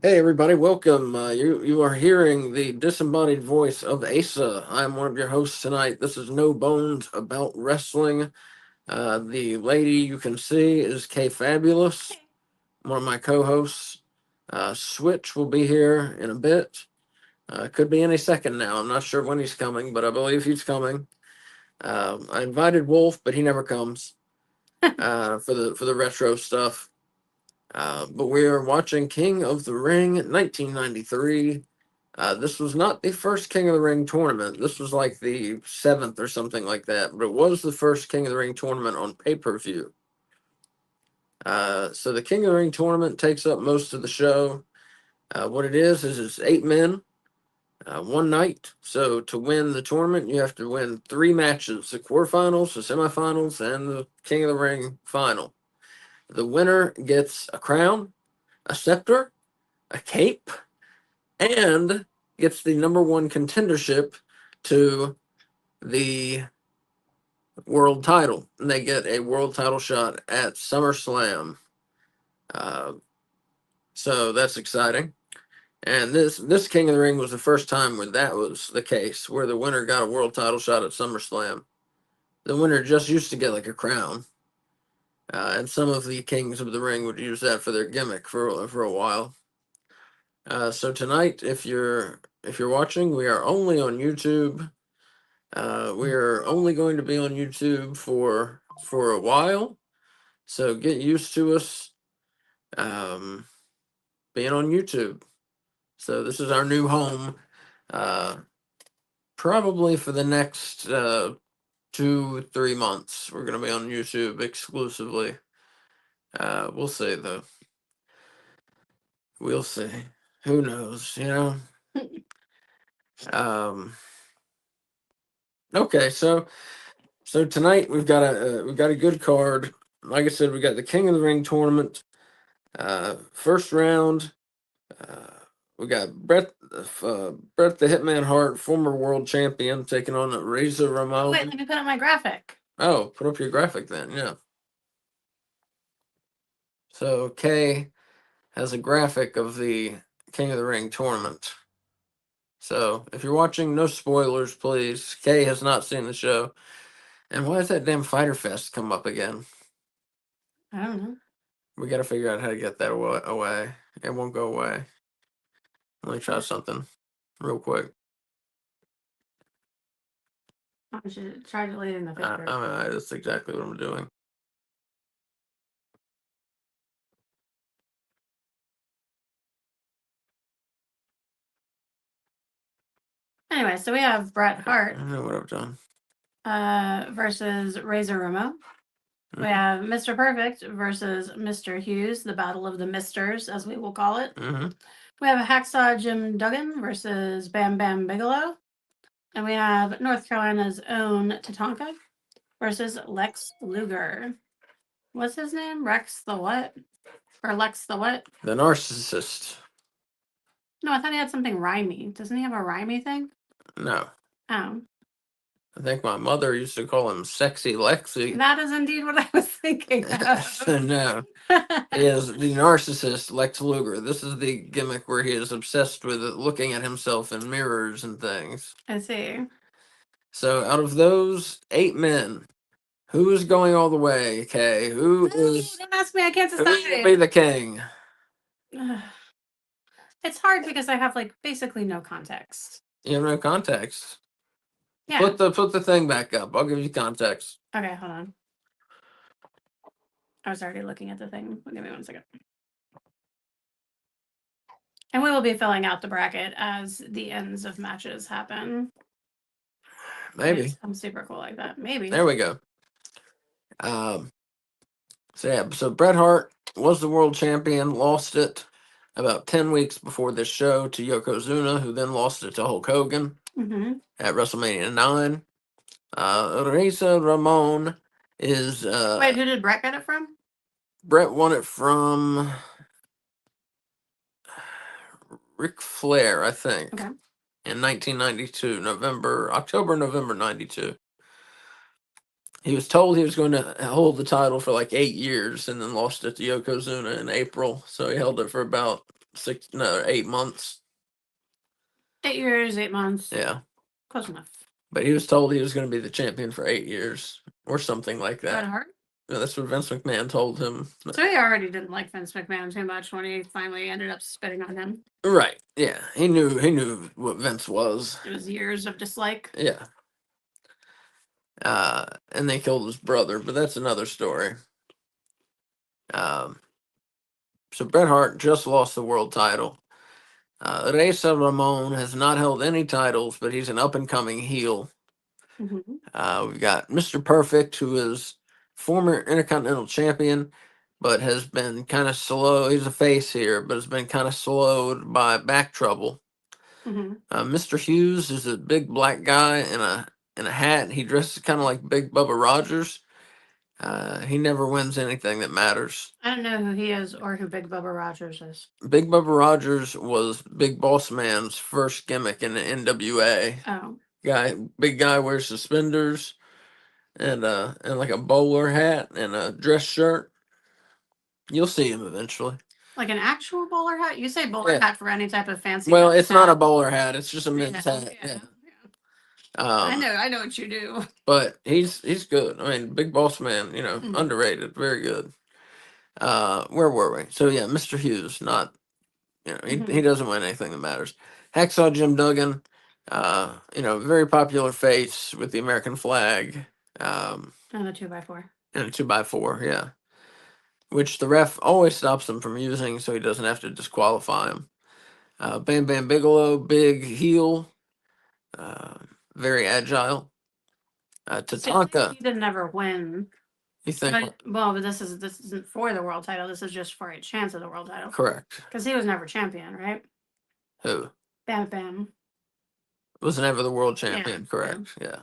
Hey everybody, welcome. You are hearing the disembodied voice of Asa. I'm one of your hosts tonight. This is No Bones About Wrestling. The lady you can see is Kay Fabulous, one of my co-hosts. Switch will be here in a bit. Could be any second now. I'm not sure when he's coming, but I believe he's coming. I invited Wolf, but he never comes for the retro stuff. But we are watching King of the Ring 1993. This was not the first King of the Ring tournament. This was like the seventh or something like that, but it was the first King of the Ring tournament on pay-per-view. So the King of the Ring tournament takes up most of the show. What it is it's 8 men, one night. So to win the tournament, you have to win 3 matches: the quarterfinals, the semifinals, and the King of the Ring final. The winner gets a crown, a scepter, a cape, and gets the number one contendership to the world title. And they get a world title shot at SummerSlam. Uh, so that's exciting. And this King of the Ring was the first time where that was the case, where the winner got a world title shot at SummerSlam. The winner just used to get like a crown. And some of the Kings of the Ring would use that for their gimmick for a while. So tonight, if you're watching, we are only on YouTube. We are only going to be on YouTube for a while, so get used to us being on YouTube. So this is our new home, probably for the next 2-3 months. We're going to be on YouTube exclusively. We'll see though. We'll see. Who knows? Okay, so tonight we've got a good card. Like I said, we got the King of the Ring tournament. First round, we got Bret the Hitman Hart, former world champion, taking on Razor Ramon. Wait, let me put up my graphic. Oh, put up your graphic then, yeah. So Kay has a graphic of the King of the Ring tournament. So if you're watching, no spoilers, please. Kay has not seen the show. And why does that damn Fighter Fest come up again? I don't know. We got to figure out how to get that away. It won't go away. Let me try something real quick. I should try deleting the picture. That's exactly what I'm doing. Anyway, so we have Bret Hart I don't know what I've done. versus Razor Ramon. We have Mr. Perfect versus Mr. Hughes, the Battle of the Misters, as we will call it. Mm-hmm. We have Hacksaw Jim Duggan versus Bam Bam Bigelow. And we have North Carolina's own Tatanka versus Lex Luger. What's his name? Rex the what? Or Lex the what? The Narcissist. No, I thought he had something rhymey. Doesn't he have a rhymey thing? No. Oh. I think my mother used to call him Sexy Lexi. That is indeed what I was thinking of. No. He is the narcissist, Lex Luger. This is the gimmick where he is obsessed with looking at himself in mirrors and things. I see. So out of those 8 men, who is going all the way, Kay? Don't ask me, I can't decide. Who will be the king? It's hard because I have like basically no context. You have no context. Yeah. Put the thing back up. I'll give you context. Okay, hold on. I was already looking at the thing. Give me 1 second. And we will be filling out the bracket as the ends of matches happen. Maybe. I'm super cool like that. Maybe. There we go. So Bret Hart was the world champion, lost it about 10 weeks before this show to Yokozuna, who then lost it to Hulk Hogan at WrestleMania 9. Razor Ramon is... Wait, who did Bret get it from? Bret won it from Ric Flair, I think, in 1992, October, November 92. He was told he was going to hold the title for like 8 years and then lost it to Yokozuna in April. So he held it for about 8 months. 8 years, 8 months. Yeah. Close enough. But he was told he was going to be the champion for 8 years or something like Bret that. Hart? Yeah, that's what Vince McMahon told him. So he already didn't like Vince McMahon too much when he finally ended up spitting on him. Right. Yeah. He knew what Vince was. It was years of dislike. Yeah. And they killed his brother, but that's another story. So Bret Hart just lost the world title. Reza Ramon has not held any titles, but he's an up and coming heel. We've got Mr. Perfect, who is former Intercontinental Champion, but has been kind of slow. He's a face here, but has been kind of slowed by back trouble. Mr. Hughes is a big black guy in a hat. He dresses kind of like Big Bubba Rogers. He never wins anything that matters. I don't know who he is or who Big Bubba Rogers is. Big Bubba Rogers was Big Boss Man's first gimmick in the NWA. Oh. Big guy wears suspenders and like a bowler hat and a dress shirt. You'll see him eventually. Like an actual bowler hat? You say bowler hat for any type of fancy. Well, it's not a bowler hat. It's just a men's hat. Yeah. I know what you do. But he's good. I mean, Big Boss Man, underrated, very good. Where were we? So yeah, Mr. Hughes, not he doesn't win anything that matters. Hacksaw Jim Duggan, very popular face with the American flag. And a 2x4. And a 2x4, yeah. Which the ref always stops him from using, so he doesn't have to disqualify him. Bam Bam Bigelow, big heel, very agile. Tatanka. He didn't ever win. You think? But this isn't for the world title. This is just for a chance of the world title. Correct. Because he was never champion, right? Who? Bam Bam. Was never the world champion. Yeah. Correct. Yeah.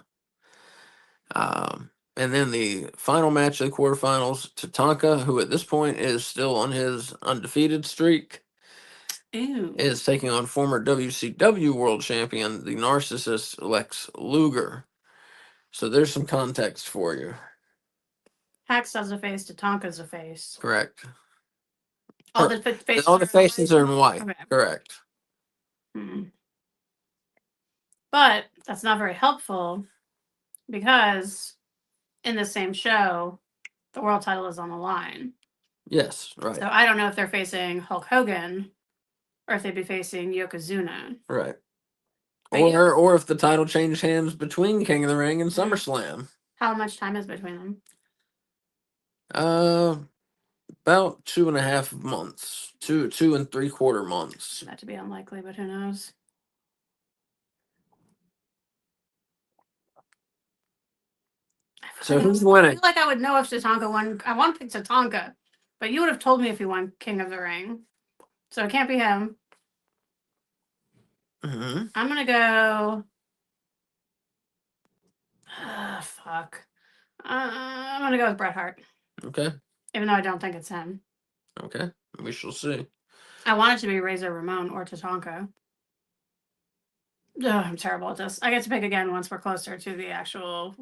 And then the final match of the quarterfinals, Tatanka, who at this point is still on his undefeated streak, is taking on former WCW world champion, the narcissist Lex Luger. So there's some context for you. Hacksaw's a face, Tatanka's a face. Correct. All the faces, are in white. Okay. Correct. But that's not very helpful because in the same show, the world title is on the line. Yes, right. So I don't know if they're facing Hulk Hogan or if they'd be facing Yokozuna. Right. Or if the title changed hands between King of the Ring and SummerSlam. How much time is between them? About 2.5 months. 2 3/4 months. That to be unlikely, but who knows? So who's winning? I feel like I would know if Tatanka won. I want to pick Tatanka, but you would have told me if he won King of the Ring. So it can't be him. I'm gonna go. Fuck. I'm gonna go with Bret Hart. Okay. Even though I don't think it's him. Okay. We shall see. I want it to be Reza Ramon or Tatanka. I'm terrible at this. I get to pick again once we're closer to the actual.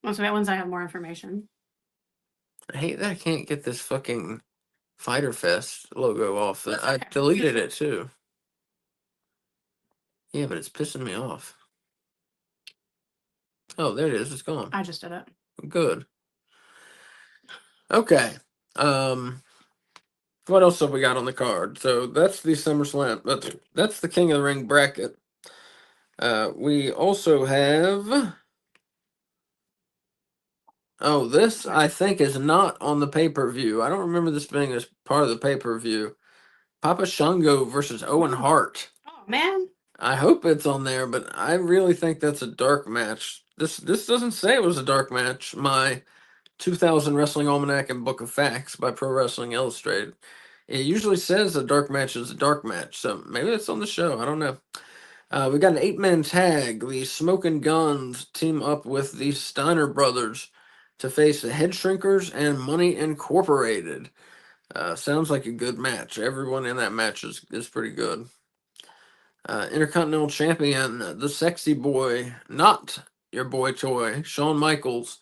Once I have more information. I hate that I can't get this fucking Fighter Fest logo off. I deleted it too. Yeah, but it's pissing me off. Oh, there it is. It's gone. I just did it. Good. Okay. What else have we got on the card? So that's the SummerSlam. That's the King of the Ring bracket. We also have. Oh, this I think is not on the pay-per-view. I don't remember this being as part of the pay-per-view. Papa Shango versus Owen Hart. Oh man. I hope it's on there, but I really think that's a dark match. This doesn't say it was a dark match. My 2000 Wrestling Almanac and Book of Facts by Pro Wrestling Illustrated. It usually says a dark match is a dark match, so maybe it's on the show. I don't know. We got an 8-man tag. The Smoking Guns team up with the Steiner brothers to face the Head Shrinkers and Money Incorporated. Sounds like a good match. Everyone in that match is pretty good. Intercontinental Champion, the Sexy Boy, not your boy toy, Shawn Michaels,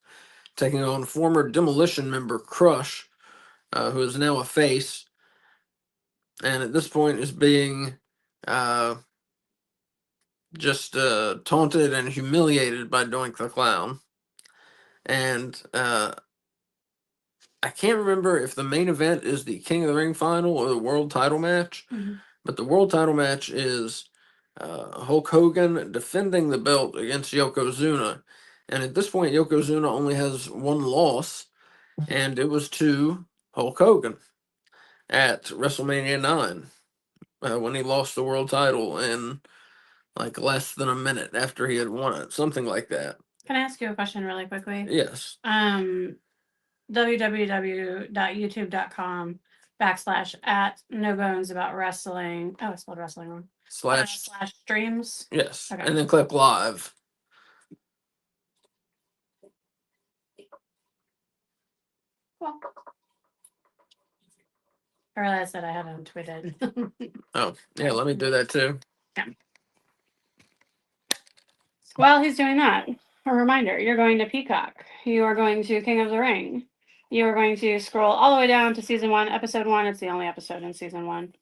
taking on former Demolition member Crush, who is now a face. and at this point is being just taunted and humiliated by Doink the Clown. And I can't remember if the main event is the King of the Ring final or the world title match, but the world title match is Hulk Hogan defending the belt against Yokozuna. And at this point, Yokozuna only has one loss, and it was to Hulk Hogan at WrestleMania 9 when he lost the world title in like less than a minute after he had won it, something like that. Can I ask you a question really quickly? Yes. www.youtube.com/@nobonesaboutwrestling. Oh, I spelled wrestling wrong. Slash /streams. Yes. Okay. And then click live. Well, I realized that I haven't tweeted. Oh, yeah, let me do that too. Yeah. While he's doing that, a reminder, you're going to Peacock. You are going to King of the Ring. You are going to scroll all the way down to season 1, episode 1. It's the only episode in season 1.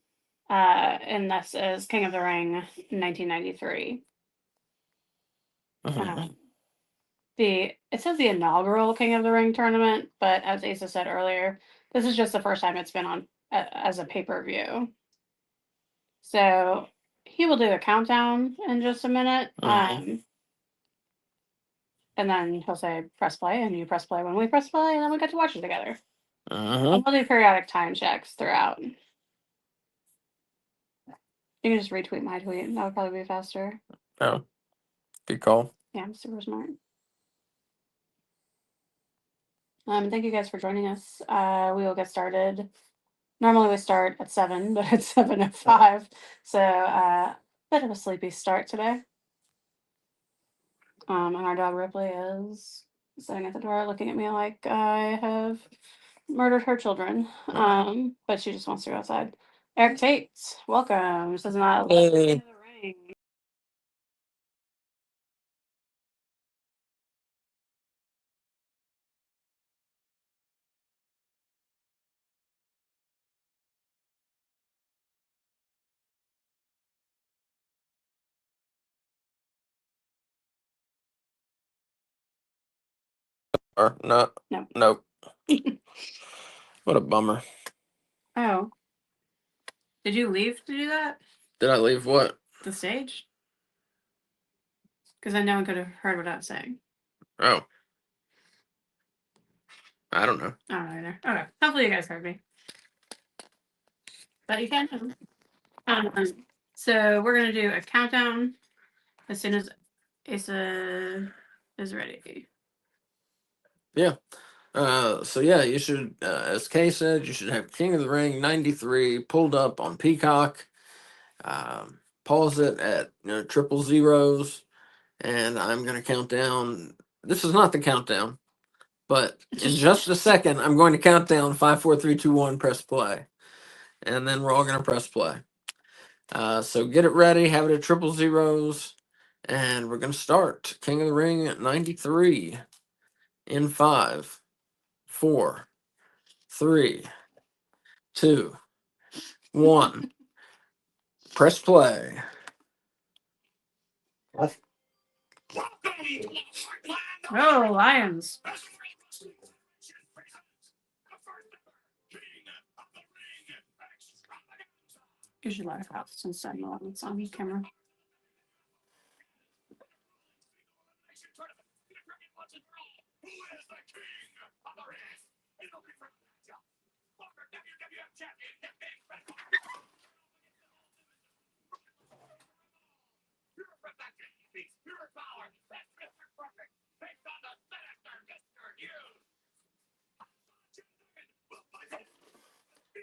And this is King of the Ring 1993. It says the inaugural King of the Ring tournament, but as Asa said earlier, this is just the first time it's been on as a pay-per-view. So he will do a countdown in just a minute. And then he'll say press play, and you press play when we press play, and then we get to watch it together. And we'll do periodic time checks throughout. You can just retweet my tweet. That would probably be faster. Oh, good call. Yeah, I'm super smart. Thank you guys for joining us. We will get started. Normally we start at 7, but it's 7:05. So bit of a sleepy start today. And our dog Ripley is sitting at the door looking at me like I have murdered her children. But she just wants to go outside. Eric Tate, welcome. This is not King of the Ring. Or no. No. Nope. What a bummer. Oh. Did you leave to do that? Did I leave what? The stage? Because then no one could have heard what I was saying. Oh. I don't know. I don't know either. Okay. Hopefully you guys heard me. But you can. So we're going to do a countdown as soon as Asa is ready. Yeah. So yeah, you should, as Kay said, you should have King of the Ring 93 pulled up on Peacock. Pause it at 000, and I'm gonna count down. This is not the countdown, but in just a second, I'm going to count down 5, 4, 3, 2, 1. Press play, and then we're all gonna press play. So get it ready, have it at 000, and we're gonna start King of the Ring 93 in 5, 4, 3, 2, 1. Press play. Oh, Lions. You should laugh out since I'm on camera.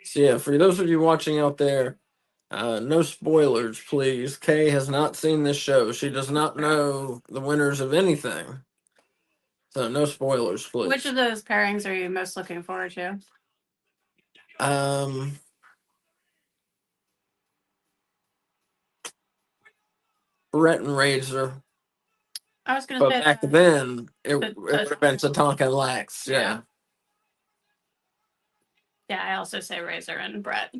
So yeah, for those of you watching out there, no spoilers, please. Kay has not seen this show. She does not know the winners of anything. So no spoilers, please. Which of those pairings are you most looking forward to? Brett and Razor. I was going to say But back then, it would have been Tatanka and Lax. Yeah. Yeah, I also say Razor and Brett.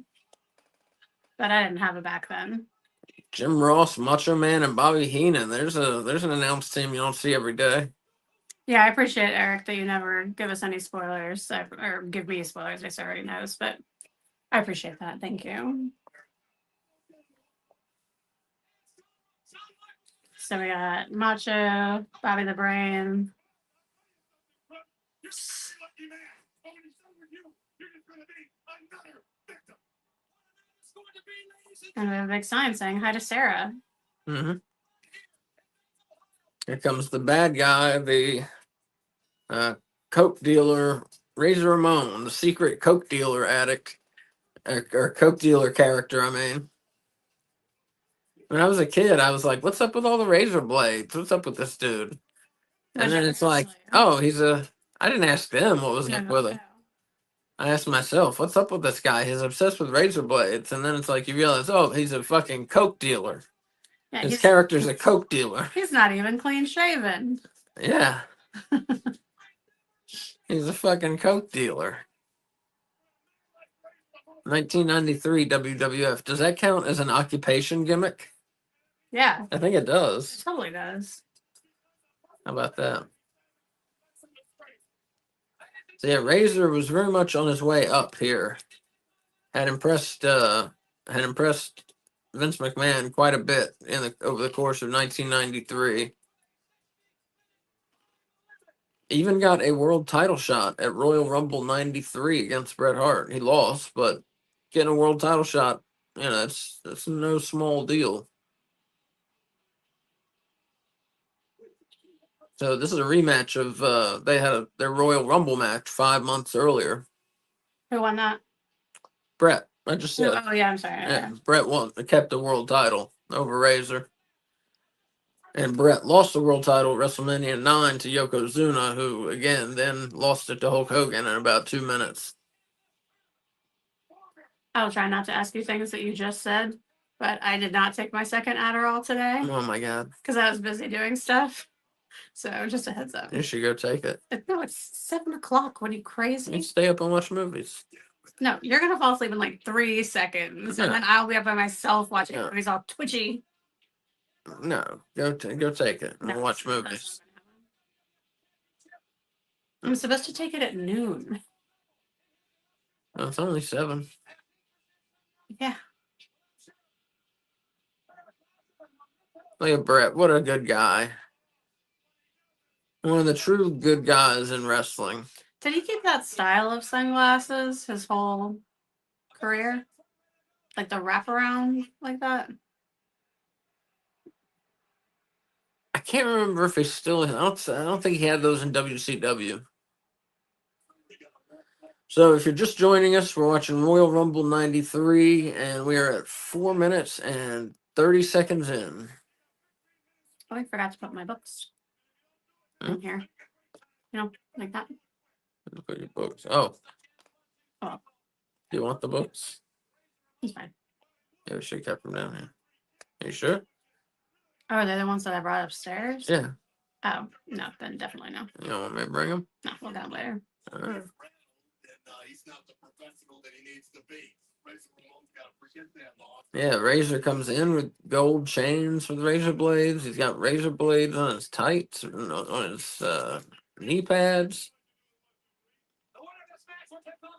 but I didn't have it back then. Jim Ross, Macho Man, and Bobby Heenan. There's an announced team you don't see every day. Yeah, I appreciate, Eric, that you never give us any spoilers, or give me spoilers. I already knows, but I appreciate that. Thank you. So we got Macho, Bobby the Brain. And we have a big sign saying hi to Sarah. Mm-hmm. Here comes the bad guy, the coke dealer, Razor Ramon, the secret coke dealer addict, or coke dealer character. I mean, when I was a kid, I was like, "What's up with all the razor blades? What's up with this dude?" And then it's like, "Oh, I didn't ask them what was up with it. I asked myself, what's up with this guy? He's obsessed with razor blades." And then it's like you realize, oh, he's a fucking coke dealer. Yeah, His character's a coke dealer. He's not even clean shaven. Yeah. He's a fucking coke dealer. 1993 WWF. Does that count as an occupation gimmick? Yeah. I think it does. It totally does. How about that? So yeah, Razor was very much on his way up here. Had impressed Vince McMahon quite a bit over the course of 1993. Even got a world title shot at Royal Rumble 93 against Bret Hart. He lost, but getting a world title shot, that's no small deal. So this is a rematch of they had their Royal Rumble match 5 months earlier. Who won that? Bret. I just said. Oh yeah, I'm sorry. Yeah, Bret kept the world title over Razor. And Bret lost the world title at WrestleMania 9 to Yokozuna, who again then lost it to Hulk Hogan in about 2 minutes. I'll try not to ask you things that you just said, but I did not take my second Adderall today. Oh my God. Because I was busy doing stuff. So just a heads up. You should go take it. No, it's 7 o'clock. What are you, crazy? You stay up and watch movies. No, you're going to fall asleep in like 3 seconds. And then I'll be up by myself watching movies all twitchy. No, go take it and watch movies. I'm supposed to take it at noon. Well, it's only 7. Yeah. Look at Bret. What a good guy. One of the true good guys in wrestling. Did he keep that style of sunglasses his whole career? Like the wraparound like that? I can't remember if he still. I don't think he had those in WCW. So if you're just joining us, we're watching Royal Rumble 93, and we are at 4 minutes and 30 seconds in. Oh, I forgot to put my books in here. Like that. Look at your books. Oh. Oh. Do you want the books? It's fine. Yeah, we should have kept them down here. Are you sure? Oh, they're the ones that I brought upstairs? Yeah. Oh, no, then definitely no. You don't want me to bring them? No, we'll get them later. All right. Yeah, Razor comes in with gold chains with razor blades. He's got razor blades on his tights, on his knee pads.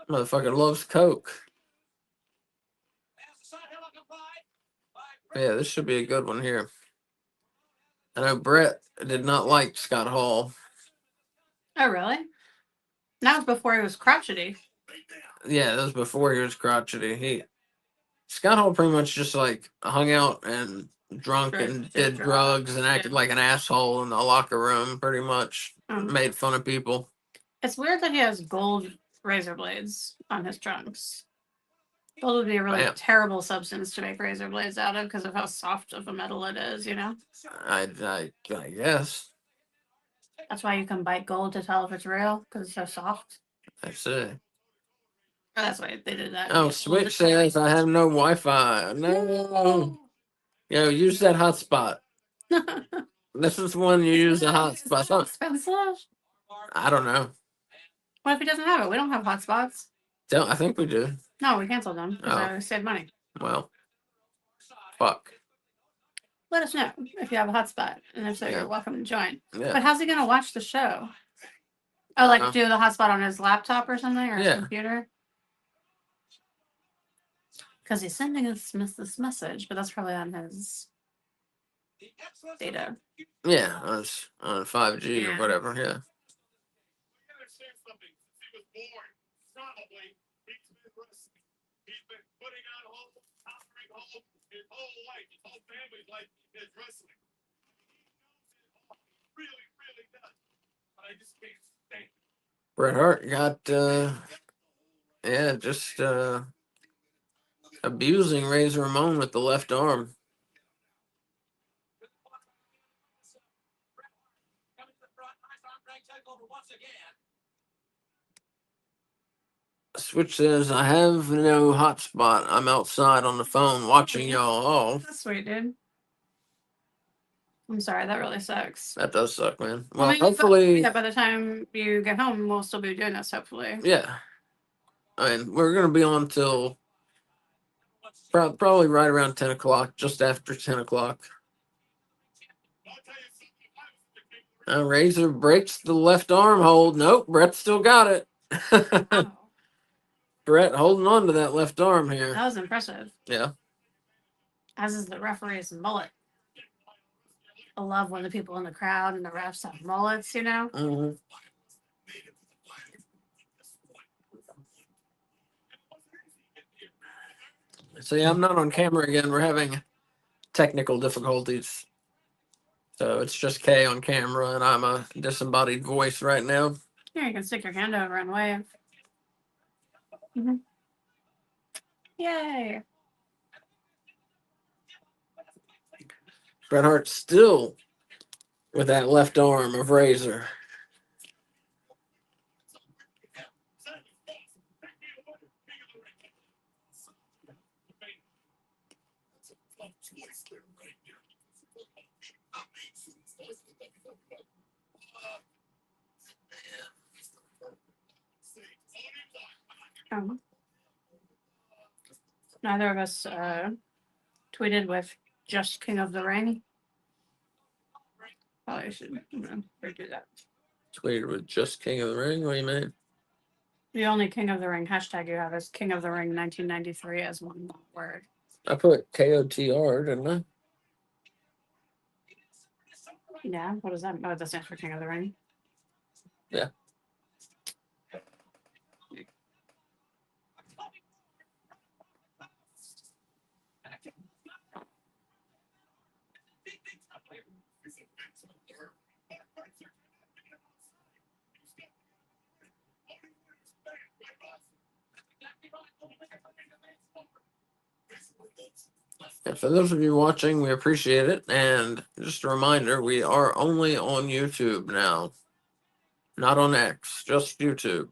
Motherfucker loves coke. Yeah, this should be a good one here. I know Bret did not like Scott Hall. Oh, really? That was before he was crotchety. Yeah, that was before he was crotchety. Scott Hall pretty much just like hung out and drunk and did drugs and acted like an asshole in the locker room, pretty much. Made fun of people. It's weird that he has gold razor blades on his trunks. Gold would be a really terrible substance to make razor blades out of because of how soft of a metal it is, I guess. That's why you can bite gold to tell if it's real, because it's so soft. I see. Oh, that's why they did that. Oh, Switch says I have no Wi-Fi. No. Use that hotspot. This is when you use the hotspot. So expensive. I don't know. What if he doesn't have it? We don't have hotspots. I think we do. No, we canceled them because I saved money. Well, fuck. Let us know if you have a hotspot, and if so, Yeah. you're welcome to join. Yeah. But how's he gonna watch the show? Oh, like do the hotspot on his laptop or something, or his computer? Because he's sending us this message, but that's probably on his data. Yeah, on 5G or whatever. Yeah. Bret Hart got just abusing Razor Ramon with the left arm. Switch says, I have no hotspot. I'm outside on the phone watching y'all all. That's sweet, dude. I'm sorry, that really sucks. That does suck, man. Well, Well, hopefully. By the time you get home, we'll still be doing this, hopefully. Yeah. I mean, we're going to be on till probably right around 10 o'clock, just after 10 o'clock. Razor breaks the left arm hold. Nope, Bret still got it. Wow. Bret holding on to that left arm here. That was impressive. Yeah. As is the referee's mullet. I love when the people in the crowd and the refs have mullets, you know? Mm-hmm. So, yeah, I'm not on camera again. We're having technical difficulties. So it's just Kay on camera, and I'm a disembodied voice right now. Here, you can stick your hand over and wave. Mm-hmm. Yay! Bret Hart still with that left arm of Razor. Neither of us tweeted with just King of the Ring. Probably should redo that. Tweeted with just King of the Ring? What do you mean? The only King of the Ring hashtag you have is King of the Ring 1993 as one word. I put KOTR, didn't I? Yeah, what does that? Oh, that stands for King of the Ring. Yeah. And for those of you watching, we appreciate it. And just a reminder, we are only on YouTube now. Not on X, just YouTube.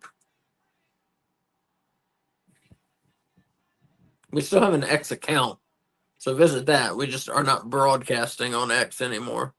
We still have an X account, so visit that. We just are not broadcasting on X anymore.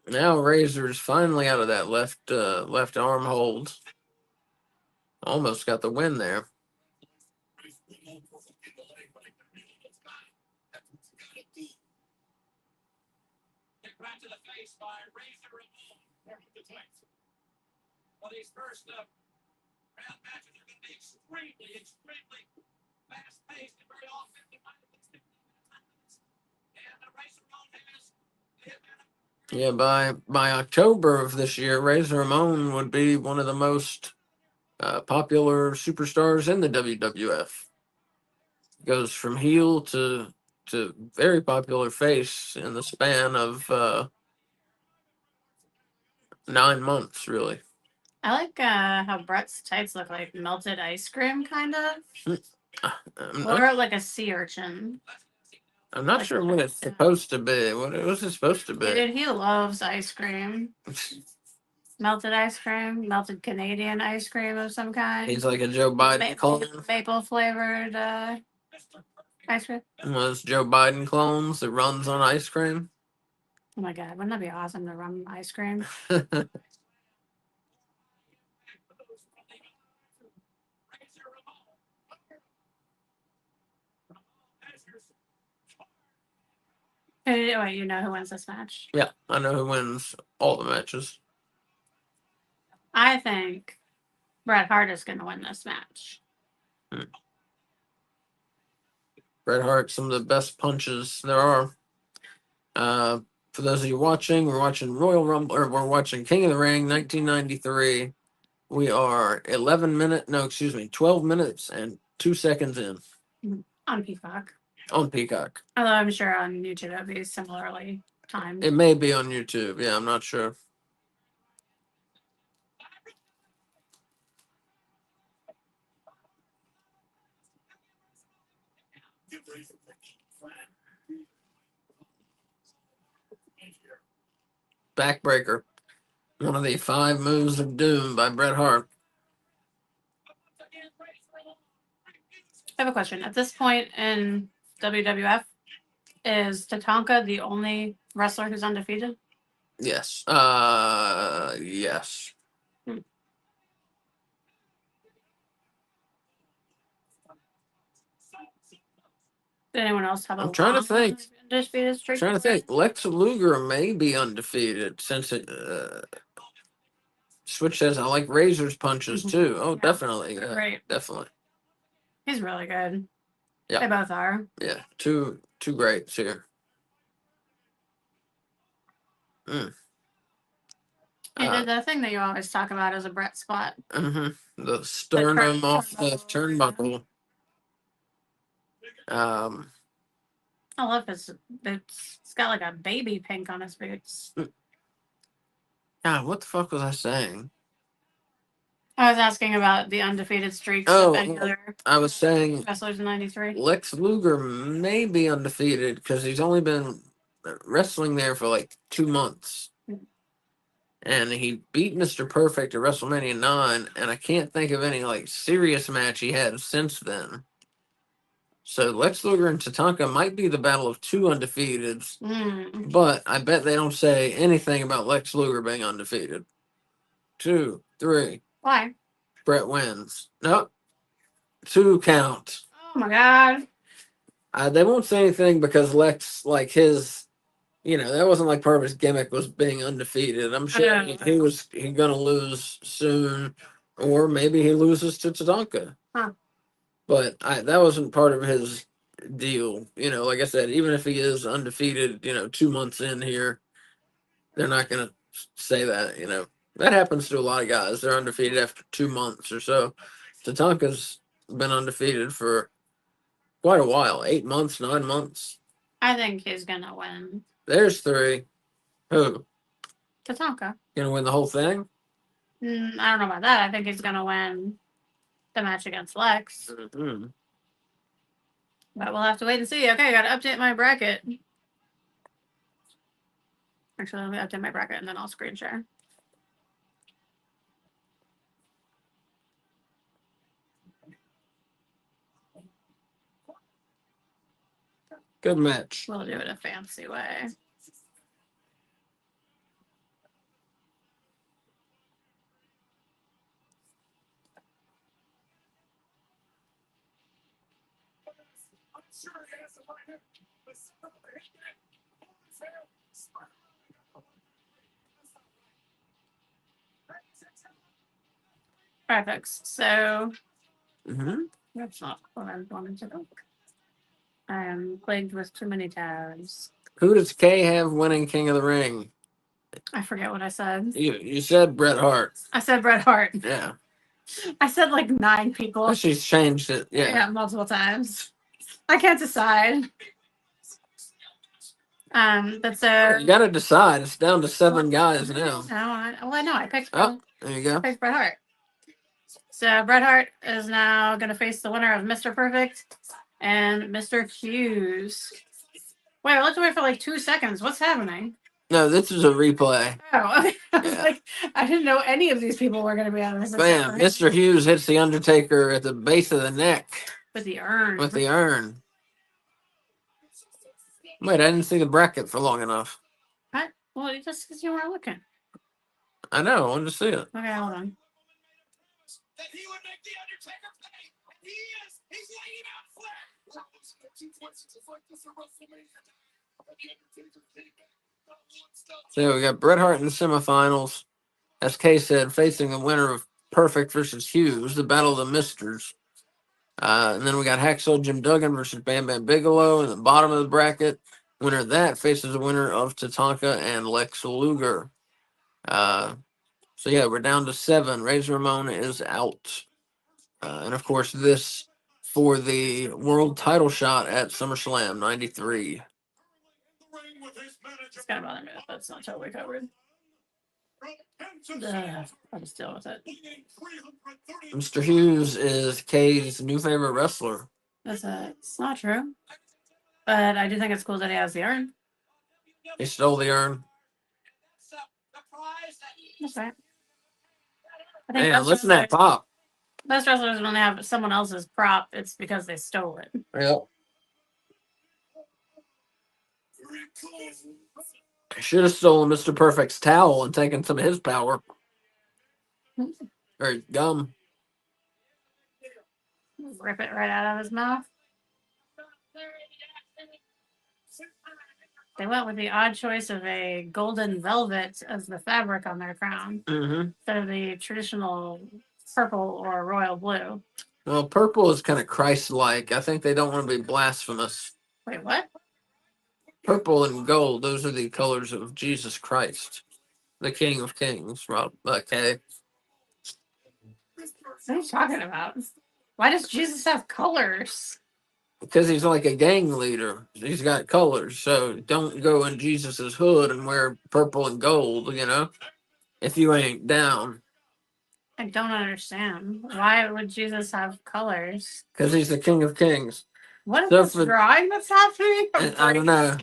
Now Razor's finally out of that left arm hold. Almost got the win there. Back to the face by Razor Ramon. Well, these first round matches are going to be extremely fast-paced and very often. And Razor Ramon has. Yeah, by October of this year, Razor Ramon would be one of the most popular superstars in the WWF. Goes from heel to very popular face in the span of 9 months, really. I like how Bret's tights look like melted ice cream, kind of. Or like a sea urchin. I'm not sure what it's supposed to be. What was it supposed to be? Dude, he loves ice cream. melted ice cream, melted Canadian ice cream of some kind. He's like a Joe Biden clone. Maple flavored ice cream. One of those Joe Biden clones that runs on ice cream. Oh my god, wouldn't that be awesome to run ice cream? Wait, you know who wins this match? Yeah, I know who wins all the matches. I think Bret Hart is going to win this match. Bret Hart, some of the best punches there are. For those of you watching, we're watching Royal Rumble, or we're watching King of the Ring 1993. We are 12 minutes and 2 seconds in. On Peacock. On Peacock. Although I'm sure on YouTube it'll be similarly timed. It may be on YouTube. Yeah, I'm not sure. Backbreaker. One of the 5 moves of doom by Bret Hart. I have a question. At this point in WWF, is Tatanka the only wrestler who's undefeated? Yes. Yes. Did anyone else have a I'm trying to think. Undefeated streak? Trying to think. Lex Luger may be undefeated since it. Switch says I like Razor's punches too. Oh, yeah. Definitely. Yeah, right. Definitely. He's really good. Yeah. They both are. Yeah. Two greats here. He did the thing that you always talk about as a Bret spot. The sternum off the turnbuckle. I love his boots. It's got like a baby pink on his boots. God, what the fuck was I saying? I was asking about the undefeated streaks of any other I was saying wrestlers in '93. Lex Luger may be undefeated because he's only been wrestling there for like 2 months. And he beat Mr. Perfect at WrestleMania 9, and I can't think of any like serious match he had since then. So Lex Luger and Tatanka might be the battle of 2 undefeateds, but I bet they don't say anything about Lex Luger being undefeated. 2, 3. Why? Bret wins. Nope. 2 count. Oh my god. They won't say anything because Lex, like his, that wasn't like part of his gimmick was being undefeated. I'm sure he's gonna lose soon, or maybe he loses to Tatanka. Huh. But that wasn't part of his deal. Like I said, even if he is undefeated, 2 months in here, they're not gonna say that. That happens to a lot of guys. They're undefeated after 2 months or so. Tatanka's been undefeated for quite a while. 8 months, 9 months. I think he's gonna win. There's 3. Who? Tatanka. Gonna win the whole thing? I don't know about that. I think he's gonna win the match against Lex. Mm-hmm. But we'll have to wait and see. Okay, I gotta update my bracket. Actually, let me update my bracket and then I'll screen share. Good match. We'll do it a fancy way. Perfect. So that's not what I wanted to do. I am plagued with too many tabs. Who does Kay have winning King of the Ring? I forget what I said. You said Bret Hart. I said Bret Hart. Yeah. I said like 9 people. But she's changed it. Yeah, multiple times. I can't decide. But so you gotta decide. It's down to 7 guys now. I know. I picked. Oh, there you go. I picked Bret Hart. So Bret Hart is now going to face the winner of Mr. Perfect and Mr. Hughes. Wait, let's wait for like 2 seconds. What's happening? No, this is a replay. Oh, okay. I was Yeah. like, I didn't know any of these people were going to be on this. Bam! Mr. Hughes hits the Undertaker at the base of the neck With the urn. with the urn. Wait, I didn't see the bracket for long enough. What? Well, just because you weren't looking. I know. I wanted to see it. Okay, hold on. So we got Bret Hart in the semifinals. As Kay said, facing the winner of Perfect versus Hughes, the Battle of the Misters. And then we got Hacksaw Jim Duggan versus Bam Bam Bigelow in the bottom of the bracket. Winner of that faces the winner of Tatanka and Lex Luger. So yeah, we're down to 7. Razor Ramon is out. And of course, this for the world title shot at SummerSlam 93. It's kind of bother me that that's not totally covered. I'll just deal with it. Mr. Hughes is Kay's new favorite wrestler. It's not true. But I do think it's cool that he has the urn. He stole the urn. That's right. I think Man, listen to that pop. most wrestlers, when they have someone else's prop, it's because they stole it. Yep. I should have stolen Mr. Perfect's towel and taken some of his power. Or his gum. Rip it right out of his mouth. They went with the odd choice of a golden velvet as the fabric on their crown instead of the traditional purple or royal blue. Well, purple is kind of Christ-like. I think they don't want to be blasphemous. Wait, what? Purple and gold, those are the colors of Jesus Christ, the King of Kings, Rob. Okay. What are you talking about? Why does Jesus have colors? Because he's like a gang leader. He's got colors. So don't go in Jesus's hood and wear purple and gold, if you ain't down. I don't understand. Why would Jesus have colors? Because he's the King of Kings. What is this drawing that's happening? I don't know.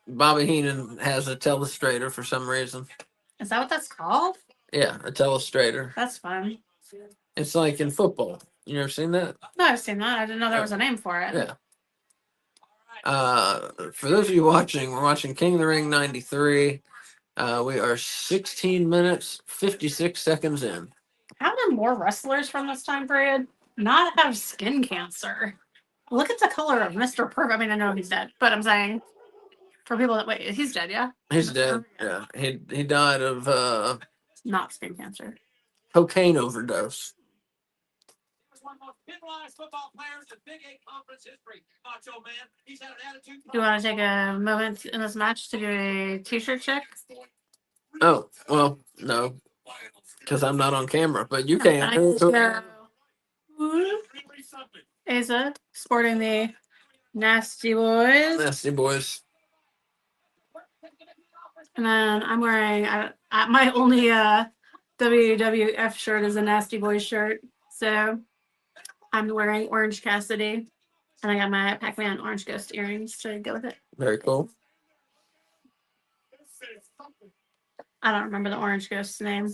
Bobby Heenan has a telestrator for some reason. Is that what that's called? Yeah, a telestrator. That's fun. It's like in football. You ever seen that? No, I've seen that. I didn't know there was a name for it. Yeah. For those of you watching, we're watching King of the Ring 93. We are 16 minutes, 56 seconds in. How do more wrestlers from this time period not have skin cancer? Look at the color of Mr. Perfect. I mean, I know he's dead, but I'm saying for people that wait, he's dead, yeah? He's dead. Yeah. He died of not skin cancer. Cocaine overdose. Do you want to take a moment in this match to do a t-shirt check? Oh, well, no. Because I'm not on camera, but you can. Asa sporting the Nasty Boys. Nasty Boys. And then I'm wearing my only WWF shirt is a Nasty Boys shirt. So I'm wearing Orange Cassidy. And I got my Pac-Man Orange Ghost earrings to go with it. Very cool. I don't remember the Orange Ghost's name.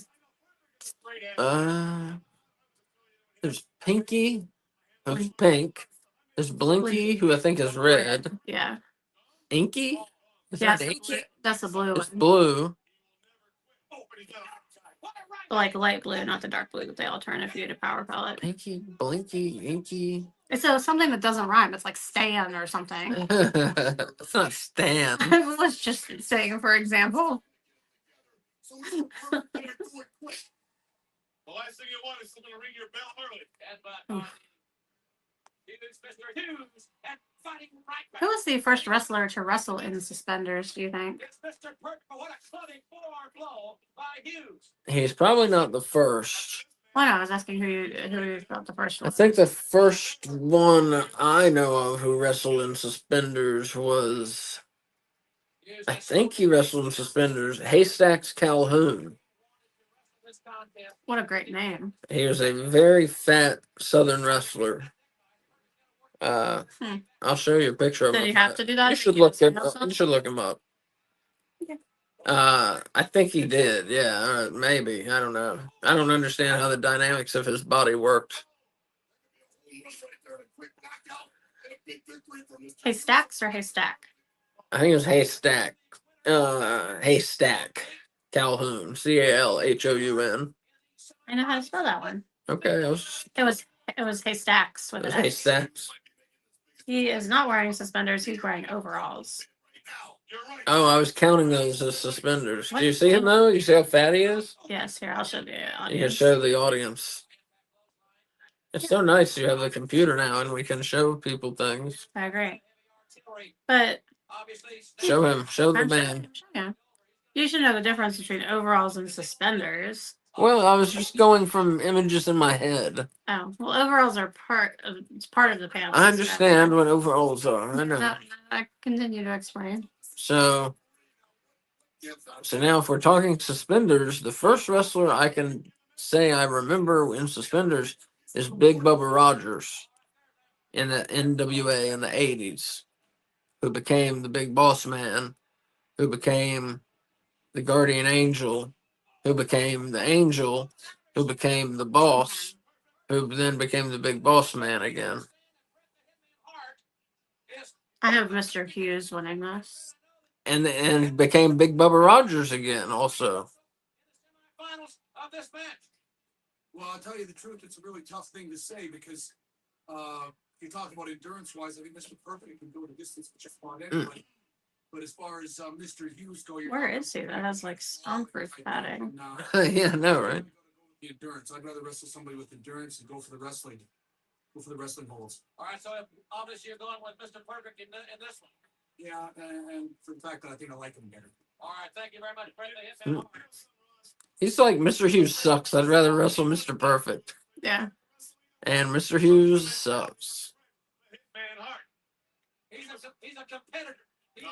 There's Pinky, who's pink. There's Blinky, who I think is red. Yeah. Inky? Is that Inky? That's the blue it's one. Blue. Like light blue, not the dark blue that they all turn if you get a power pellet. Pinky, Blinky, Inky. It's something that doesn't rhyme. It's like Stan or something. It's not Stan. Let's just saying, for example. The last thing you want is someone to ring your bell early. Who was the first wrestler to wrestle in suspenders, do you think? He's probably not the first. Well, no, I was asking who thought the first one. I think the first one I know of who wrestled in suspenders was, I think he wrestled in suspenders, Haystacks Calhoun. What a great name. He was a very fat Southern wrestler. I'll show you a picture of him. Did he have to do that? You should look him up. You should look him up. Okay. I think he did. Yeah, maybe. I don't know. I don't understand how the dynamics of his body worked. Haystacks or haystack? I think it was Haystack. Haystack Calhoun. Calhoun. I know how to spell that one. Okay, It was haystacks it with was an S. Haystacks. He is not wearing suspenders. He's wearing overalls. Oh, I was counting those as suspenders. What? Do you see him though? You see how fat he is? Yes, here, I'll show the You can audience. show the audience. It's so nice you have the computer now and we can show people things. I agree. But Show him. Show the I'm man. showing you. You should know the difference between overalls and suspenders. Well, I was just going from images in my head. Oh, well, overalls are part of the pants. I understand what overalls are. I know. No, I continue to explain. So now if we're talking suspenders, the first wrestler I can say I remember in suspenders is Big Bubba Rogers in the NWA in the 80s, who became the Big Boss Man, who became the Guardian Angel, who became the Angel, who became the Boss, who then became the Big Boss Man again. I have Mr. Hughes winning this. And became Big Bubba Rogers again also. Well, I'll tell you the truth, it's a really tough thing to say because you talk about endurance wise, I think Mr. Perfect can go the distance just fine anyway. But as far as Mr. Hughes go, Where is he? That has like soundproof padding. Yeah, I know, right? The endurance. I'd rather wrestle somebody with endurance and go for the wrestling. Go for the wrestling holds. All right, so obviously you're going with Mr. Perfect in this one. Yeah, and for the fact that I think I like him better. All right, thank you very much. He's like, Mr. Hughes sucks. I'd rather wrestle Mr. Perfect. Yeah. And Mr. Hughes sucks. He's a competitor.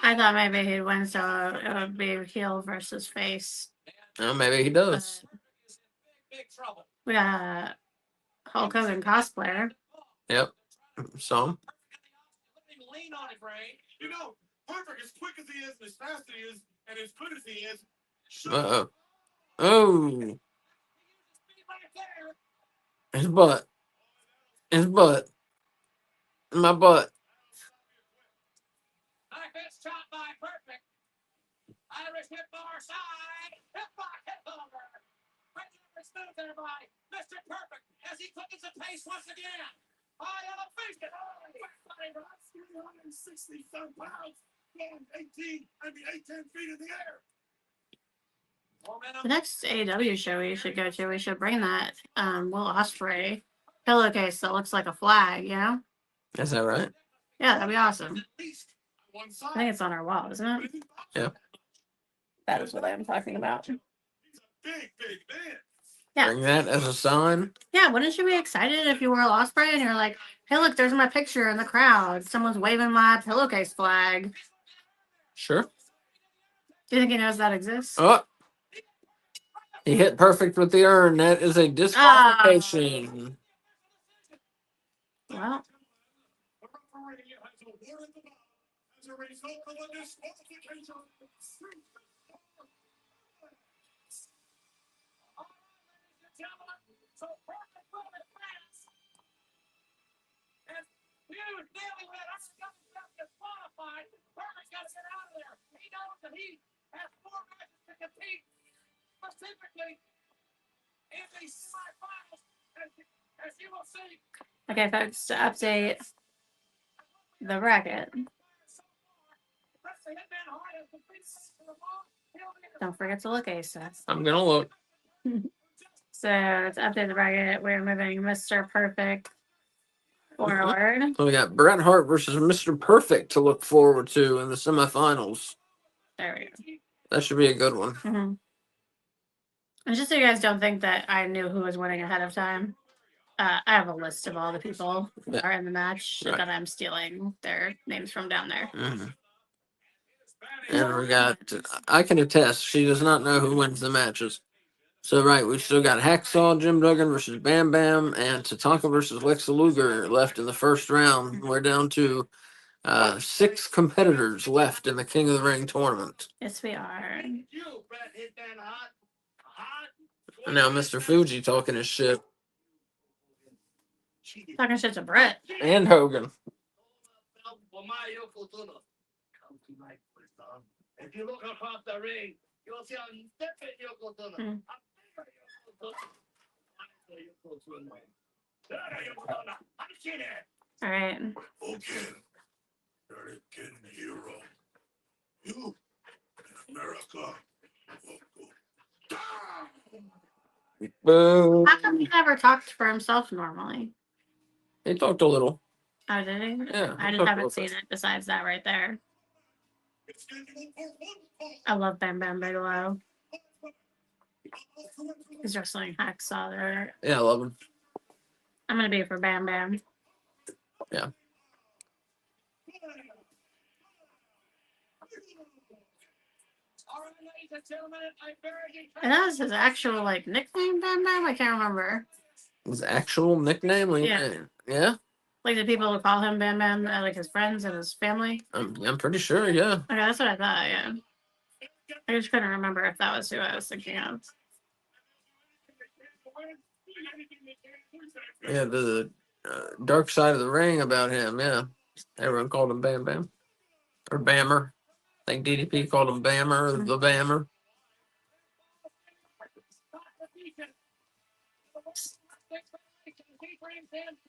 I thought maybe he'd win, so it would be heel versus face. Oh, maybe he does. We got a Hulk Hogan cosplayer. Yep. Some. You know, Perfect, as quick as he is, and as fast as he is, and as good as he is. Uh-oh. Oh. His butt. His butt. My butt. It's chopped by Perfect. Irish hip bar side. Hip bar hip over. Right smooth there by Mr. Perfect as he quickens the pace once again. High on the face. 360 pounds. Going 18 and the 10 feet in the air. The next AEW show we should go to, we should bring that Will Ospreay pillowcase that looks like a flag, you know? Is that right? Yeah, that'd be awesome. I think it's on our wall, isn't it? Yeah. That is what I'm talking about. He's a big man. Yeah. Bring that as a sign. Yeah, wouldn't you be excited if you were Ospreay and you're like, hey, look, there's my picture in the crowd. Someone's waving my pillowcase flag. Sure. Do you think he knows that exists? Oh. He hit Perfect with the urn. That is a disqualification. Well. Perfect's got to get out of there. He knows that he has 4 matches to compete. Specifically in the semifinals, as you will see. Okay, folks, to update the bracket. Don't forget to look, Asa. I'm going to look. So, to update the bracket, we're moving Mr. Perfect forward. So we got Bret Hart versus Mr. Perfect to look forward to in the semifinals. There we go. That should be a good one. Mm-hmm. And just so you guys don't think that I knew who was winning ahead of time, I have a list of all the people who are in the match that I'm stealing their names from down there. Mm-hmm. And we got, I can attest, she does not know who wins the matches. So, right, we've still got Hacksaw Jim Duggan versus Bam Bam and Tatanka versus Lex Luger left in the first round. We're down to 6 competitors left in the King of the Ring tournament. Yes, we are. And now Mr. Fuji talking his shit. Talking shit to Brett. And Hogan. If you look across the ring, you'll see a different Yokozuna. All right. Okay. You're a kid hero. You in America. Boo. How come he never talked for himself normally? He talked a little. Oh, did he? Yeah. I just haven't seen it besides that right there. I love Bam Bam Bigelow. He's wrestling Hacksaw there. Yeah, I love him. I'm going to be for Bam Bam. Yeah. And that was his actual like nickname, Bam Bam? I can't remember. His actual nickname? Yeah. Yeah? Like, did people call him Bam Bam, like his friends and his family? I'm pretty sure, yeah. Okay, that's what I thought, yeah. I just couldn't remember if that was who I was thinking of. Yeah, the dark side of the ring about him, yeah. Everyone called him Bam Bam. Or Bammer. I think DDP called him Bammer, or the Bammer.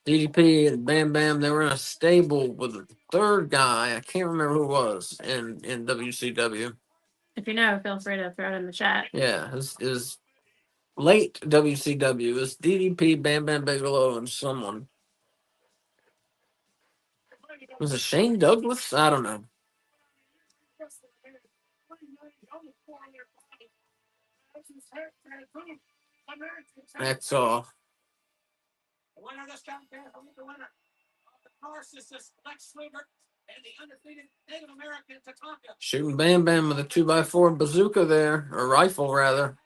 DDP and Bam Bam, they were in a stable with a third guy. I can't remember who it was in WCW. If you know, feel free to throw it in the chat. Yeah, his late WCW is DDP, Bam Bam Bigelow, and someone. Was it Shane Douglas? I don't know. That's all. The winner of this contest will be the winner of the Narcissist Lex Luger and the undefeated Native American Tatanka. Shooting Bam Bam with a 2x4 bazooka there, or rifle rather.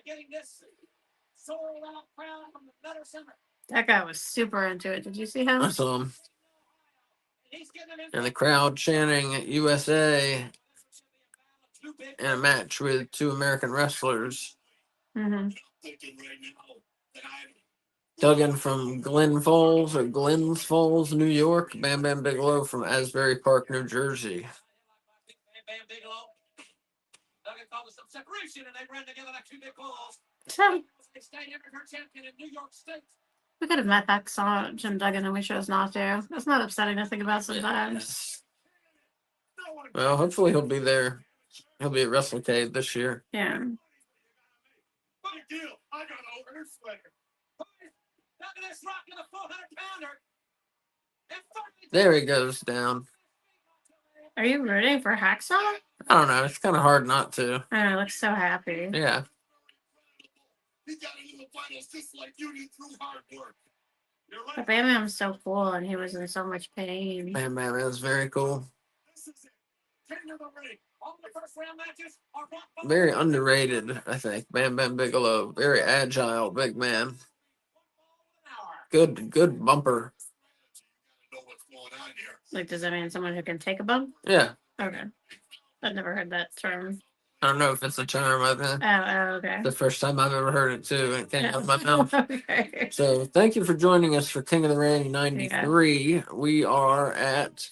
Getting this sold out crowd from the Better Center. That guy was super into it. Did you see him? I saw him. And the crowd chanting USA in a match with 2 American wrestlers. Mm-hmm. Duggan from Glens Falls, New York. Bam Bam Bigelow from Asbury Park, New Jersey. Bam Bam Bigelow. Duggan called some separation and they ran together like 2 big balls. They stayed her champion in New York State. We could have met that saw Jim Duggan and we chose not to. That's not upsetting to think about sometimes. Well, hopefully he'll be there. He'll be at WrestleCade this year. Yeah. Big deal. I got over her sweater. Duggan is rocking a 400-pounder. There he goes down. Are you rooting for Hacksaw? I don't know. It's kind of hard not to. I know, looks so happy. Yeah. He got into the finals just like you did through hard work. But Bam Bam's so cool and he was in so much pain. Bam Bam is very cool. Very underrated, I think. Bam Bam Bigelow. Very agile, big man. Good bumper. Like, does that mean someone who can take a bump? Yeah. Okay. I've never heard that term. I don't know if it's a term. Okay. The first time I've ever heard it, too. And it came out of my mouth. Okay. So, thank you for joining us for King of the Ring 93. Yeah. We are at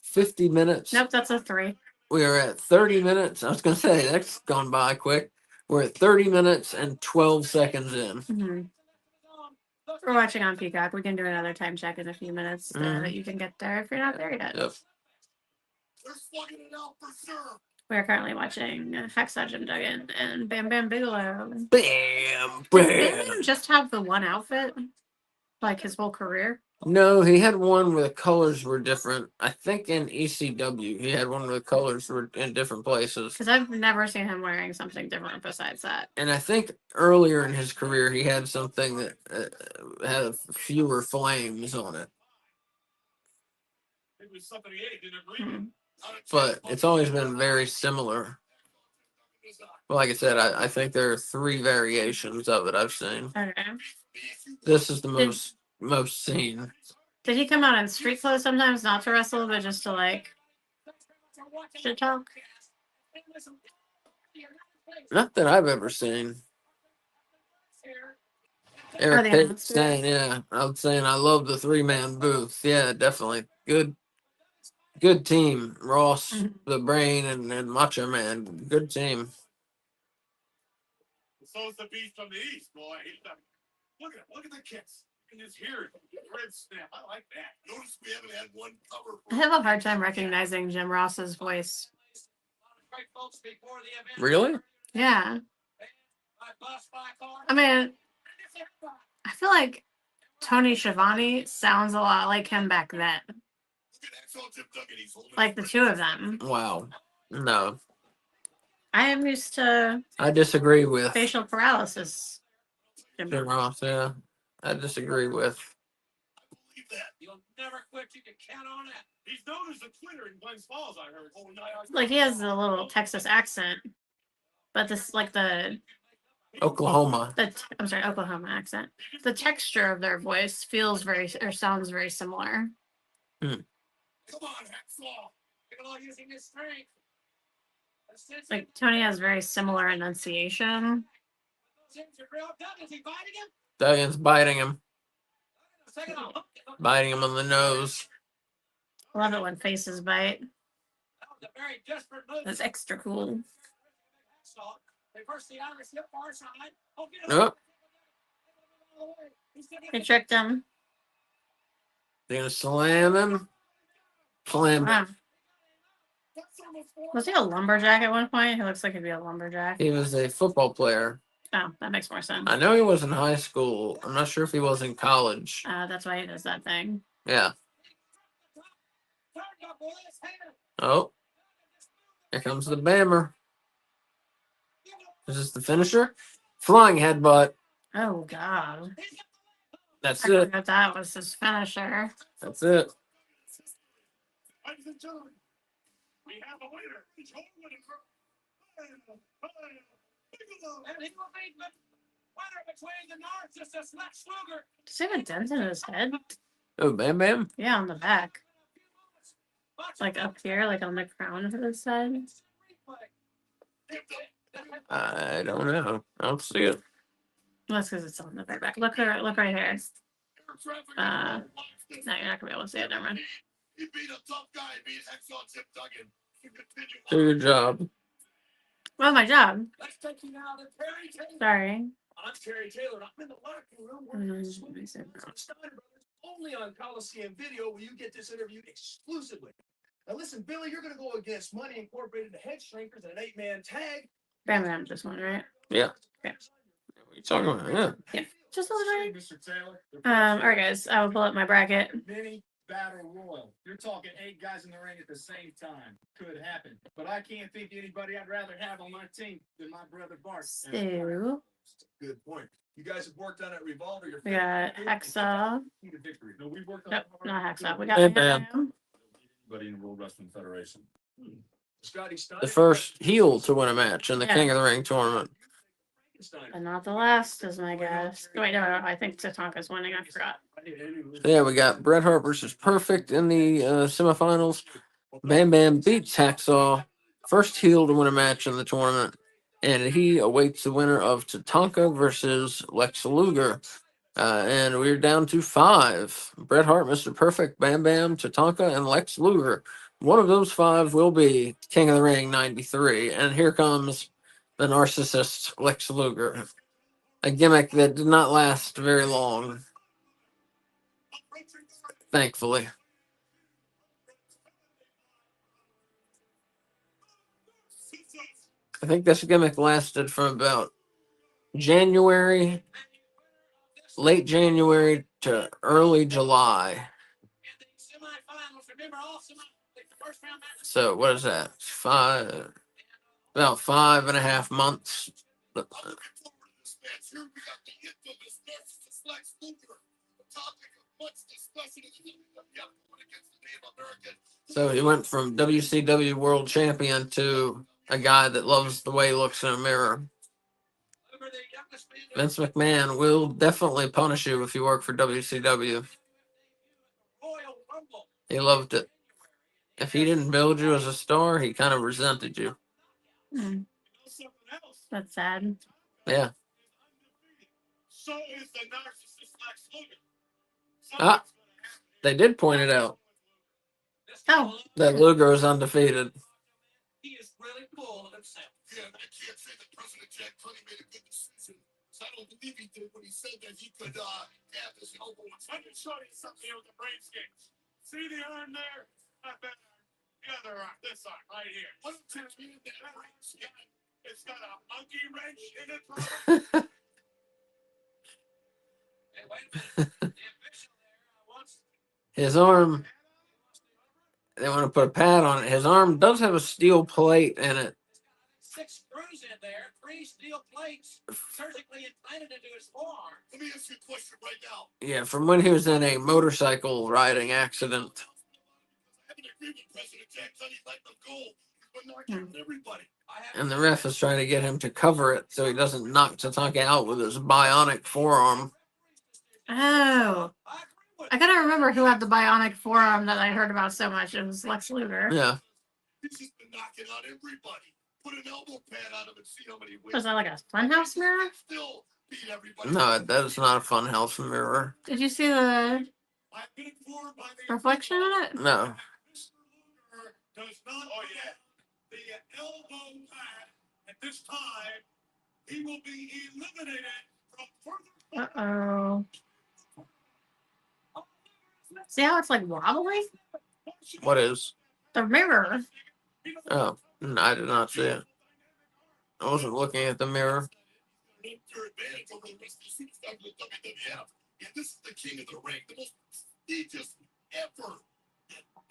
50 minutes. Nope, that's a 3. We are at 30 minutes. I was going to say, that's gone by quick. We're at 30 minutes and 12 seconds in. Mm-hmm. We're watching on Peacock. We can do another time check in a few minutes that you can get there if you're not there yet. Yep. We are currently watching Hacksaw Jim Duggan and Bam Bam Bigelow. Bam, Did Bam Bam just have the one outfit? Like his whole career? No, he had one where the colors were different. I think in ECW, he had one where the colors were in different places. Because I've never seen him wearing something different besides that. And I think earlier in his career, he had something that had fewer flames on it. But it's always been very similar. Well, like I said, I think there are 3 variations of it I've seen. Okay. This is the most seen. Did he come out in street clothes sometimes, not to wrestle, but just to like shit talk? Not that I've ever seen. Oh, Eric the Pate announcers? saying, yeah, I was saying I love the 3-man booth. Yeah, definitely. Good team. Ross, Mhm. the Brain, and Macho Man. Good team. So's the beast from the east, boy. Look at the kicks. And his here, red snap. I like that. Notice we haven't had one cover. I have a hard time recognizing Jim Ross's voice. Really? Yeah. I mean, I feel like Tony Schiavone sounds a lot like him back then. Like the two of them. Wow. No. I am used to I disagree with facial paralysis. Jim Jim Ross. Yeah. I disagree with. You'll never quit. You can count on it. He's known as the quitter in Glens Falls, I heard. Like he has a little Texas accent, but this like Oklahoma. I'm sorry, Oklahoma accent. The texture of their voice feels very or sounds very similar. Come on, Hacksaw. You're all using his strength. Like Tony has very similar enunciation. Duggan's biting him. Biting him on the nose. I love it when faces bite. That's extra cool. Oh, They tricked him. they're gonna slam him. Slam him. Wow. Was he a lumberjack at one point? He looks like he'd be a lumberjack. He was a football player. Oh, that makes more sense. I know he was in high school. I'm not sure if he was in college. That's why he does that thing. Yeah. Oh. Here comes the Bammer. Is this the finisher? Flying headbutt. Oh God. That's I it. forgot that was his finisher. That's it. Ladies and gentlemen, we have a winner. It's your winning for and he will be the winner between the Narcissus Lex Luger. Does he have a dent in his head? Oh, Bam Bam. Yeah, on the back. Like up here, like on the crown of his head. I don't know. I don't see it. That's because it's on the very back. Look right here. No, you're not gonna be able to see it. Never mind. He beat a tough guy. He beat Hacksaw Jim Duggan. Do your job. Well, my job. Let's take you now to Terry Taylor. Sorry. I'm Terry Taylor. I'm in the locker room working with Steiner Brothers. Only on Coliseum Video will you get this interview exclusively. Now listen, Billy, you're going to go against Money Incorporated, the Head Shrinkers, and an 8-man tag. Bam Bam, this one, right? Yeah. Okay. What are you talking about? Yeah. Yeah. Just a little bit. Mr. Taylor. All right, guys. I will pull up my bracket. Mini Battle Royal. You're talking 8 guys in the ring at the same time. Could happen. But I can't think of anybody I'd rather have on my team than my brother Bart. So Good point. You guys have worked on it Revolver. we got Hacksaw. No, we worked on Nope, not Hacksaw. We got Bam Bam Bam. Anybody in the World Wrestling Federation. Scotty Steiner. The first heel to win a match in the Yeah. King of the Ring tournament. But not the last, is my guess. Wait, no, I think Tatanka's winning. I forgot. Yeah, we got Bret Hart versus Perfect in the semifinals. Bam Bam beats Hacksaw. First heel to win a match in the tournament. And he awaits the winner of Tatanka versus Lex Luger. And we're down to 5. Bret Hart, Mr. Perfect, Bam Bam, Tatanka, and Lex Luger. One of those 5 will be King of the Ring 93. And here comes the narcissist Lex Luger. A gimmick that did not last very long. Thankfully. I think this gimmick lasted from about late January to early July. So what is that? About 5.5 months. So he went from WCW World Champion to a guy that loves the way he looks in a mirror. Vince McMahon will definitely punish you if you work for WCW. He loved it. If he didn't build you as a star, he kind of resented you. Hmm, that's sad. Yeah. So is the narcissist Lex Luger. Ah, they did point it out Oh, that Luger is undefeated. He is really full of himself. Yeah, but I can't say that President Jack Tunney made a good decision. So I don't believe he did when he said that he could have this elbow. Let me show you something here with the brain scans. See the arm there? Not that arm. The other arm. This arm right here. What tells me that brain scan? It's got a monkey wrench in it. Hey, wait a minute. The official there wants His arm, they want to put a pad on it. His arm does have a steel plate in it. 6 screws in there, 3 steel plates surgically implanted into his forearm. Let me ask you a question right now. Yeah, from when he was in a motorcycle riding accident. I have an agreement, President Jack Tunney let them go, but not everybody. And the ref is trying to get him to cover it so he doesn't knock Tatanka out with his bionic forearm. oh. I gotta remember who had the bionic forearm that I heard about so much. It was Lex Luger. Yeah. He's just been knocking out everybody. Put an elbow pad on him and see how many wins. Was that like a funhouse mirror? Still beat everybody. No, that is not a funhouse mirror. Did you see the I've been informed by the reflection in it? No. Mr. Luger does not get the elbow pad at this time. He will be eliminated from further. Uh-oh. See how it's like wobbly? What is? The mirror. Oh, no, I did not see it. I wasn't looking at the mirror. Your advantage over the rest of the superstars of the WWF. And this is the king of the ring, the most prestigious ever.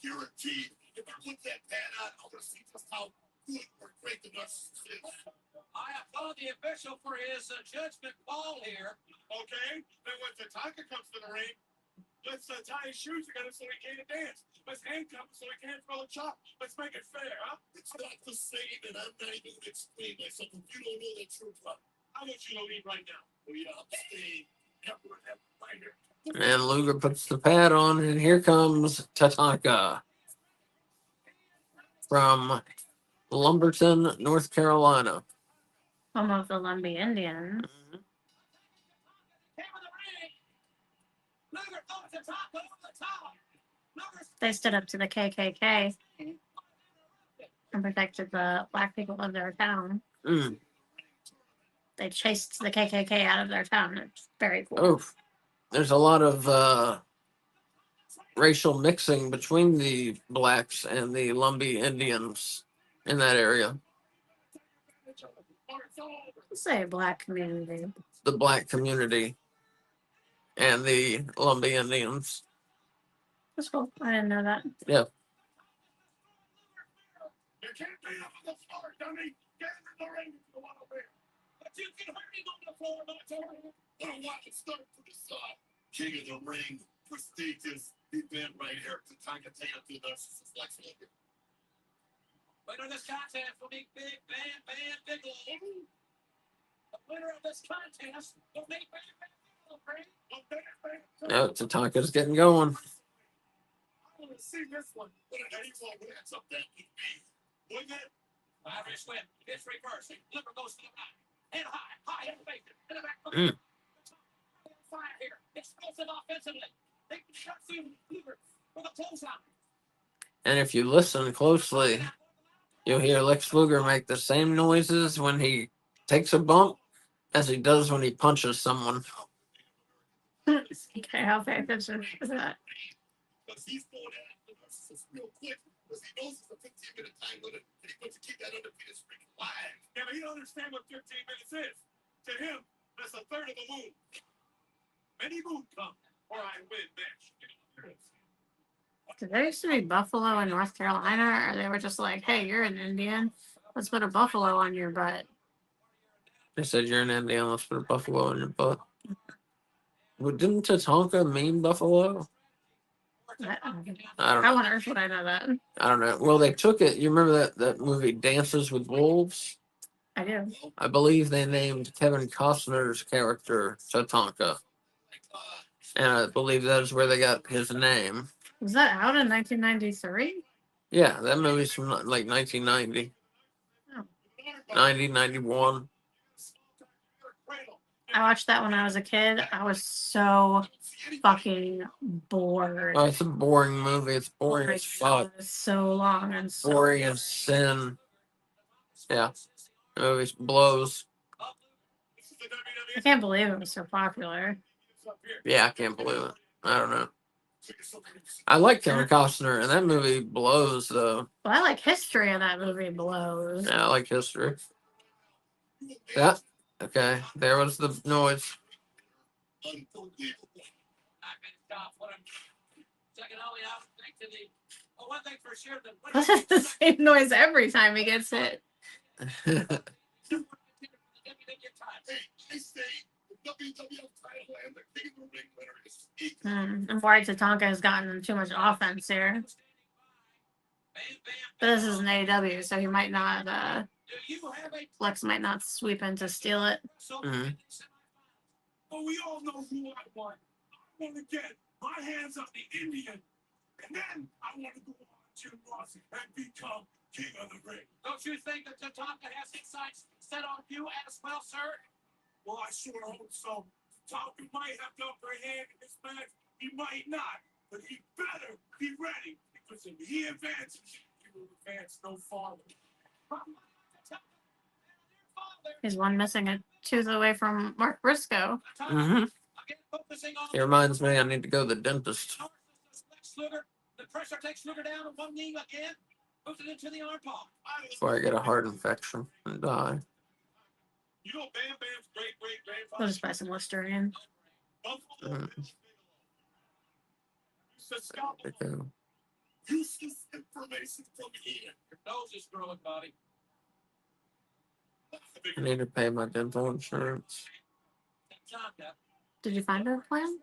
Guaranteed. If I put that pad on, I'm going to see just how good or great the narcissist is. I applaud the official for his judgment call here. Okay, then when Tatanka comes to the ring, let's tie his shoes together so he can't dance. Let's handcuff him so he can't throw a chop. Let's make it fair, huh? It's not the same, and I'm not even going to explain myself if you don't know the truth. How much you don't need right now? We staying right here. And Luger puts the pad on, and here comes Tatanka from Lumberton, North Carolina. Home of the Lumbee Indians. They stood up to the KKK and protected the black people of their town. Mm. They chased the KKK out of their town. It's very cool. Oh, there's a lot of racial mixing between the blacks and the Lumbee Indians in that area. Say black community. The black community and the Lumbee Indians. That's cool. I didn't know that. Yeah. You can't be up on the floor, dummy. Get in the ring if you want to win. But you can hardly on the floor, not over. I don't want to start from the side. King of the ring, prestigious event right here. Tatanka take up to the narcissist Lex Luger. Winner of this contest will be Big Bam Bam Bigelow. The winner of this contest will be Bam Bam Bigelow. No, Tatanka's getting going. I want to see this one. What an 84 wins up that would be. Wouldn't it? Irish win. It's reversed. Liver goes to the back. And high elevation. In the back. Fire here. Explosive offensively. They can shut through Luger with a clothesline. And if you listen closely, you'll hear Lex Luger make the same noises when he takes a bump as he does when he punches someone. Okay, how famous is that? Because he's going at the narcissist real quick. Because he knows it's a 15-minute time limit. And he wants to keep that undefeated streak alive. Yeah, but he don't understand what 15 minutes is. To him, that's a third of the moon. Many moon come, or I win match. Did there used to be buffalo in North Carolina, or they were just like, hey, you're an Indian. Let's put a buffalo on your butt. They said you're an Indian, let's put a buffalo in your butt. Well, didn't Tatanka mean buffalo? How I don't know. on earth would I know that? I don't know. Well, they took it. You remember that movie Dances with Wolves? I do. I believe they named Kevin Costner's character Tatanka. And I believe that is where they got his name. Was that out in 1993? Yeah, that movie's from like 1990, Oh. 90, 91. I watched that when I was a kid. I was so fucking bored. Oh, it's a boring movie. It's boring as fuck. It's so long and so Boring as sin. Yeah, the movie blows. I can't believe it was so popular. Yeah, I can't believe it. I don't know. I like Kevin Costner, and that movie blows, though. Well, I like history, and that movie blows. Yeah, I like history. Yeah. Okay. There was the noise. That's the same noise every time he gets hit. I'm worried Tatanka has gotten too much offense here. But this is an AEW, so he might not, Flex might not sweep in to steal it. Mhm. But we all know who I want. I want to get my hands on the Indian, and then I want to go on to Ross and become king of the ring. Don't you think that Tatanka has his sights set on you as well, sir? Well, I sure hope so. Tatanka might have the upper hand in this match. He might not, but he better be ready, because if he advances, he will advance no farther. He's one missing a tooth away from Mark Briscoe. Mm-hmm. It reminds me I need to go to the dentist. The pressure takes Luger down on one knee again. Moves it into the arm palm. Before I get a heart infection and die. You know Bam Bam's great-great-grandfather? We'll just buy some Listerine. Okay. Useless information from here. Your nose is growing, Bobby. I need to pay my dental insurance. Did you find a plan?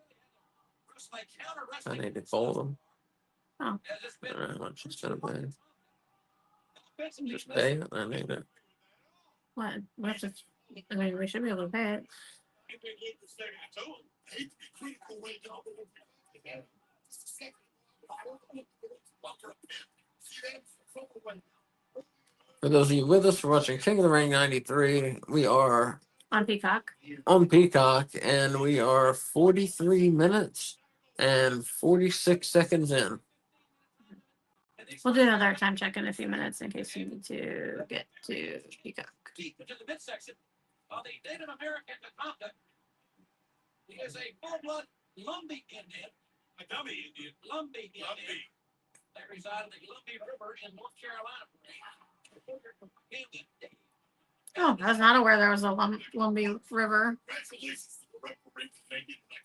I need to fold them. Oh. I don't know how much it's gonna pay. Just pay it. I need it. What? We have to. I mean, we should be able to pay it. For those of you with us for watching King of the Ring 93, we are On Peacock. on Peacock, and we are 43 minutes and 46 seconds in. We'll do another time check in a few minutes in case you need to get to Peacock. Deep into the midsection of the Native American Tatanka. He is a full-blood Lumbee Indian. A dummy Indian. Lumbee Indian. They reside in the Lumbee River in North Carolina. Oh, I was not aware there was a Lumbee River.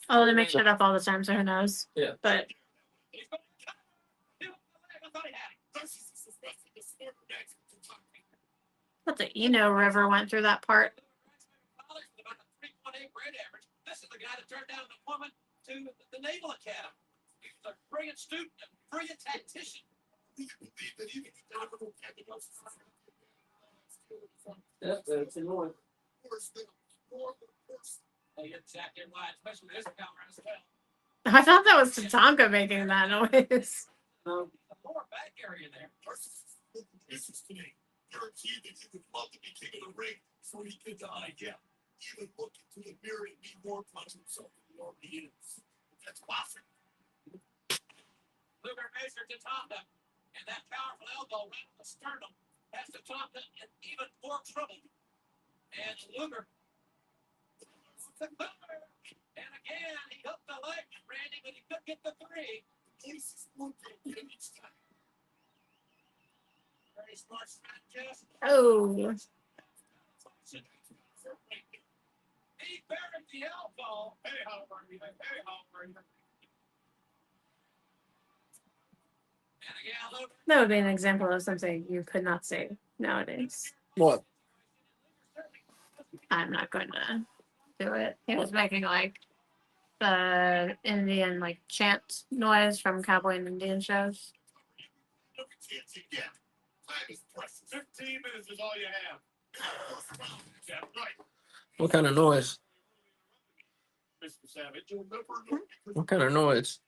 Oh, they make shit up all the time, so who knows? Yeah. But the Eno River went through that part. This is the guy that turned down an appointment to the Naval Academy. He's a brilliant student and brilliant tactician. That's annoying. Exactly right, especially this camera as well. I thought that was Tatanka making that noise. The lower back area there. This is to me. Guaranteed that he would love to be king of the ring before he could die. Yeah. Even look into the mirror and be more proud of himself than he already is. That's possible. Luger measured Tatanka, and that powerful elbow right on the sternum has Tatanka in even more trouble. And Luger. And again, he hooked the leg, Randy, but he couldn't get the three. Very smart strategist. Oh. He buried the elbow. Hey, how are you? Hey, how are you? And again, Luger. That would be an example of something you could not say nowadays. What? I'm not going to do it. He was making like the Indian like chant noise from cowboy and Indian shows. 15 minutes is all you have. Yeah, right. What kind of noise? Mr. Savage, you'll never know. What kind of noise?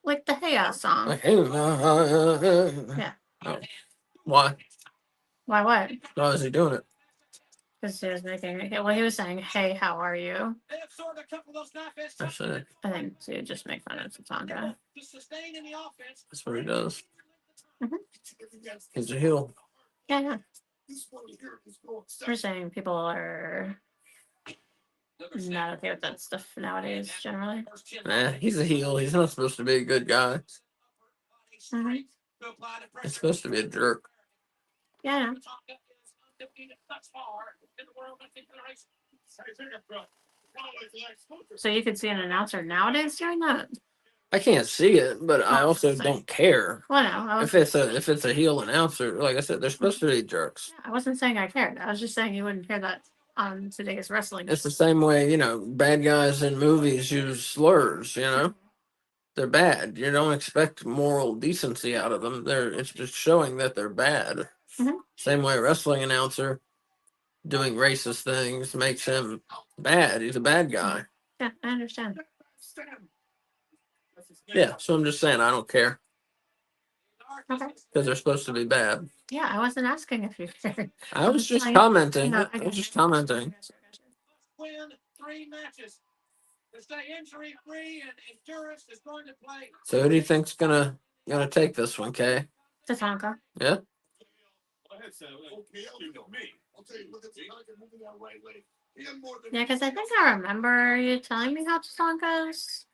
Like the Hey song. Like, hey, Yeah. oh, why? Why what? Why is he doing it? Because he was making it. Well, he was saying, "Hey, how are you?" I said, I think to just make fun of Tatanka. that's what he does. Mhm. He's a heel. Yeah, yeah. We're saying people are not okay with that stuff nowadays, generally. Nah, he's a heel. He's not supposed to be a good guy. Mhm. He's supposed to be a jerk. Yeah. So you could see an announcer nowadays doing that? I can't see it, but I Oh, also sorry. don't care. Well, no, I If wasn't, it's a heel announcer, like I said, they're supposed to be jerks. I wasn't saying I cared. I was just saying you wouldn't hear that on today's wrestling. It's the same way, you know, bad guys in movies use slurs, you know? They're bad. You don't expect moral decency out of them. It's just showing that they're bad. Mhm. Same way a wrestling announcer doing racist things makes him bad. He's a bad guy. Yeah, I understand. Yeah, so I'm just saying I don't care Okay. because they're supposed to be bad. Yeah, I wasn't asking if you cared. I was just Like, commenting. no, I was just commenting. Win 3 matches. To stay injury free and endurance is going to play. So who do you think's gonna take this one, Kay? Tatanka. Yeah. Yeah, because I think I remember you telling me how Tatanka's.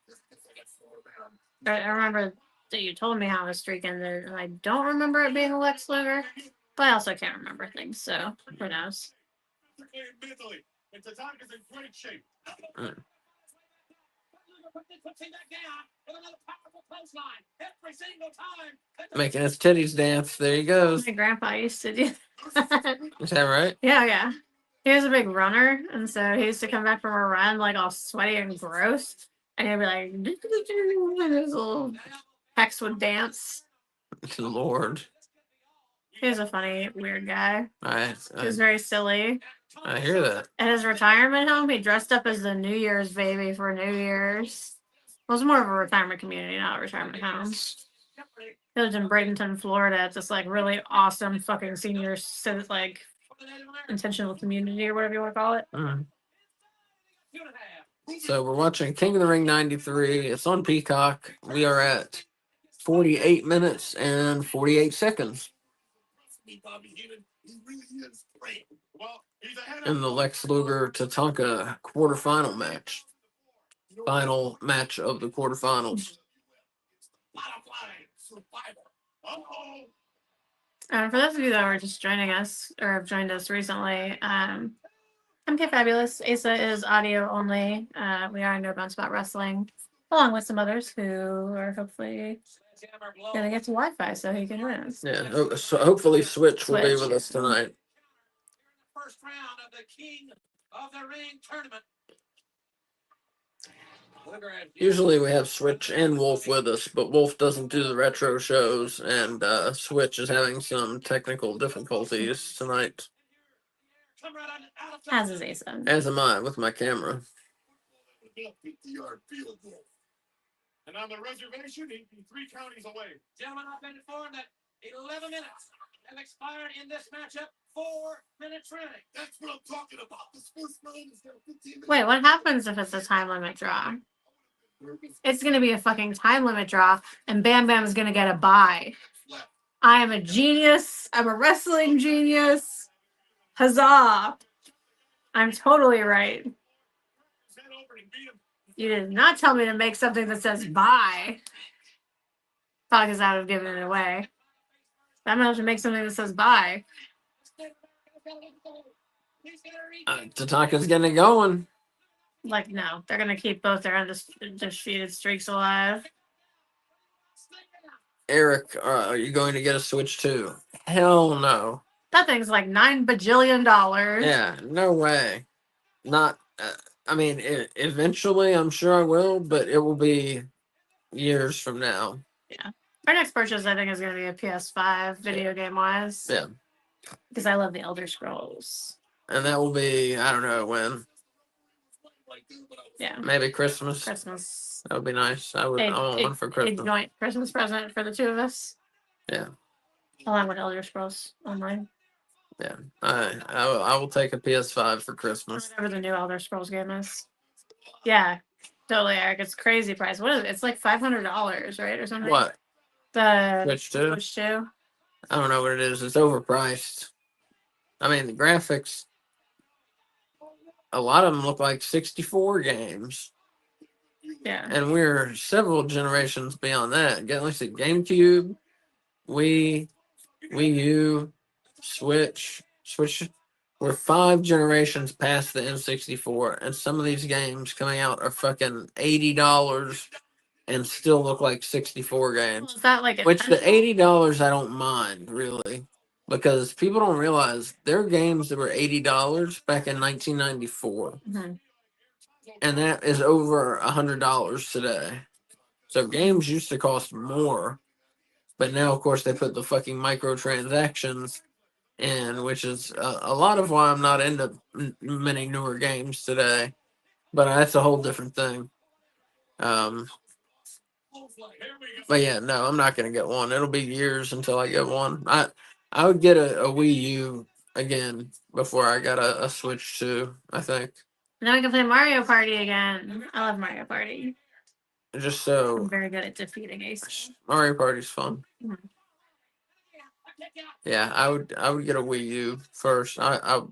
I remember that you told me how his streak ended, and I don't remember it being a Lex Luger, but I also can't remember things, so who knows? Mm. Making his titties dance. There he goes. My grandpa used to do that. Is that right? Yeah, yeah. He was a big runner, and so he used to come back from a run like all sweaty and gross, and he'd be like, and his little pecs would dance. Lord. He was a funny, weird guy. He was I very silly. I hear that. At his retirement home, he dressed up as the New Year's baby for New Year's. It was more of a retirement community, not a retirement home. He lived in Bradenton, Florida. It's this like really awesome fucking senior like intentional community or whatever you want to call it. Mm. So we're watching King of the Ring 93. It's on Peacock. We are at 48 minutes and 48 seconds in the Lex Luger Tatanka quarterfinal match. Final match of the quarterfinals. For those of you that are just joining us or have joined us recently, I'm Kay Fabulous. Asa is audio only. We are No Bounce About Wrestling, along with some others who are hopefully going to get to Wi-Fi so he can join us. Yeah, so hopefully Switch will be with us tonight. First round of the King of the Ring tournament. Usually we have Switch and Wolf with us, but Wolf doesn't do the retro shows, and Switch is having some technical difficulties tonight. As is Asa. As am I with my camera. And on the reservation, he'd be 3 counties away. Gentlemen, I've been informed that 11 minutes have expired in this matchup. 4 minutes remaining. That's what I'm talking about. This first round is 15 minutes. Wait, what happens if it's a time limit draw? It's going to be a fucking time limit draw, and Bam Bam is going to get a bye. I am a genius. I'm a wrestling genius. Huzzah. I'm totally right. You did not tell me to make something that says bye. Probably because I would have given it away. I'm going to have to make something that says bye. Tatanka's getting it going. Like, no. They're going to keep both their undefeated streaks alive. Eric, are you going to get a Switch too? Hell no. That thing's like $9 bajillion. Yeah, no way. Not, I mean, eventually I'm sure I will, but it will be years from now. Yeah. Our next purchase, I think, is going to be a PS5 video game wise. Yeah. Because I love the Elder Scrolls. And that will be, I don't know when. Yeah. Maybe Christmas. Christmas. That would be nice. I want one for A Christmas. joint Christmas present for the two of us. Yeah. Along with Elder Scrolls Online. Yeah. I will take a PS5 for Christmas. Whatever the new Elder Scrolls game is. Yeah. Totally, Eric. It's crazy price. What is it? It's like $500, right? Or something? What? The Switch 2? Switch 2? I don't know what it is. It's overpriced. I mean, the graphics, a lot of them look like 64 games. Yeah. And we're several generations beyond that. Like I said, GameCube, Wii U, Switch. We're 5 generations past the N64, and some of these games coming out are fucking $80 and still look like 64 games. Is that like Which the intentional? $80 I don't mind really, because people don't realize there are games that were $80 back in 1994, Mhm. and that is over $100 today. So games used to cost more, but now of course they put the fucking microtransactions in, which is a lot of why I'm not into many newer games today. But that's a whole different thing. But yeah, no, I'm not gonna get one. It'll be years until I get one. I would get a Wii U again before I got a Switch 2, I think. Now we can play Mario Party again. I love Mario Party. Just I'm so very good at defeating Ace. Mario Party's fun. Mhm. Yeah, I would get a Wii U first. I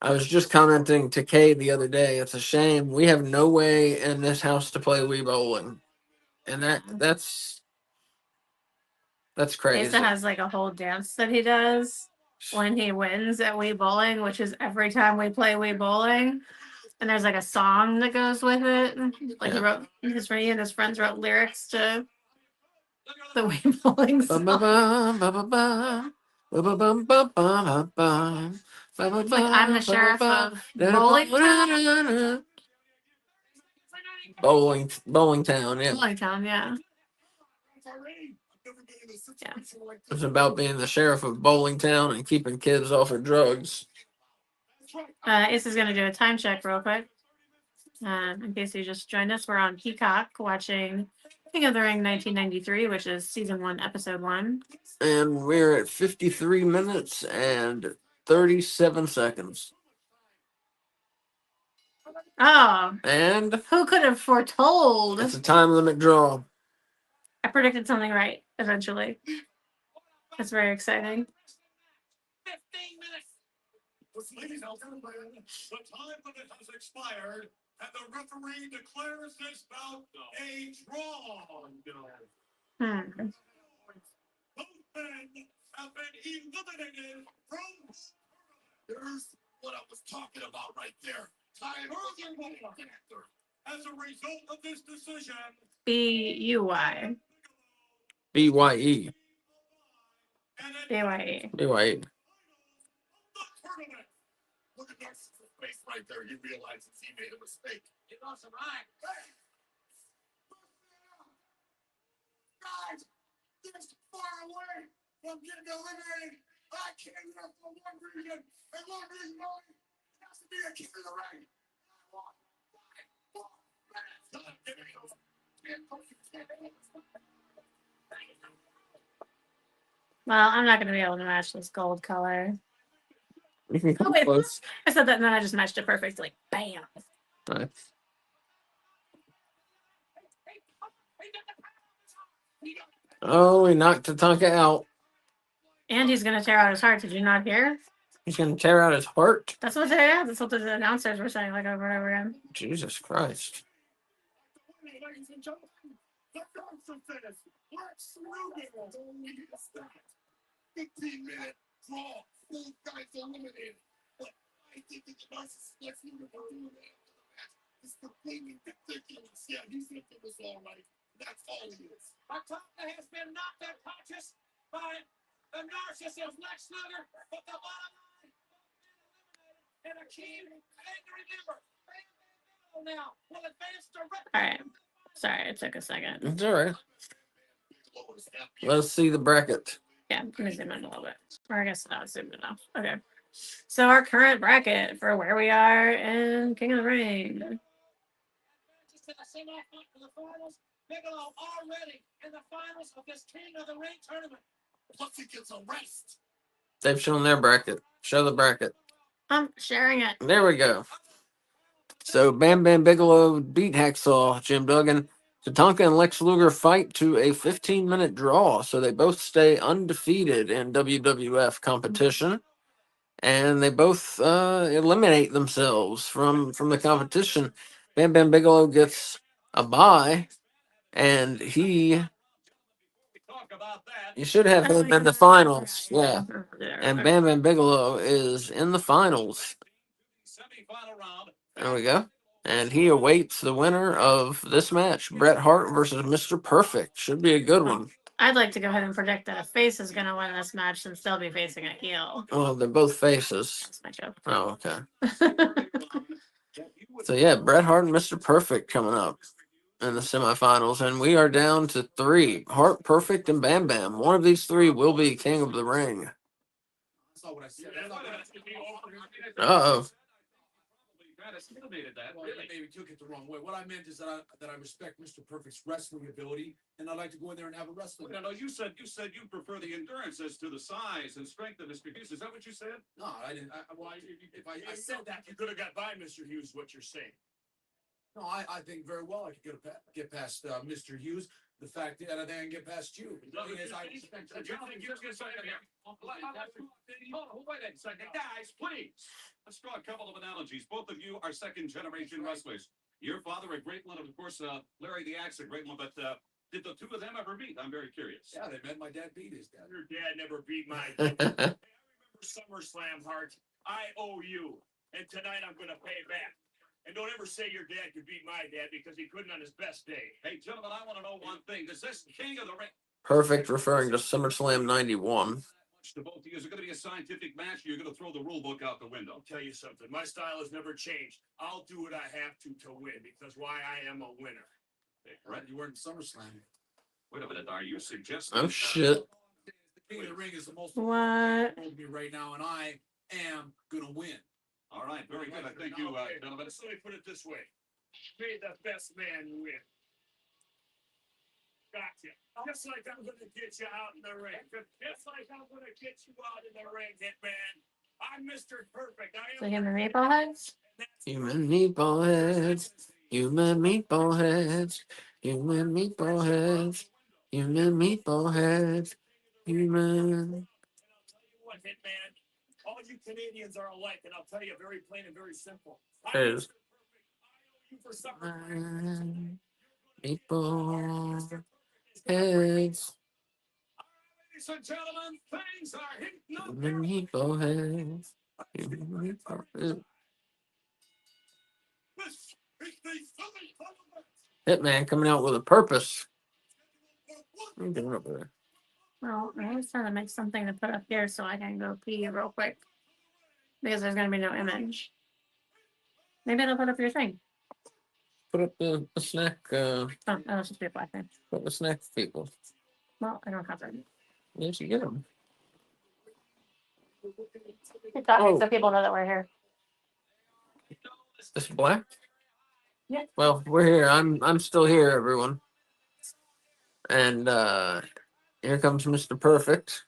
was just commenting to Kay the other day. It's a shame we have no way in this house to play Wii bowling, and that's crazy. Asa has like a whole dance that he does when he wins at Wii Bowling, which is every time we play Wii Bowling. And there's like a song that goes with it. Like he wrote he and his friends wrote lyrics to the Wii Bowling song. It's like I'm the sheriff of Bowling Town. Bowling Town, yeah. Bowling Town, yeah. Yeah. It's about being the sheriff of Bowling Town and keeping kids off of drugs. Ace is gonna do a time check real quick. In case you just joined us, we're on Peacock watching King of the Ring 1993, which is season 1, episode 1. And we're at 53 minutes and 37 seconds. Oh, And who could have foretold? it's a time limit draw. I predicted something right eventually. That's very exciting. 15 minutes. Ladies and gentlemen, the time limit has expired, and the referee declares this bout a draw. Both men have been eliminated from. There's what I was talking about right there. Time as a result of this decision. BUY. BYE. BYE. BYE. Look at that face right there. He realizes he made a mistake. He lost some eye. Guys, this far away from getting eliminated. I came here for one reason, and one reason only. It has to be a king of the ring. Well, I'm not going to be able to match this gold color. You can come wait. close. I said that and then I just matched it perfectly. Bam. Nice. Oh, he knocked Tatanka out. And he's going to tear out his heart. Did you not hear? He's going to tear out his heart? That's what the announcers were saying like over and over again. Jesus Christ. Ladies and gentlemen, the consequences. Let's move it. 15-minute draw. Both guys eliminated. But I think that the narcissist movement for doing that after the match is completely ridiculous. Yeah, he said it was all right. That's all it is. Tatanka has been knocked unconscious by the narcissist Lex Luger, but the bottom line and a key thing to remember. Now will advance directly. All right. Sorry, it took a second. It's all right. Let's see the bracket. Yeah, I'm going to zoom in a little bit. Or I guess not zoomed enough. Okay. So our current bracket for where we are in King of the Ring. to the semifinals. Bigelow already in the finals of this King of the Ring tournament. Plus he gets a rest. They've shown their bracket. Show the bracket. I'm sharing it. There we go. So Bam Bam Bigelow beat Hacksaw Jim Duggan. Tatanka and Lex Luger fight to a 15-minute draw, so they both stay undefeated in WWF competition, and they both eliminate themselves from the competition. Bam Bam Bigelow gets a bye, and you should have him in the finals. Yeah, and Bam Bam Bigelow is in the finals. There we go. And he awaits the winner of this match, Bret Hart versus Mr. Perfect. Should be a good one. I'd like to go ahead and predict that a face is going to win this match since they'll be facing a heel. Well, they're both faces. That's my joke. Oh, okay. So, yeah, Bret Hart and Mr. Perfect coming up in the semifinals. And we are down to 3. Hart, Perfect, and Bam Bam. One of these 3 will be King of the Ring. Uh-oh. Well, maybe took it the wrong way. What I meant is that I respect Mr. Perfect's wrestling ability, and I'd like to go in there and have a wrestling. No, you said you prefer the endurance as to the size and strength of Mr. Hughes. Is that what you said? No, I didn't. If I said that, you could have got by Mr. Hughes. What you're saying? No, I think very well I could get past Mr. Hughes. The fact that I think I can get past you. The thing is, I respect. Wait a second, guys, please. Let's draw a couple of analogies. Both of you are second-generation wrestlers. Your father, a great one, and of course, Larry the Axe, a great one. But did the two of them ever meet? I'm very curious. Yeah, they met. My dad beat his dad. Your dad never beat my dad. I remember SummerSlam, Hart. I owe you, and tonight I'm going to pay back. And don't ever say your dad could beat my dad because he couldn't on his best day. Hey, gentlemen, I want to know one thing. Does this King of the Ring... Perfect, referring to SummerSlam 91. To both of you, is it going to be a scientific match, or you're going to throw the rule book out the window? I'll tell you something. My style has never changed. I'll do what I have to win because why I am a winner. Hey, Brett, You weren't in SummerSlam. wait a minute. Are you suggesting... Oh, shit. The King of the Ring is the most What? important me right now, and I am gonna win. All right, very good. I thank you, gentlemen. Let me put it this way. May the best man win. Gotcha. Just like I'm gonna get you out in the ring. Just like I'm gonna get you out in the ring, Hitman. I'm Mr. Perfect. So human meatball heads? Human meatball heads. Human meatball heads. Human meatball heads. Human meatball heads. Human. What, Hitman? All you Canadians are alike, and I'll tell you very plain and very simple. There it is. You for supper. Meatball heads. Ladies and gentlemen, things are heating up. Human meatball heads. Human meatball heads. This is the Philly tournament. Hitman coming out with a purpose. What are you doing over there? Well, I was trying to make something to put up here so I can go pee real quick. Because there's going to be no image. Maybe I'll put up your thing. Put up the snack. Oh, that was just be a black thing. Put the snack people. Well, I don't have that. Yes, you get them. Keep talking Oh. so people know that we're here. This black? Yeah. Well, we're here. I'm still here, everyone. And here comes Mr. Perfect.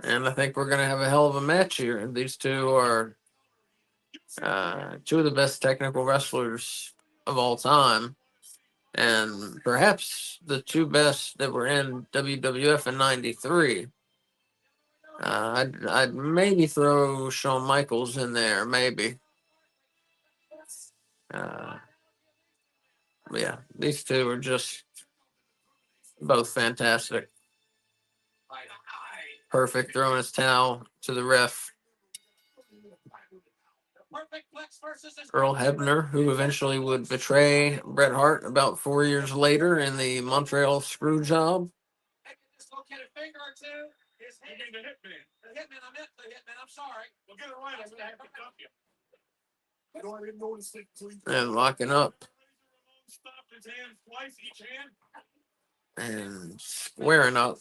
And I think we're gonna have a hell of a match here. These two are two of the best technical wrestlers of all time. And perhaps the two best that were in WWF in '93. I'd maybe throw Shawn Michaels in there, maybe. Yeah, these two are just both fantastic. Perfect throwing his towel to the ref. Earl Hebner, who eventually would betray Bret Hart about 4 years later in the Montreal screw job. Dislocated finger or two. His hand. The Hitman. The Hitman. I meant the Hitman. I'm sorry. Well, get it right. I'm gonna have to dump you. I don't even notice it until he And locking up stopped his hand twice, each hand. and squaring up.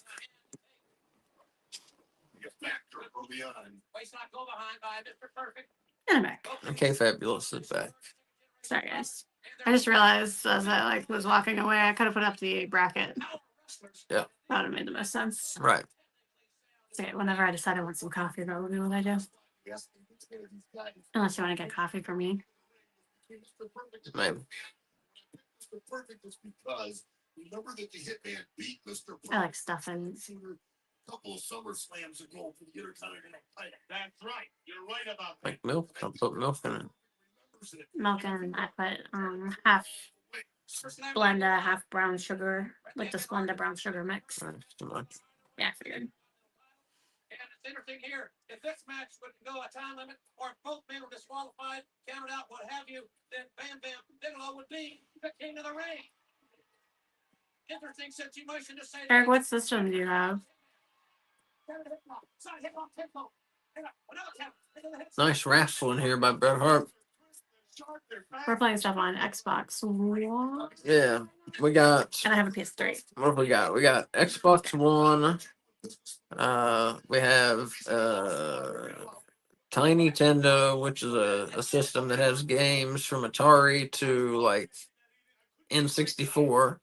Waist not go behind by Mr. Perfect. And I'm back. Okay, Fabulous is back. Sorry, guys. I just realized as I was walking away, I could have put up the bracket. Yeah. That would have made the most sense. Right. Okay, whenever I decide I want some coffee, that will be what I do. Unless you want to get coffee for me. Maybe. I like stuffing. Couple of summer slams ago for the Intercontinental title. That's right. You're right about that. Like milk. I'll put milk in it. Milk and I put half Splenda, half brown sugar, like the Splenda brown sugar mix. That's too much. Yeah, I figured. And it's interesting here. If this match would go a time limit, or if both men were disqualified, counted out, what have you, then Bam Bam Bigelow would be the king of the ring. Interesting situation to say. Eric, what system do you have? Nice wrestling here by Bret Hart. We're playing stuff on Xbox One. Yeah, we got. And I have a PS3. What have we got? We got Xbox One. We have Tiny Tendo, which is a system that has games from Atari to like N64.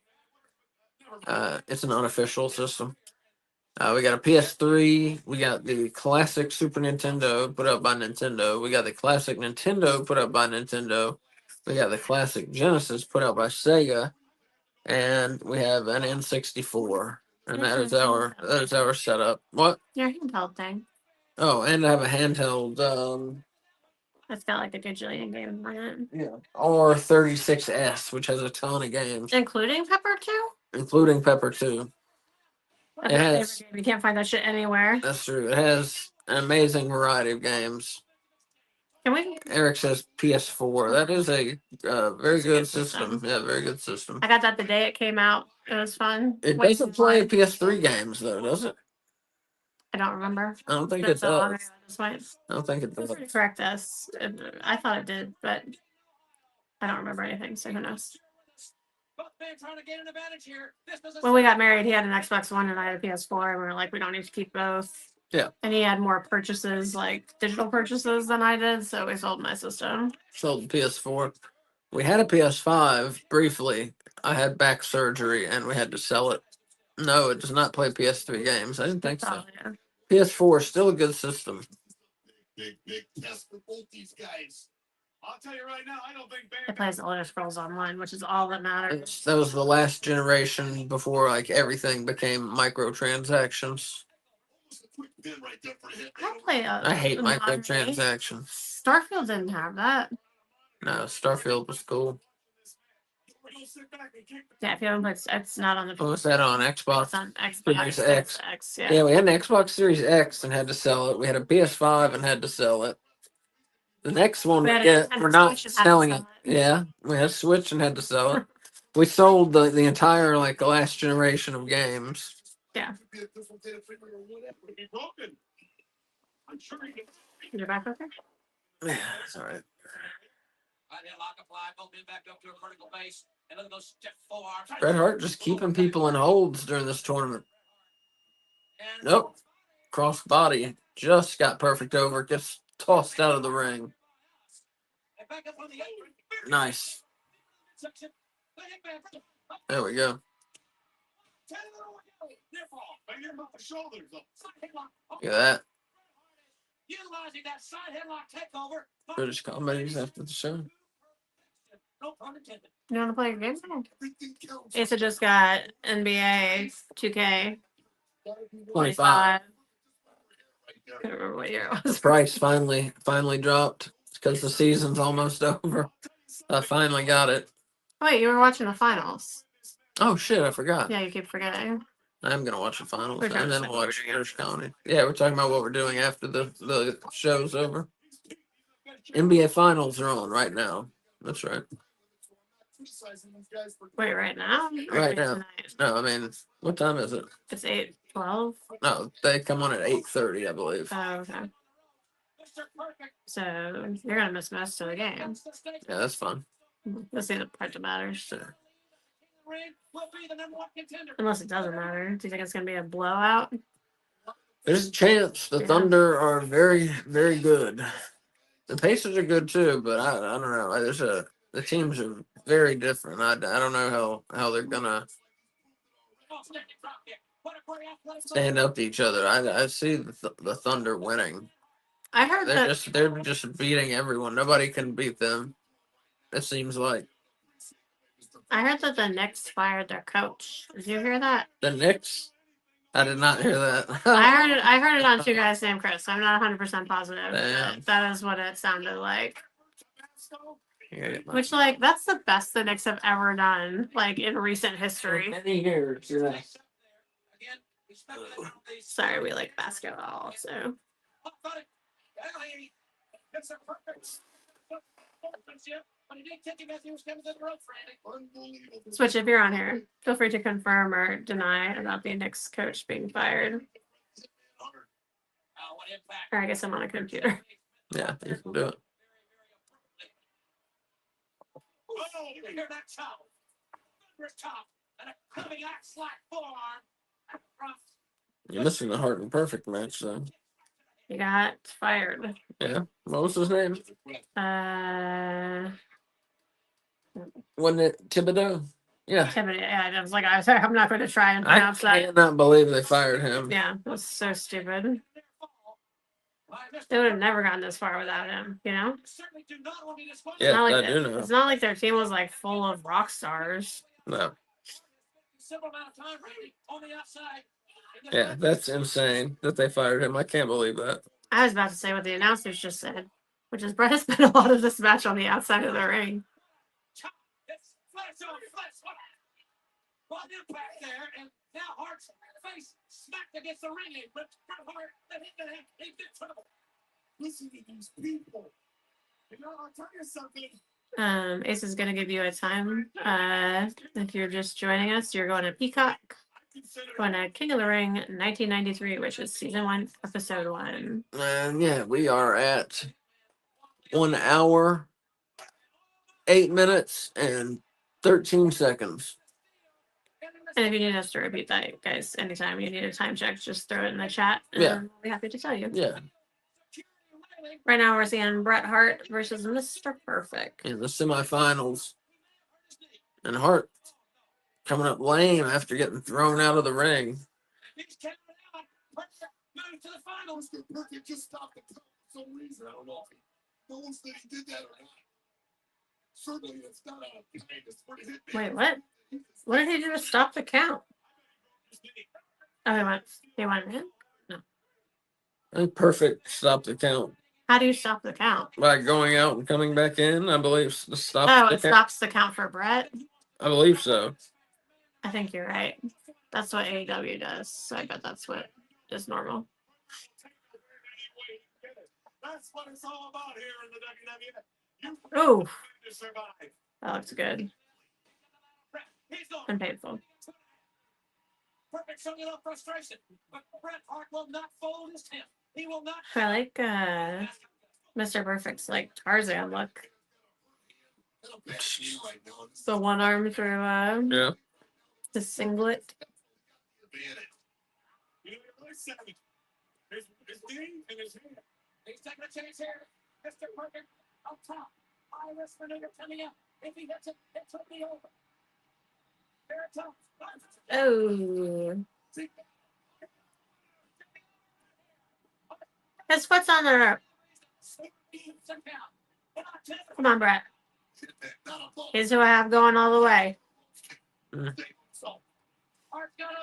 It's an unofficial system. We got a PS3. We got the classic Super Nintendo put up by Nintendo. We got the classic Nintendo put up by Nintendo. We got the classic Genesis put out by Sega, and we have an N64. And that is our setup. What? Your handheld thing. Oh, and I have a handheld That's got like a gajillion games on it. yeah, R36S, which has a ton of games, Including Pepper 2? including Pepper 2. That's It my has. favorite game. You can't find that shit anywhere. That's true. It has an amazing variety of games. Can we? Eric says PS4. That is a very good system. Yeah, very good system. I got that the day it came out. It was fun. It Wait, doesn't play PS3 games though, does it? I don't remember. I don't think it It's so long does. ago at this point. I don't think it does. Correct us. I thought it did, but I don't remember anything, so who knows? When we got married, he had an Xbox One and I had a PS4, and we were like, we don't need to keep both. Yeah. And he had more purchases, like digital purchases, than I did, so we sold my system. Sold the PS4. We had a PS5 briefly. I had back surgery and we had to sell it. No, it does not play PS3 games. I didn't think so. Oh, yeah. PS4 is still a good system. Big test for both these guys. I'll tell you right now, I don't think It plays Elder Scrolls Online, which is all that matters. That was the last generation before like everything became microtransactions. I play. I hate online. microtransactions. Starfield didn't have that. No, Starfield was cool. Yeah, if you haven't played, it's not on the. What was that on Xbox? It's on Xbox Series X. X. Yeah. Yeah, we had an Xbox Series X and had to sell it. We had a PS5 and had to sell it. The next one We had a get, Nintendo we're not Switch and had to selling sell it. Yeah, we had a Switch and had to sell it. We sold the entire like the last generation of games. Yeah. You're back okay? Yeah, it's all right. Bret Hart just keeping people in holds during this tournament. Nope. Cross body just got perfect over. Gets tossed out of the ring. Nice. There we go. Look at that. British comedies after the show. You want to play your game? Asa just got NBA 2K 25. I don't remember what year it The was. price finally dropped because the season's almost over. I finally got it. Wait, you were watching the finals. Oh shit, I forgot. Yeah, you keep forgetting. I'm gonna watch the finals Which and then episode? watch British comedy. Yeah, we're talking about what we're doing after the show's over. NBA finals are on right now. That's right. Wait, right now? Or Right wait now. tonight? No, I mean, what time is it? It's 8:12. No, they come on at 8:30, I believe. Oh, okay. So you're gonna miss most of the game. Yeah, that's fun. Let's see the part that matters. Sure. Unless it doesn't matter. Do you think it's gonna be a blowout? There's a chance. The Yeah. Thunder are very, very good. The Pacers are good too, but I don't know. There's a the teams are very different. I don't know how they're gonna stand up to each other. I see the Thunder winning. I heard that. They're just beating everyone. Nobody can beat them. It seems like I heard that the Knicks fired their coach. Did you hear that? the Knicks. I did not hear that. I heard it on Two Guys Named Chris. I'm not 100% positive, Damn. but that is what it sounded like. Yeah, Which, like, that's the best the Knicks have ever done, like, in recent history. many years, yeah. Sorry, we like basketball, so. Switch, if you're on here, feel free to confirm or deny about the Knicks coach being fired. Or I guess I'm on a computer. Yeah, you can do it. You're missing the Hart and Perfect match, though. He got fired. Yeah. What was his name? Wasn't it Thibodeau? Yeah. Yeah, I was like, I'm not going to try and pronounce I that. cannot believe they fired him. Yeah, it was so stupid. They would have never gotten this far without him, you know? Yeah, Not like I do know. It's not like their team was like full of rock stars. No. Yeah, that's insane that they fired him. I can't believe that. I was about to say what the announcers just said, which is Brett has spent a lot of this match on the outside of the ring. Ace is going to give you a time. If you're just joining us, you're going to Peacock, going to King of the Ring 1993, which is season 1, episode 1. And yeah, we are at 1 hour, 8 minutes, and 13 seconds. And if you need us to repeat that, guys, anytime you need a time check, just throw it in the chat. And Yeah. we'll be happy to tell you. Yeah. Right now, we're seeing Bret Hart versus Mr. Perfect. In the semifinals. And Hart coming up lame after getting thrown out of the ring. Wait, what? What did he do to stop the count? Oh, he went in? I think Perfect stopped the count. How do you stop the count? By going out and coming back in, I believe. Stop Oh, the it count. stops the count for Brett? I believe so. I think you're right. That's what AEW does. So I bet that's what is normal. That's what it's all about here in the WWF. Oh, that looks good and painful. Perfect showing enough frustration, but Bret Hart will not fold his tent. He will not. I like Mr. Perfect's like Tarzan look. The one arm through Yeah. the singlet. He's taking a chance here. Mr. Perfect up top. Iris maneuver coming up. If he hits it, will be over. Oh. His foot's on the rope. Come on, Brett. Here's who I have going all the way.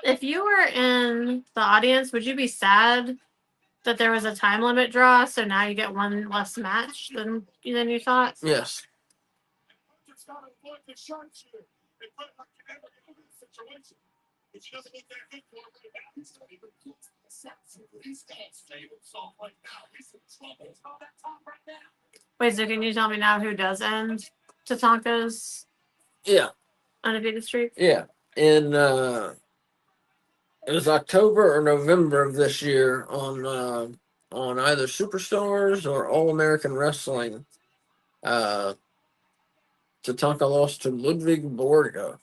If you were in the audience, would you be sad that there was a time limit draw, so now you get one less match than you thought? Yes. Wait, so can you tell me now who does end Tatanka's Yeah. undefeated streak? Yeah. In it was October or November of this year on either Superstars or All American Wrestling. Tatanka lost to Ludwig Borga.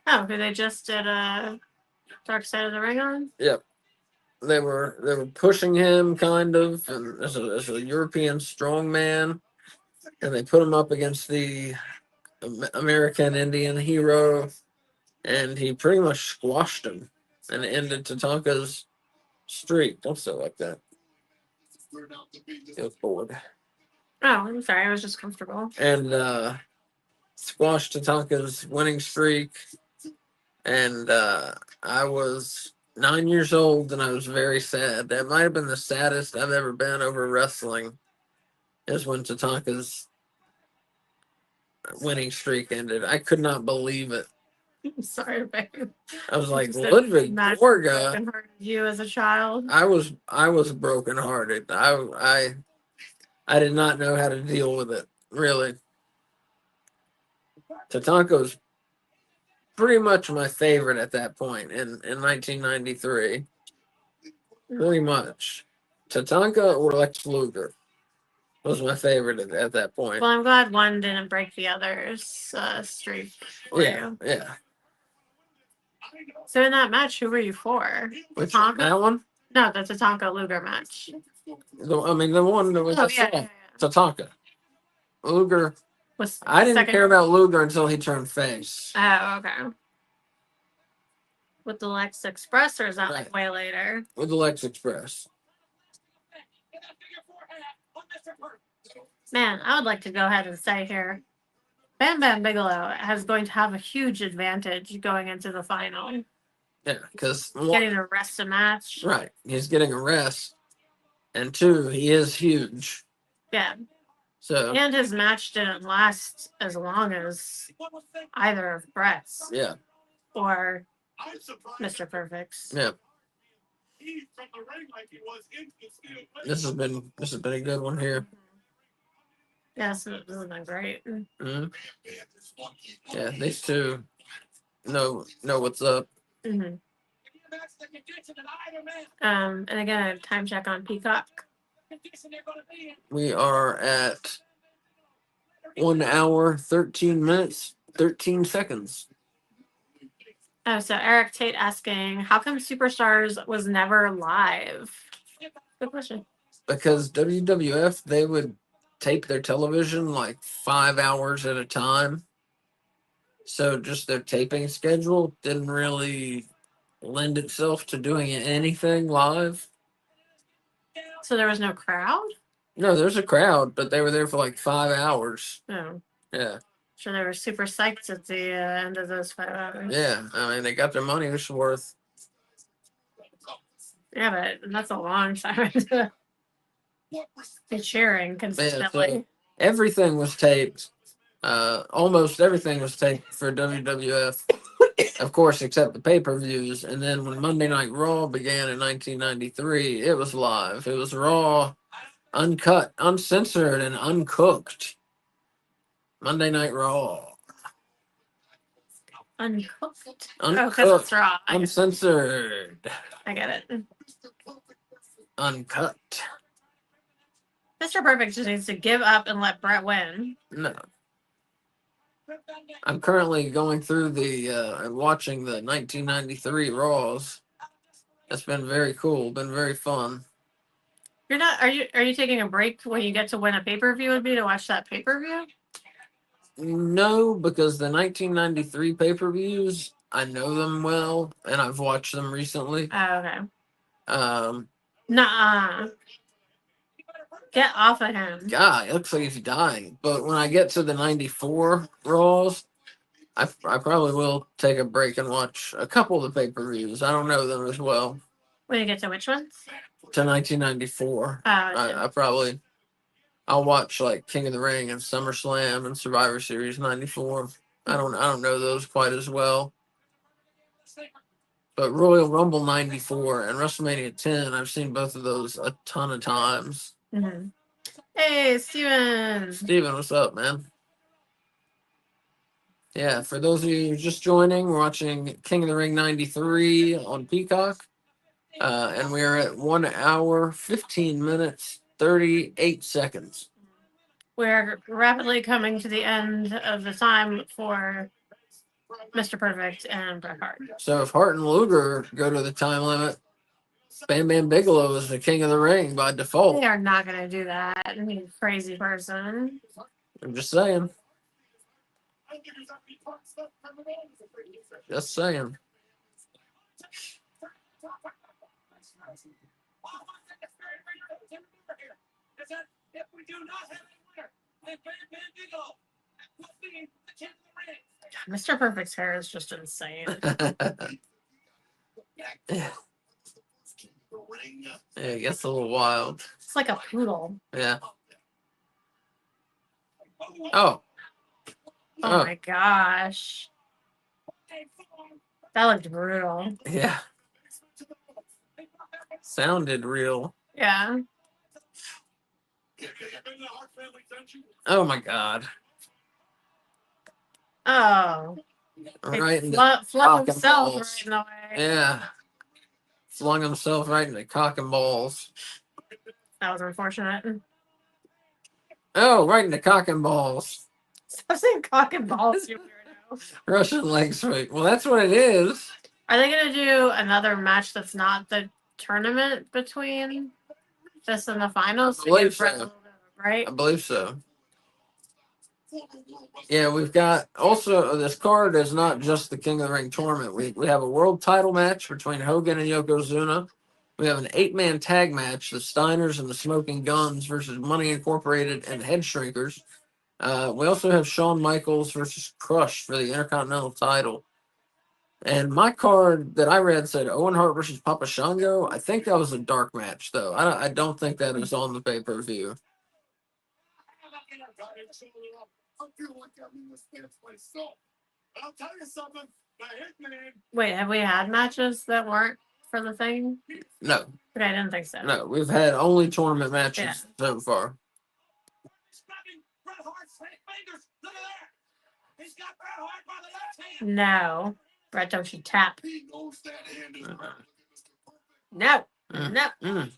Oh, who they just did Dark Side of the Ring on? Yep. They were pushing him kind of, and as a European strongman, and they put him up against the American Indian hero, and he pretty much squashed him and ended Tatanka's streak. Don't say it like that. He was bored. Oh, I'm sorry. I was just comfortable. And squashed Tatanka's winning streak. And I was 9 years old, and I was very sad. That might have been the saddest I've ever been over wrestling, is when Tatanka's winning streak ended. I could not believe it. I'm sorry, babe. I was like, Just a Ludwig match Borga. brokenhearted you as a child. I was brokenhearted. I did not know how to deal with it, really. Tatanka was pretty much my favorite at that point in 1993. Pretty much. Tatanka or Lex Luger was my favorite at that point. Well, I'm glad one didn't break the other's streak for Yeah, you. yeah. So in that match, who were you for? Which Tatanka? that one? No, the Tatanka Luger match. The one that was Oh, I yeah, saw. yeah, Tatanka. Luger. Was I didn't second- care about Luger until he turned face. Oh, okay. With the Lex Express, or is that like way later? With the Lex Express. Man, I would like to go ahead and say here, Bam Bam Bigelow is going to have a huge advantage going into the final. Yeah, because Getting to rest a match. right, he's getting a rest, and two, he is huge. Yeah. So And his match didn't last as long as either of Brett's yeah, or Mr. Perfect's. yeah. This has been a good one here. Yes, this has been great. Mm-hmm. Yeah, these two know what's up. Mm-hmm. And again, a time check on Peacock. We are at 1 hour, 13 minutes, 13 seconds. Oh, so Eric Tate asking, how come Superstars was never live? Good question. Because WWF, they would tape their television like 5 hours at a time. So just their taping schedule didn't really lend itself to doing anything live. So there was no crowd? No, there's a crowd, but they were there for like 5 hours. No. Yeah. Sure, they were super psyched at the end of those 5 hours. Yeah. I mean, they got their money's worth. Yeah, but that's a long time to be cheering consistently. So everything was taped. Almost everything was taped for WWF, of course, except the pay-per-views. And then when Monday Night Raw began in 1993, it was live. It was raw, uncut, uncensored, and uncooked. Monday Night Raw. Uncooked. Uncooked. Oh, because it's raw. Uncensored. I get it. Uncut. Mr. Perfect just needs to give up and let Brett win. No. I'm currently going through and watching the 1993 Raws. That's been very cool. Been very fun. You're not. Are you taking a break when you get to when a pay-per-view would be to watch that pay-per-view? No, because the 1993 pay-per-views, I know them well, and I've watched them recently. Oh, okay. Nuh-uh. Get off of him. God, it looks like he's dying. But when I get to the 94 Raws, I probably will take a break and watch a couple of the pay-per-views. I don't know them as well. When you get to which ones? To 1994. Oh, I'll watch like King of the Ring and SummerSlam and Survivor Series 94. I don't know those quite as well. But Royal Rumble 94 and WrestleMania 10, I've seen both of those a ton of times. Mm-hmm. Hey, Steven. Steven, what's up, man? Yeah, for those of you just joining, we're watching King of the Ring 93 on Peacock. And we are at 1 hour, 15 minutes, 38 seconds. We're rapidly coming to the end of the time for Mr. Perfect and Bret Hart. So if Hart and Luger go to the time limit, Bam Bam Bigelow is the king of the ring by default. They are not going to do that. You crazy person. I'm just saying. Just saying. If we do not have a winner, then Bam Bam Bigelow will be the king of the ring. Mr. Perfect's hair is just insane. Yeah, it gets a little wild. It's like a poodle. Yeah. Oh. Oh my gosh. That looked brutal. Yeah. Sounded real. Yeah. Oh my God. Oh. Right in the Flung cock and himself balls. right in the way. Yeah. Flung himself right in the cock and balls. That was unfortunate. Oh, right in the cock and balls. Stop saying cock and balls, you weirdo. Russian leg sweep. Well, that's what it is. Are they gonna do another match that's not the tournament between this and the finals? I believe give Brett a so. little bit of a break? I believe so. Yeah, we've got also this card is not just the King of the Ring tournament. We have a world title match between Hogan and Yokozuna. We have an 8-man tag match, the Steiners and the Smoking Guns versus Money Incorporated and Head Shrinkers. We also have Shawn Michaels versus Crush for the Intercontinental title. And my card that I read said Owen Hart versus Papa Shango. I think that was a dark match, though. I don't think that is on the pay-per-view. I'll tell you something. The Hitman. Wait, have we had matches that weren't for the thing? No, Okay, I didn't think so. no. We've had only tournament matches Yeah. so far. Grabbing Bret Hart's fingers. Look at that. He's got Bret Hart by the left hand. No. Brett, don't you tap. He knows that hand is No. Mm, No. mm.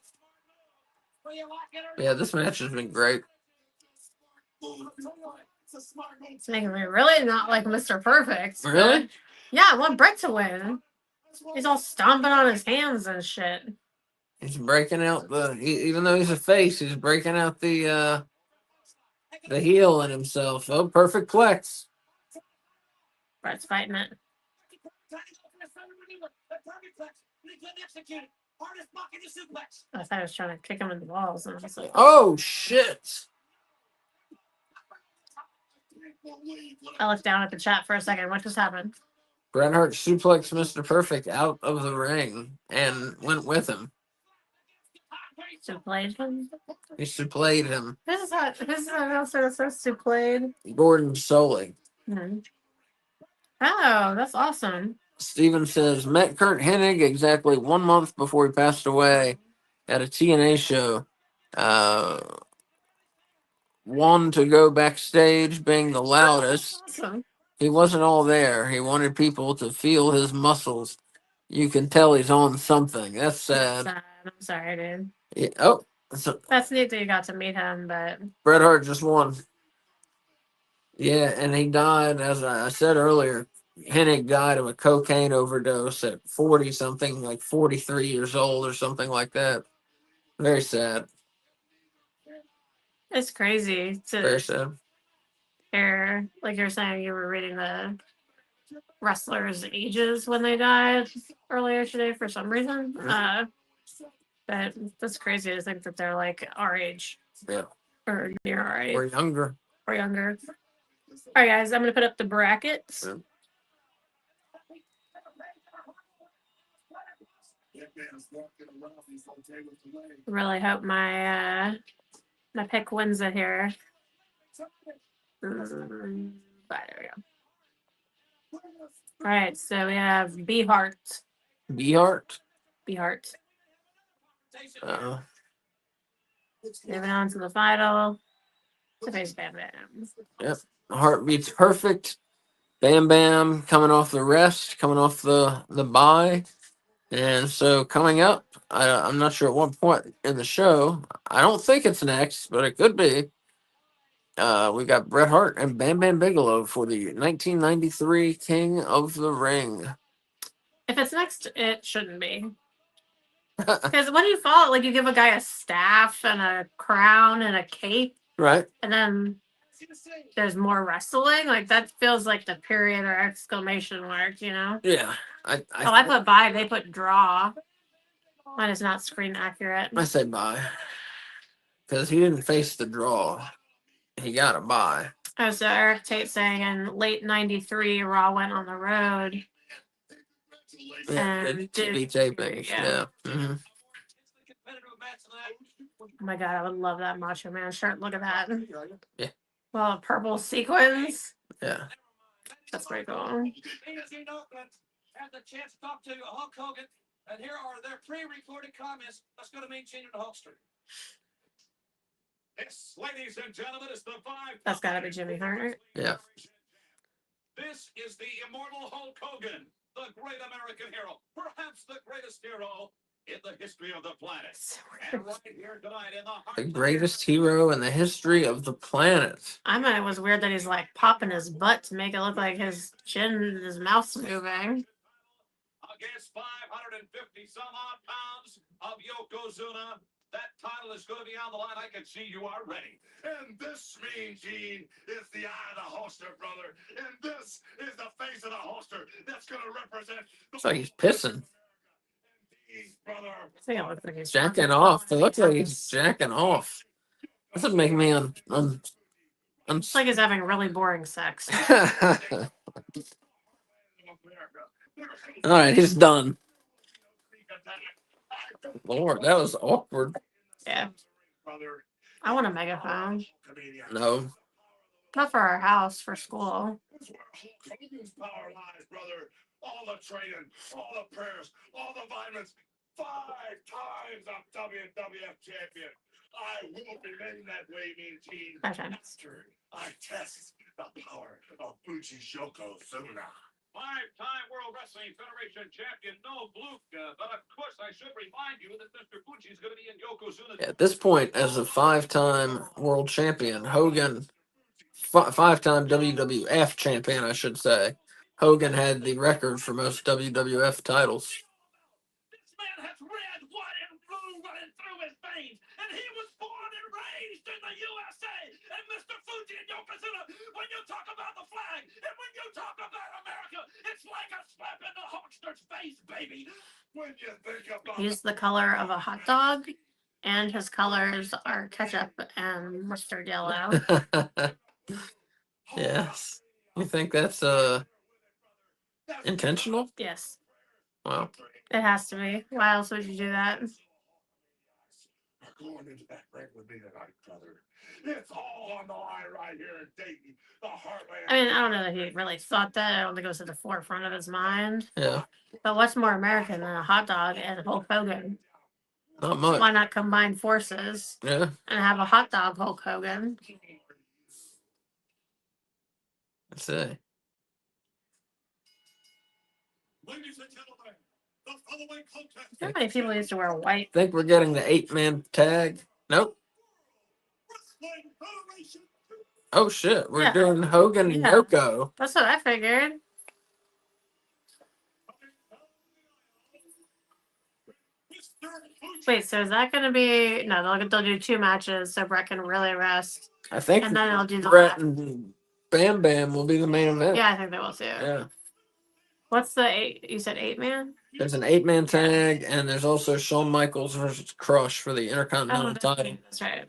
Will you lock it or Yeah, this match has been great. It's making me really not like Mr. Perfect. but- Really? Yeah, I want Brett to win. He's all stomping on his hands and shit. He's breaking out even though he's a face, he's breaking out the heel in himself. Oh, perfect plex. Brett's fighting it. I thought I was trying to kick him in the balls. And I was like, Oh shit! I looked down at the chat for a second. What just happened? Bret Hart suplexed Mr. Perfect out of the ring and went with him. Suplayed him? He supplayed him. This is how announcer that says suplayed. Gordon Solie. Hmm. Oh, that's awesome. Steven says, met Kurt Hennig exactly 1 month before he passed away at a TNA show. One to go backstage being the loudest. Awesome. He wasn't all there. He wanted people to feel his muscles. You can tell he's on something. That's sad. Sad. I'm sorry, dude. Yeah, oh, so That's neat that you got to meet him, but Bret Hart just won. Yeah, and he died, as I said earlier. Hennig died of a cocaine overdose at 40 something, like 43 years old or something like that. Very sad. it's crazy Very to sad. hear, like you're saying, you were reading the wrestlers' ages when they died earlier today for some reason. But that's crazy to think that they're like our age. Yeah. Or near our age. Or younger. Or younger. All right, guys, I'm going to put up the brackets. Yeah. Really hope my my pick wins it here. But there we go. All right, so we have B Heart. Beehart. B Heart. Uh-oh. Moving on to the final. The face Bam Bam. Yep. Heart beats perfect. Bam Bam coming off the rest, coming off the bye. And so coming up, I'm not sure at what point in the show. I don't think it's next, but it could be. We got Bret Hart and Bam Bam Bigelow for the 1993 King of the Ring. If it's next, it shouldn't be. Because what do you follow? Like, you give a guy a staff and a crown and a cape, Right. and then there's more wrestling. Like that feels like the period or exclamation mark, you know? Yeah, I put bye, they put draw. Mine is not screen accurate. I say bye because he didn't face the draw. He got a bye. Oh, so Eric Tate saying in late '93, Raw went on the road. Yeah, And TV tapings. yeah. Yeah. Hmm. Oh my god, I would love that Macho Man shirt. Look at that. Yeah. Well, purple sequins. Yeah. That's pretty cool. Had the chance to talk to Hulk Hogan, and here are their pre-recorded comments. Let's go to Mean Gene and the Hulkster. This, ladies and gentlemen, is the 5. That's gotta be Jimmy Hart. Yeah. This is the immortal Hulk Hogan, the great American hero, perhaps the greatest hero in the history of the planet. And right here tonight in The greatest hero in the history of the planet. I mean, it was weird that he's like popping his butt to make it look like his chin, his mouth's moving. Against 550 some odd pounds of Yokozuna. That title is going to be on the line. I can see you are ready. And this, Mean Gene, is the eye of the holster, brother. And this is the face of the holster that's going to represent. It's like he's pissing. Brother. So yeah, it looks like he's Jacking off. It looks like he's jacking off. This would make me It's like he's having really boring sex. All right, he's done. Lord, that was awkward. Yeah. I want a megaphone. No. Not for our house, for school. Power lies, brother. All the training, all the prayers, all the vitamins. 5 times a WWF champion. I will remain that way, Mean Gene. 5 times. After I test the power of Fuji Yokozuna. 5-time World Wrestling Federation champion, no fluke. But of course, I should remind you that Mr. Fuji is going to be in Yokozuna. At this point, as a 5-time world champion, Hogan, 5-time WWF champion, I should say, Hogan had the record for most WWF titles. This man has red, white, and blue running through his veins, and he was born and raised in the USA. And Mr. Fuji and Yokozuna, when you talk about the flag, and when you talk about America, it's like a slap in the Hulkster's face, baby. When you think about He's the color of a hot dog, and his colors are ketchup and mustard yellow. Yes. You think that's intentional? Yes, Wow. it has to be. Why else would you do that? going into that ring with me tonight, brother. It's all on the line right here in Dayton, the heartland. I mean, I don't know that he really thought that. I don't think it was at the forefront of his mind. Yeah. But what's more American than a hot dog and Hulk Hogan? Not much. Why not combine forces Yeah. and have a hot dog Hulk Hogan? That's it. Ladies and gentlemen, the following contest. How many people used to wear white? Think we're getting the 8-man tag? Nope. Wrestling Federation. Oh shit. We're Yeah. doing Hogan and Yeah. Yoko. That's what I figured. Wait, so is that going to be... No, they'll do 2 matches so Brett can really rest. I think And then I'll do the Brett last. and Bam Bam will be the main event. Yeah, I think they will too. Yeah. What's the 8? You said 8-man? There's an 8-man tag, and there's also Shawn Michaels versus Crush for the Intercontinental title. That's right.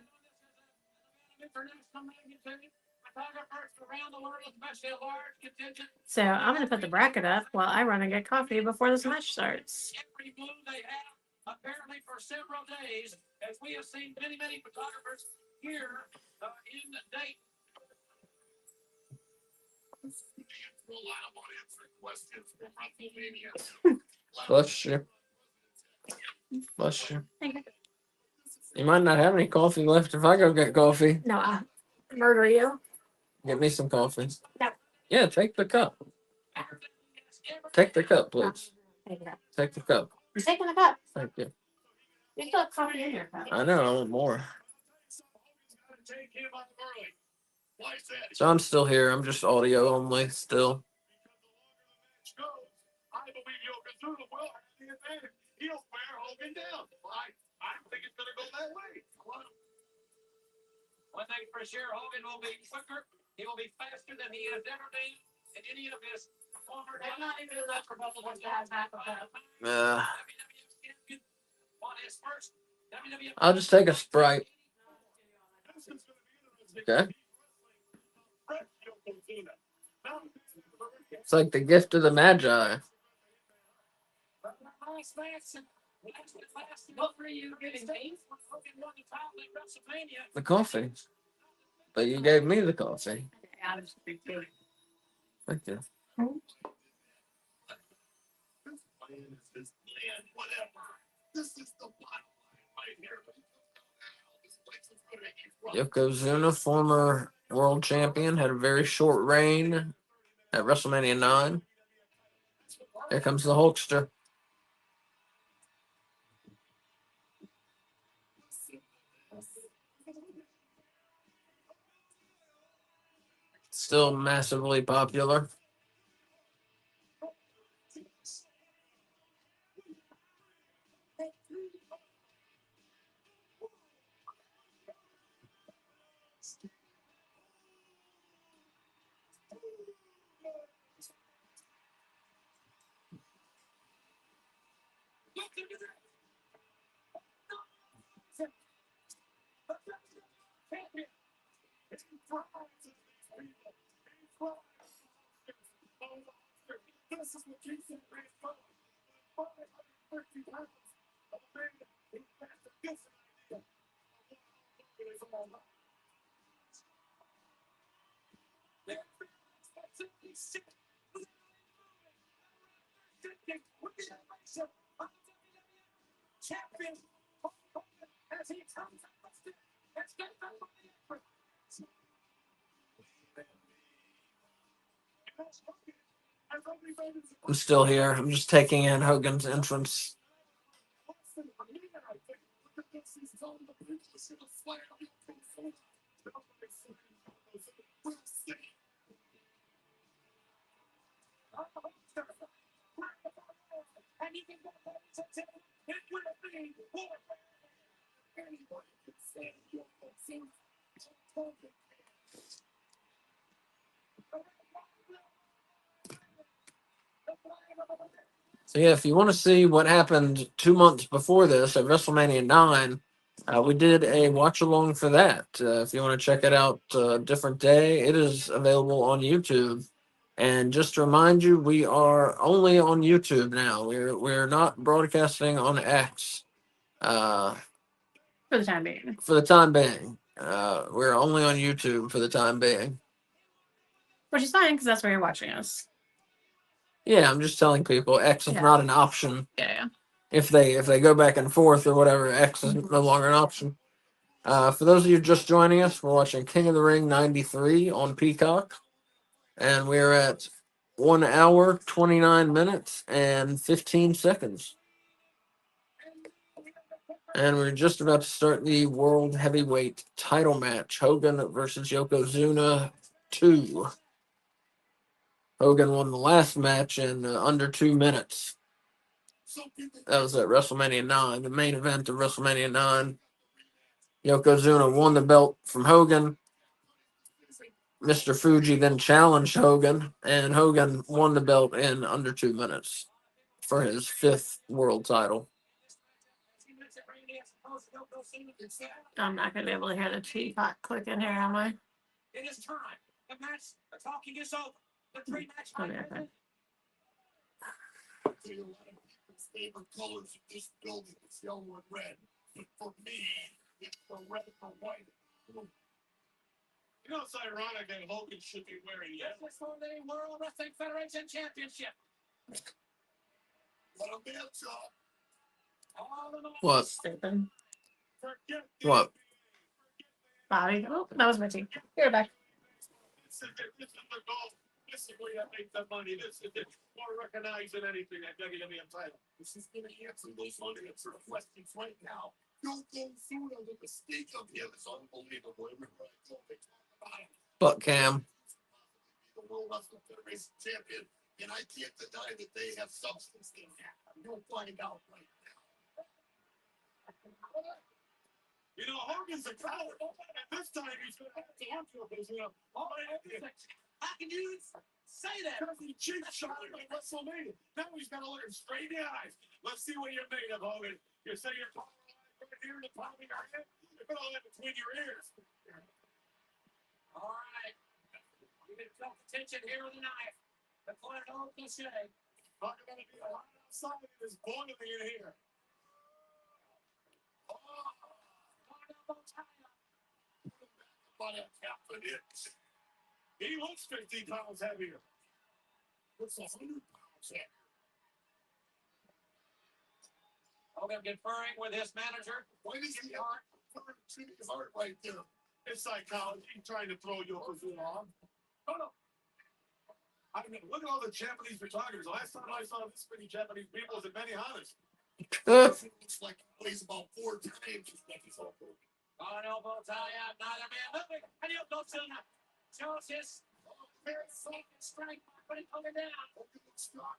So I'm going to put the bracket up while I run and get coffee before this match starts. Every move they have, apparently for several days, as we have seen many photographers here in Dayton. Bless you. Bless you. Thank you. You might not have any coffee left if I go get coffee. No, I'll murder you. Get me some coffee. No. Yeah, take the cup. Take the cup, please. Take it up. Take the cup. I'm taking the cup. Thank you. You still have coffee in your cup. I know, I want more. So I'm still here. I'm just audio only still. I believe Yokozuna will have the advantage. He'll wear Hogan down. I think it's going to go that way. One thing for sure, Hogan will be quicker. He will be faster than he has ever been in any of his former. I'm not even enough for both of us to have half of that. On his first WWF. I'll just take a Sprite. Okay. It's like the gift of the Magi. What were you giving me? The coffee. But you gave me the coffee. Yeah, I'm just big too. Thank you. Yokozuna, former world champion, had a very short reign at WrestleMania 9. Here comes the Hulkster. Still massively popular. I'm still here. I'm just taking in Hogan's entrance. So yeah, if you want to see what happened 2 months before this at WrestleMania 9, we did a watch along for that. If you want to check it out a different day, it is available on YouTube. And just to remind you, we are only on YouTube now. We're not broadcasting on X. For the time being. For the time being. We're only on YouTube for the time being. Which is fine because that's where you're watching us. Yeah, I'm just telling people X is Yeah. not an option. Yeah. If they go back and forth or whatever, X is no longer an option. For those of you just joining us, we're watching King of the Ring 93 on Peacock. And we're at 1 hour, 29 minutes, and 15 seconds. And we're just about to start the World Heavyweight title match. Hogan versus Yokozuna 2. Hogan won the last match in under 2 minutes. That was at WrestleMania 9, the main event of WrestleMania 9. Yokozuna won the belt from Hogan. Mr. Fuji then challenged Hogan, and Hogan won the belt in under 2 minutes for his 5th world title. I'm not going to be able to hear the teapot click in here, am I? It is time. The match, the talking is over. The pre-match Oh, yeah, okay. favorite colors of this building is yellow and red. But for me, it's the red and white. You know, it's ironic that Hogan should be wearing yellow. This is for the World Wrestling Federation Championship. What a man job. What? Stupid. What? Bobby. Oh, that was my team. You're back. This is the goal. This is where you make the money. This is more recognized than anything at WWF title. This is going to answer those unanswered questions right now. Yokozuna, the mistake of him is unbelievable. Everywhere I go, they talk about him. Butt Cam. The World Wrestling Federation champion, and I can't deny that they have substance in that. You'll find out right now. You know, Hogan's a coward. And this time he's going to have to look for this, you know. How can you say that? Because he cheap shot him at WrestleMania. Now he's got to look him straight in the eyes. Let's see what you're made of, Hogan. You say you're power right here in the palm of your hand. You put all that between your ears. All right. You can feel the tension here with the knife. That's what an old cliche. Talk about it being hot outside. It is boiling in here. He looks 15 pounds heavier. Looks 100 pounds heavier. Hogan conferring with his manager. Why does he heart? His heart right there. It's psychology. He's trying to throw Yokozuna off. No. I mean, look at all the Japanese photographers. The last time I saw this many Japanese people was at Benihana's. It's like it weighs about 4 times as much as Hogan. On elbow tie out, neither man moving. And Yokozuna shows his very safe and strength by putting Hogan down. Hogan looks strong.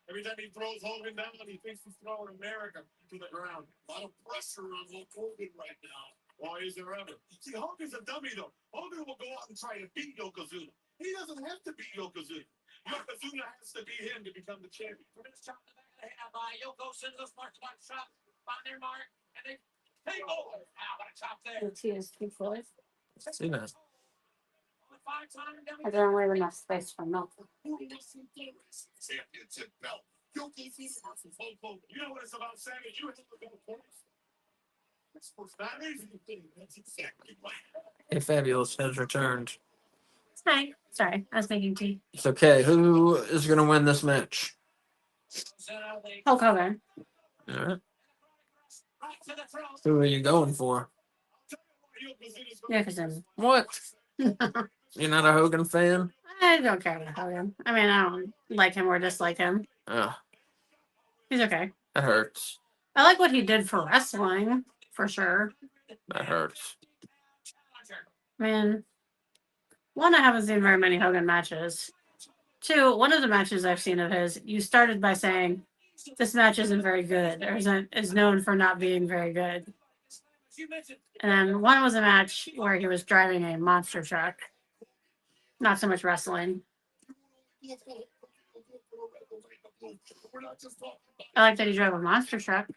Every time he throws Hogan down, he thinks he's throwing America to the ground. A lot of pressure on Hogan right now. Why is there ever? See, Hogan's a dummy, though. Hogan will go out and try to beat Yokozuna. He doesn't have to beat Yokozuna. Yokozuna has to beat him to become the champion. Tremendous chop in the back of the head by Yokozuna. Those marks one shot on their mark. And they take over. Wow, what a chop there. See that? I don't leave enough space for milk. Championship belt. Yokozuna versus Hogan. You know what it's about, Sammy? You have the belt first. That is the thing. That's exactly right. Hey, Fabulous has returned. Hi. Sorry, I was making tea. It's okay. Who is going to win this match? Hulk Hogan. All right. Who are you going for? Yokozuna. What? You're not a Hogan fan? I don't care about Hogan. I mean, I don't like him or dislike him. Oh, He's okay. that hurts. I like what he did for wrestling, for sure. That hurts. I mean, one, I haven't seen very many Hogan matches. Two, one of the matches I've seen of his, you started by saying, this match isn't very good, or is known for not being very good. And then one was a match where he was driving a monster truck. Not so much wrestling. I like that he drove a monster truck.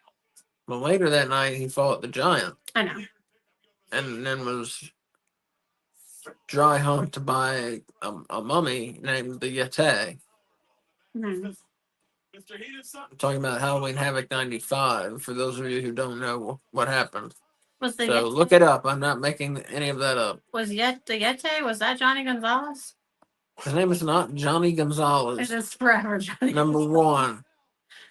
Well, later that night, he fought the Giant. I know. And then was dry humped by a mummy named the Yeti. Mm-hmm. I'm talking about Halloween Havoc 95, for those of you who don't know what happened. Was the So Yeti, look it up. I'm not making any of that up. the Yeti? Was that Johnny Gonzalez? His name is not Johnny It Gonzalez. is forever Johnny. Number one,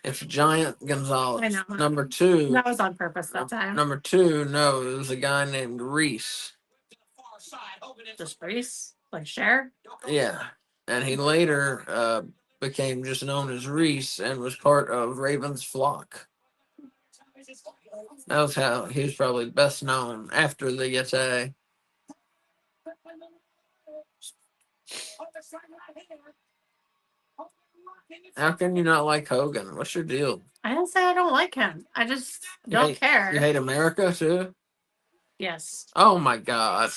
it's Giant Gonzalez. I know. Number two, That was on purpose that time. Number two, no, it was a guy named Reese. Just Reese? Like Cher? Yeah. And he later became just known as Reese and was part of Raven's flock. That was how he was probably best known after the Yeti. How can you not like Hogan? What's your deal? I didn't say I don't like him. I just don't care. You hate America too? Yes. Oh my God.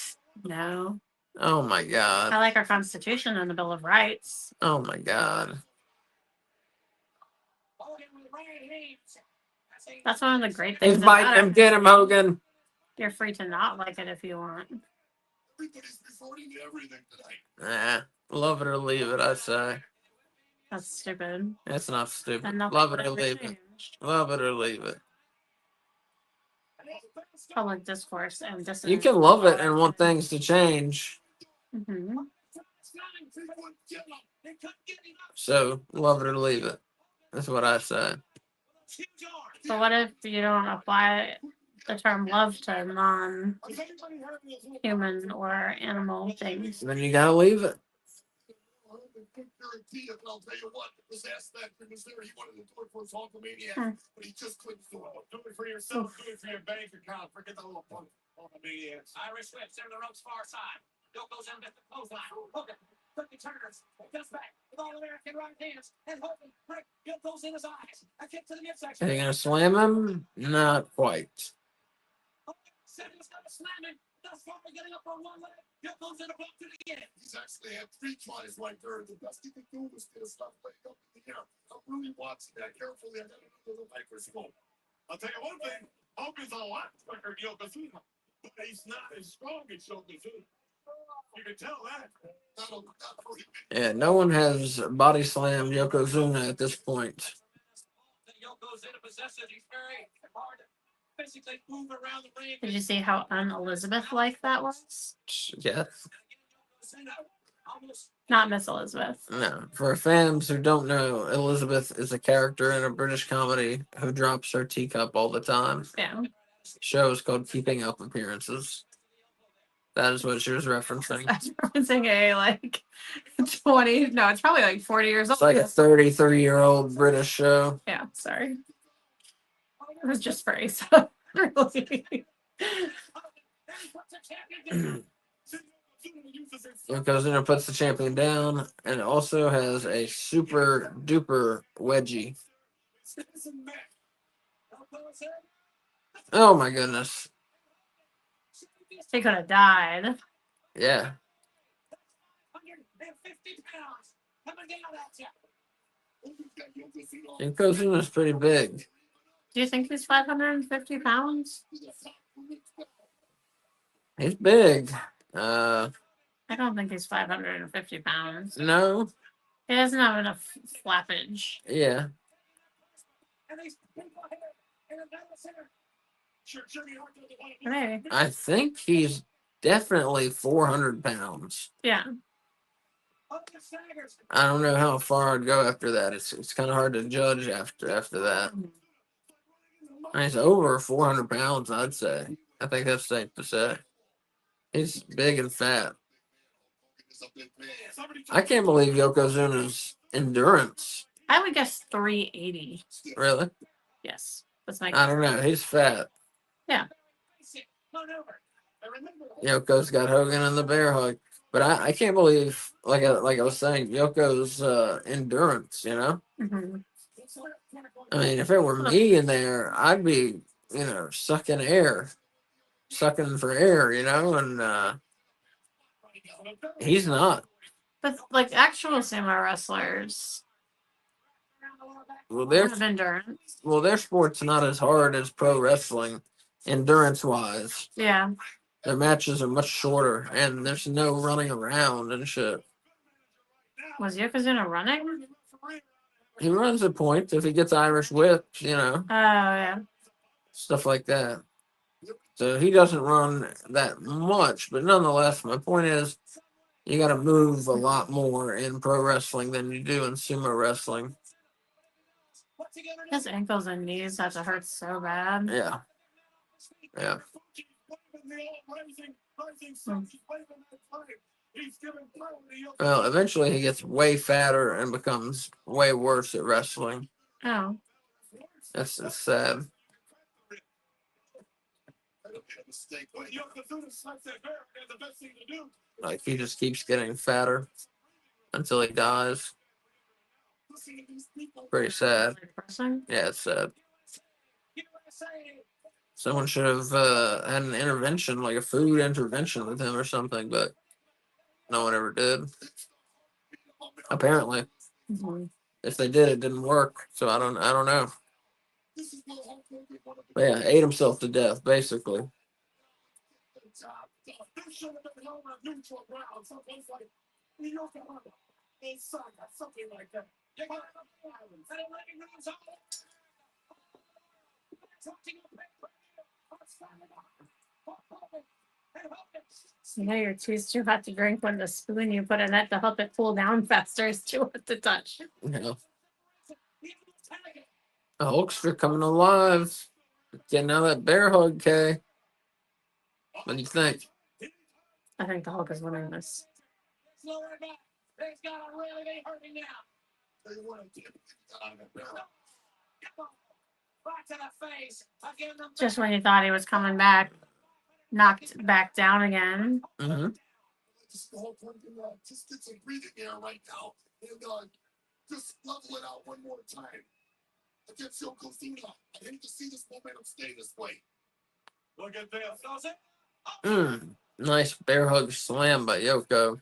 No. Oh my God. I like our Constitution and the Bill of Rights. Oh my God. That's one of the great things He's biting about him. it. Get him, Hogan. You're free to not like it if you want. Everybody's resorting to everything tonight. Love it or leave it, I say. That's stupid. It's not stupid. And nothing Love would it or ever leave it. change. Love it or leave it. Public discourse and dissonance. You can love it and want things to change. Mm-hmm. So love it or leave it. That's what I say. But what if you don't apply the term love to non-human or animal things? Then you gotta leave it. I'll tell you what, was asked that he was there, he wanted to do it for his Hulkamaniac, but he just couldn't do it. Do it for yourself, do it for your bank account, forget the little Hulkamaniacs. Irish whip, center the ropes far side. Yoko's in at the clothesline. Hogan quickly turns, just back with all American right hands, and Hogan Yoko's in his eyes. A kick to the midsection. Are you gonna slam him? Not quite. He's actually had 3 tries right there. The best he can do was get his left leg up in the air. I'm really watching that carefully. I got another microscope. I'll tell you one thing. Hulk is a lot quicker than Yokozuna, but he's not as strong as Yokozuna. You can tell that. That'll hurt him. Yeah, no one has body slammed Yokozuna at this point. Did you see how un-Elizabeth like that was? Yeah. Not Miss Elizabeth. No. For fans who don't know, Elizabeth is a character in a British comedy who drops her teacup all the time. Yeah. Show is called Keeping Up Appearances. That is what she was referencing. I was referencing a like 20, no, it's probably like 40 years old. It's like a 33-year-old British show. Yeah, sorry. It was just for Asa. Really. Yokozuna puts the champion down and also has a super duper wedgie. Oh my goodness. He could have died. Yeah. Yokozuna's pretty big. Do you think he's 550 pounds? He's big. I don't think he's 550 pounds. No. He doesn't have enough flappage. Yeah. Maybe. I think he's definitely 400 pounds. Yeah. I don't know how far I'd go after that. It's kind of hard to judge after that. And he's over 400 pounds, I'd say. I think that's safe to say. He's big and fat. I can't believe Yokozuna's endurance. I would guess 380. Really? Yes. That's my I don't know. He's fat. Yeah. Yoko's got Hogan in the bear hug. But I can't believe, like I was saying, Yoko's endurance, you know? Mm-hmm. I mean, if it were me in there, I'd be, sucking for air, and he's not. But like actual sumo wrestlers Well, have endurance. their sport's not as hard as pro wrestling, endurance-wise. Yeah. Their matches are much shorter, and there's no running around and shit. Was Yokozuna running? He runs a point if he gets Irish whipped, Oh, yeah. stuff like that. So he doesn't run that much, but nonetheless, my point is, you got to move a lot more in pro wrestling than you do in sumo wrestling. His ankles and knees have to hurt so bad. Yeah. Yeah. Well, eventually he gets way fatter and becomes way worse at wrestling. Oh. That's sad. Like, he just keeps getting fatter until he dies. Pretty sad. Yeah, it's sad. Someone should have had an intervention, like a food intervention with him or something, but no one ever did. Apparently. Mm-hmm. If they did, it didn't work. So I don't know. But yeah, ate himself to death, basically. You know your tea's too hot to drink when the spoon you put in it to help it cool down faster is too hot to touch. Yeah. The Hulkster coming alive. Getting out of that bear hug, Kay. What do you think? I think the Hulk is winning this. Just when you thought he was coming back, knocked back down again. Mm-hmm. Just get some breathing air right now and just level it out one more time against Yokozuna. I hate to see this momentum stay this way. Look at this. Nice bear hug slam by Yoko.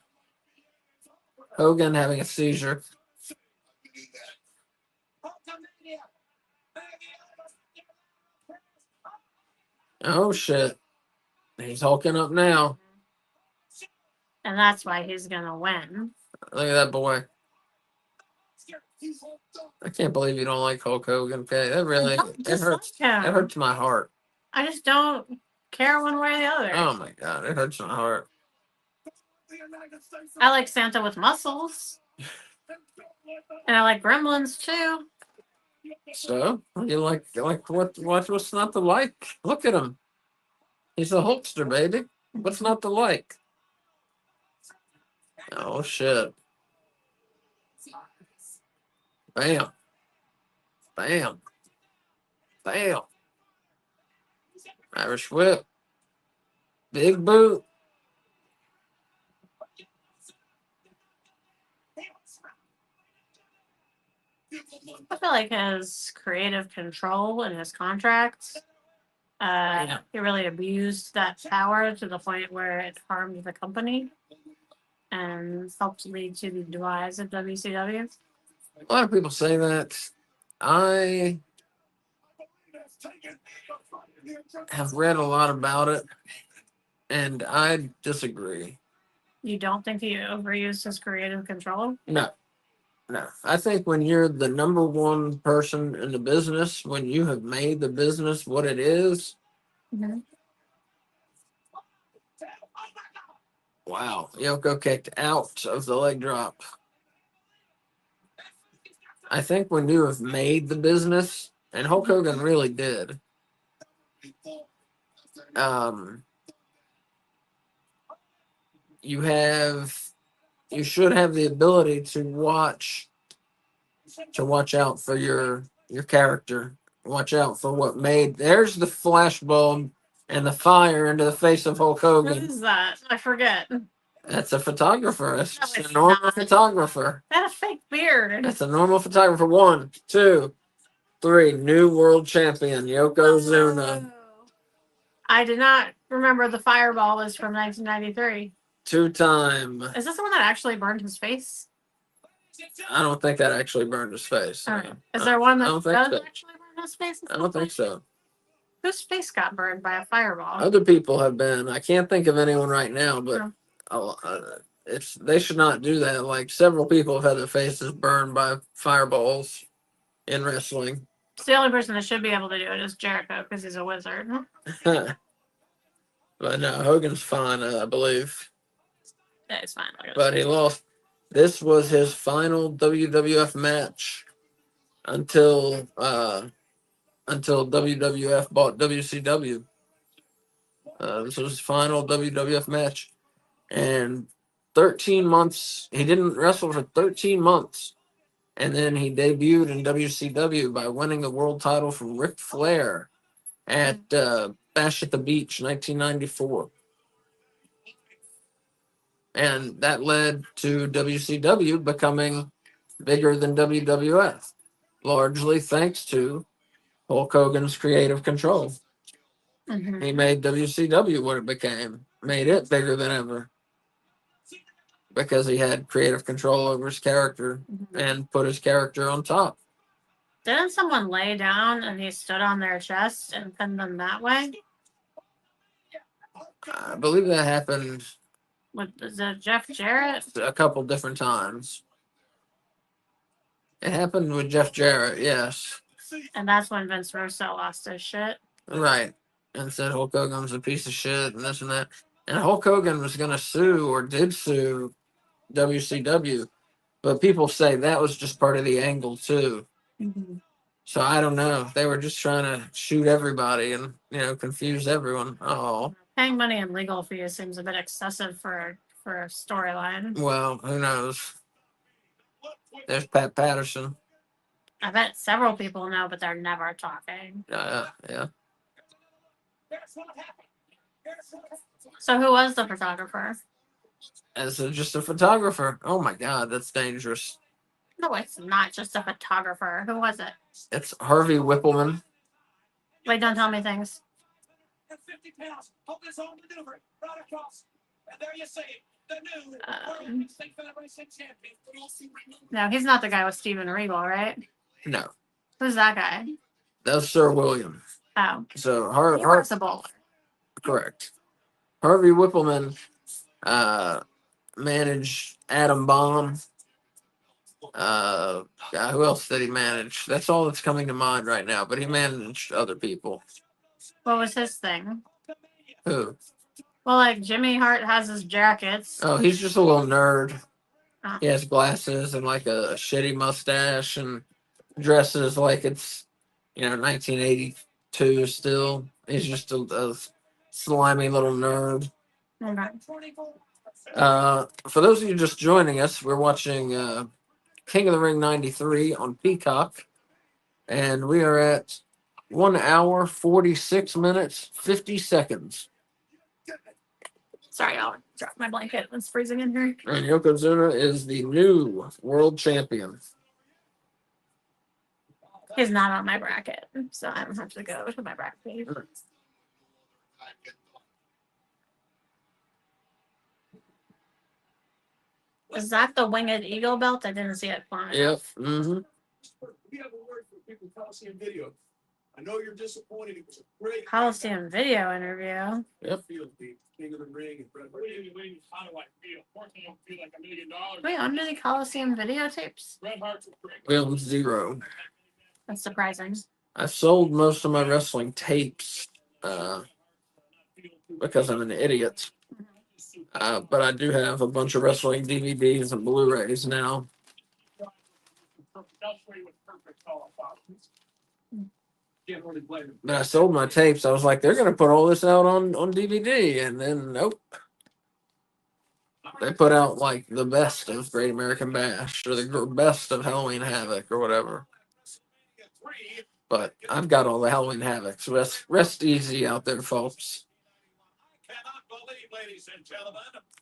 Hogan having a seizure. Oh shit. He's hulking up now. And that's why he's gonna win. Look at that boy. I can't believe you don't like Hulk Hogan. Okay, that really don't it dislike hurts. him. It hurts my heart. I just don't care one way or the other. Oh my god, it hurts my heart. I like Santa with muscles. And I like Gremlins too. So you like what's not to like? Look at him. He's a Hulkster, baby. What's not to like? Oh shit. Bam. Bam. Bam. Irish whip. Big boot. I feel like his creative control and his contracts, he really abused that power to the point where it harmed the company and helped lead to the demise of WCW. A lot of people say that. I have read a lot about it, and I disagree. You don't think he overused his creative control? No. I think when you're the number one person in the business, when you have made the business what it is, Mm-hmm. wow, Yoko kicked out of the leg drop. I think when you have made the business, and Hulk Hogan really did, you should have the ability to watch out for your character. Watch out for what made. There's the flashbulb and the fire into the face of Hulk What Hogan. is that? I forget. That's a photographer. That's No, just a it's normal not. photographer. That a fake beard. That's a normal photographer. 1, 2, 3. New world champion Yokozuna. I did not remember the fireball was from 1993. 2-time. Is this the one that actually burned his face? I don't think that actually burned his face. Is there one that I don't think does so. actually burn his face? I don't think so. Whose face got burned by a fireball? Other people have been. I can't think of anyone right now, but they should not do that. Like several people have had their faces burned by fireballs in wrestling. The only person that should be able to do it is Jericho because he's a wizard. But no, Hogan's fine, I believe. Yeah, it's fine. But he lost. This was his final WWF match until WWF bought WCW. This was his final WWF match, and 13 months. He didn't wrestle for 13 months, and then he debuted in WCW by winning the world title from Ric Flair at Bash at the Beach, 1994. And that led to WCW becoming bigger than WWF, largely thanks to Hulk Hogan's creative control. Mm-hmm. He made WCW what it became, made it bigger than ever because he had creative control over his character and put his character on top. Didn't someone lay down and he stood on their chest and pinned them that way? I believe that happened Is it Jeff Jarrett? a couple different times. It happened with Jeff Jarrett, yes. And that's when Vince Russo lost his shit. Right. And said Hulk Hogan was a piece of shit and this and that. And Hulk Hogan was going to sue or did sue WCW. But people say that was just part of the angle, too. Mm-hmm. So I don't know. They were just trying to shoot everybody and, confuse everyone. Oh. Paying money in legal fees seems a bit excessive for a storyline. Well, who knows? There's Pat Patterson. I bet several people know, but they're never talking. Yeah. So who was the photographer? As just a photographer. Oh my God, that's dangerous. No, it's not just a photographer. Who was it? It's Harvey Whippleman. Wait, don't tell me things. At 50 pounds, hold this home maneuver right across. And there you see it, the new World Wrestling Federation champion. No, he's not the guy with Steven Regal, right? No, Who's that guy? that's Sir William. Oh, So he works a bowler. correct. Harvey Whippleman managed Adam Bomb. Who else did he manage? That's all that's coming to mind right now. But he managed other people. What was his thing? Who? Well, like Jimmy Hart has his jackets. Oh, he's just a little nerd. Oh. He has glasses and like a shitty mustache and dresses like it's 1982 still. He's just a slimy little nerd. Okay. For those of you just joining us, we're watching King of the Ring 93 on Peacock, and we are at 1 hour 46 minutes 50 seconds. Sorry, I'll drop my blanket. It's freezing in here. And Yokozuna is the new world champion. He's not on my bracket, so I don't have to go to my bracket page. Is that the Winged Eagle belt? I didn't see it flying. Yep. Mm-hmm. We have a word for people Coliseum video. I know you're disappointed. It was a great Coliseum video interview. Yep. Feel the King of the Ring and Bret Hart. How do I feel? Of course, I don't feel like $1 million. Wait, on any Coliseum videotapes? Bret Hart's a prick. Well, 0. That's surprising. I've sold most of my wrestling tapes because I'm an idiot. But I do have a bunch of wrestling DVDs and Blu-rays now. But I sold my tapes. I was like, they're going to put all this out on DVD. And then, nope. They put out like the best of Great American Bash or the best of Halloween Havoc or whatever. But I've got all the Halloween Havocs. Rest easy out there, folks.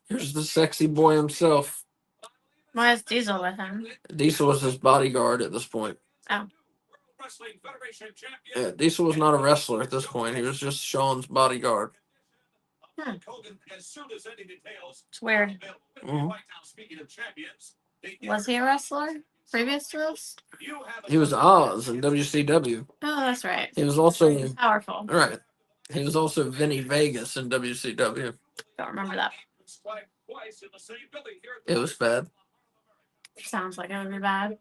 Here's the sexy boy himself. Why is Diesel with him? Diesel was his bodyguard at this point. Oh. Yeah, Diesel was not a wrestler at this point. He was just Sean's bodyguard. It's weird. Mhm. Was he a wrestler previous to this? He was Oz in WCW. Oh, that's right. He was also Powerful. right. He was also Vinny Vegas in WCW. Don't remember that. It was bad. Sounds like it would be bad.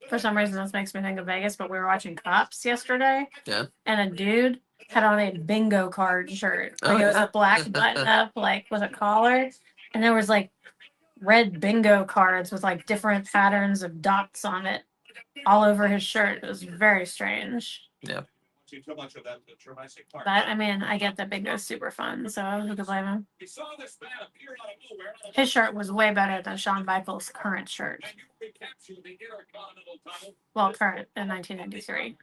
For some reason, this makes me think of Vegas, but we were watching Cops yesterday. Yeah. And a dude had on a bingo card shirt. Oh, Like it was yeah. a black button up, like with a collar. And there was like red bingo cards with like different patterns of dots on it all over his shirt. It was very strange. Yeah. But I mean, I get that bingo's super fun, so who could blame him? His shirt was way better than Shawn Michaels' current shirt. Well, current in 1993.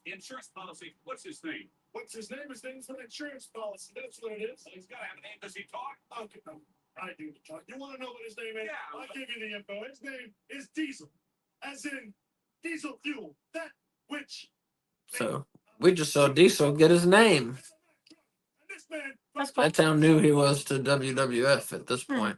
Insurance policy. What's his name? What's his name? His name's an insurance policy. That's what it is. He's got to have a name. Does he talk? Okay, no, I do talk. You want to know what his name is? Yeah. I'll give you the info. His name is Diesel, as in diesel fuel. That which. So we just saw Diesel get his name. That's cool. That's how new he was to WWF at this point.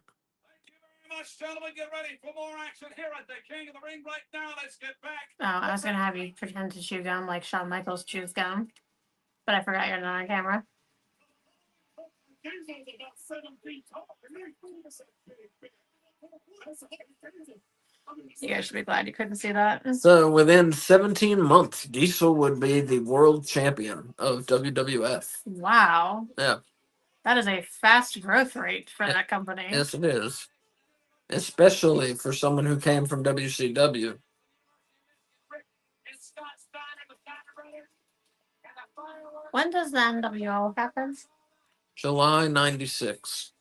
Much, gentlemen, get ready for more action here at the King of the Ring right now. Let's get back. Oh, I was gonna have you pretend to chew gum like Shawn Michaels chews gum, but I forgot you're not on camera. You guys should be glad you couldn't see that. So within 17 months, Diesel would be the world champion of WWF. Wow. Yeah. That is a fast growth rate for that company. Yes, it is. Especially for someone who came from WCW. When does the NWO happen? July 96.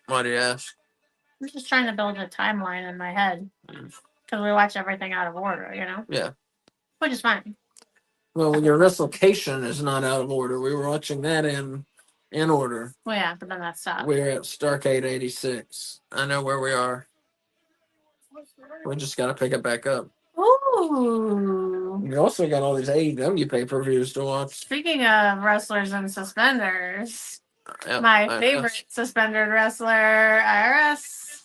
Why do you ask? I'm just trying to build a timeline in my head. Because we watch everything out of order, you know? Yeah. Which is fine. Well, when your WrestleCation is not out of order, we were watching that in order. Well, yeah, but then that stopped. We're at Starcade 86. I know where we are. We just got to pick it back up. Ooh. Ooh. You also got all these AEW pay-per-views to watch. Speaking of wrestlers and suspenders, Yeah, my IRS. favorite suspended wrestler, IRS.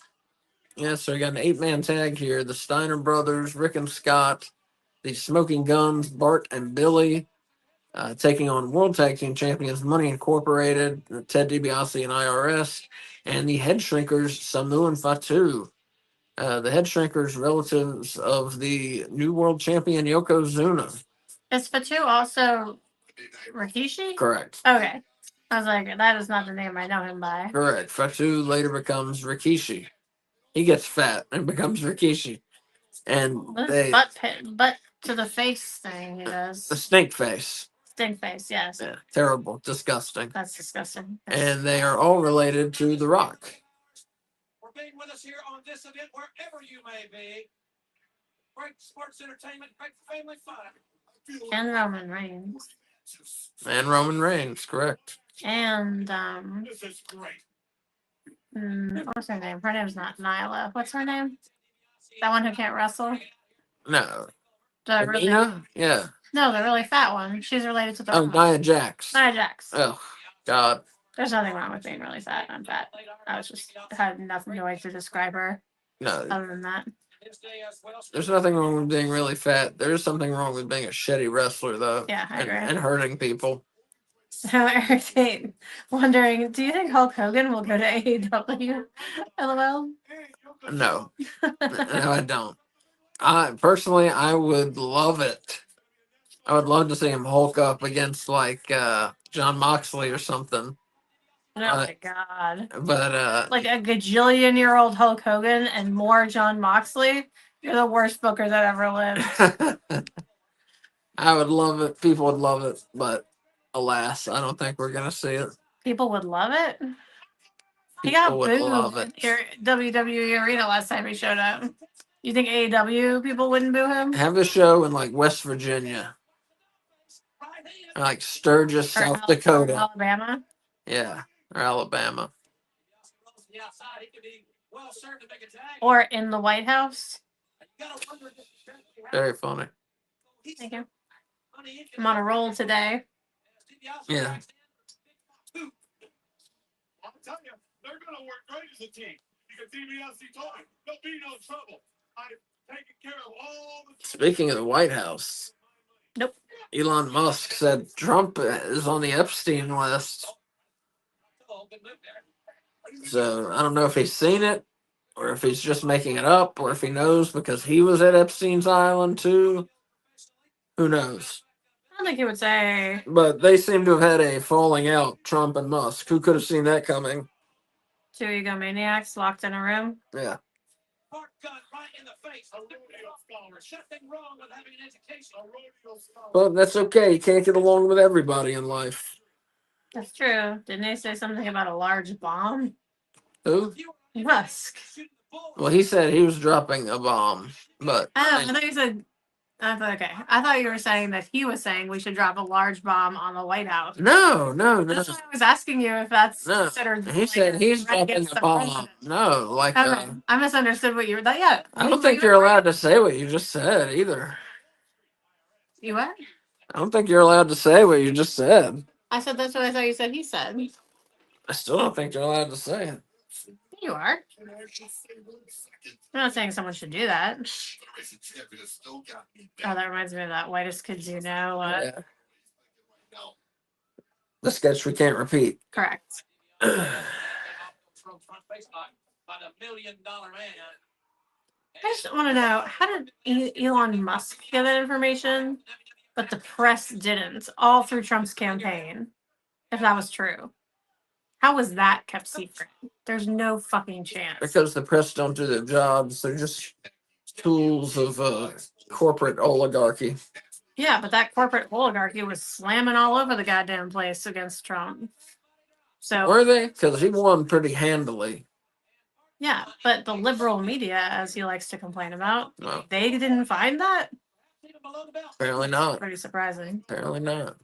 Yeah, so we got an 8-man tag here. The Steiner brothers, Rick and Scott, the Smoking Guns, Bart and Billy, taking on World Tag Team Champions Money Incorporated, Ted DiBiase and IRS, and the Head Shrinkers, Samu and Fatu. The Head Shrinkers, relatives of the New World Champion Yokozuna. Is Fatu also Rikishi? Correct. Okay. I was like, that is not the name I know him by. Correct. Fatu later becomes Rikishi. He gets fat and becomes Rikishi. And What is they butt to the face thing he the does? snake face. Stink face, yes. Yeah, terrible, disgusting. That's disgusting. And they are all related to The Rock. For being with us here on this event, wherever you may be. Great sports entertainment, great family fun. And Roman Reigns. And Roman Reigns, correct. And This is great. what's her name? Her name's not Nyla. What's her name? That one who can't wrestle? No. The really, Nina? Yeah. no, the really fat one. She's related to the Oh, Rock. Nia Jax. Nia Jax. Oh, God. There's nothing wrong with being really fat. I'm fat. I was just had nothing no way to describe her No, other than that. there's nothing wrong with being really fat. There is something wrong with being a shitty wrestler, though. Yeah, I agree. And hurting people. So Eric wondering, do you think Hulk Hogan will go to AEW? LOL. No. No, I don't. I would love it. I would love to see him Hulk up against, like, John Moxley or something. Oh my god. But, Like a gajillion-year-old Hulk Hogan and more John Moxley? You're the worst booker that ever lived. I would love it. People would love it, but alas, I don't think we're gonna see it. People would love it. He People got would love booed it. here at WWE Arena last time he showed up. You think AEW people wouldn't boo him? Have a show in like West Virginia, like Sturgis, Or South Dakota. Alabama? Yeah, or Alabama. Or in the White House? Very funny. Thank you. I'm on a roll today. Yeah. I'm telling you, they're going to work great as a team. Because DiBiase told me, there'll be no trouble. I've taken care of all the... Speaking of the White House, Nope. Elon Musk said Trump is on the Epstein list. So I don't know if he's seen it, or if he's just making it up, or if he knows because he was at Epstein's island too. Who knows? I don't think he would say. But they seem to have had a falling out, Trump and Musk. Who could have seen that coming? Two egomaniacs locked in a room. Yeah. But that's okay. You can't get along with everybody in life. That's true. Didn't they say something about a large bomb? Who? Musk. Well, he said he was dropping a bomb, but I thought you said. Okay. I thought you were saying that he was saying we should drop a large bomb on the White House. no. That's why I was asking you if that's No. considered. He said he's right dropping against a the bomb. president. No, like Okay. I misunderstood what you were. Yeah. I don't think you're allowed to say what you just said either. You what? I don't think you're allowed to say what you just said. I said that's what I thought you said. He said. I still don't think you're allowed to say it. You are. I'm not saying someone should do that. Oh, that reminds me of that whitest kids you know. Yeah. The sketch we can't repeat. Correct. I just want to know, how did Elon Musk get that information, but the press didn't, all through Trump's campaign, if that was true? How was that kept secret? There's no fucking chance. Because the press don't do their jobs. They're just tools of corporate oligarchy. Yeah, but that corporate oligarchy was slamming all over the goddamn place against Trump. So Were they? Because he won pretty handily. yeah, but the liberal media, as he likes to complain about, No, they didn't find that? apparently not. Pretty surprising. Apparently not.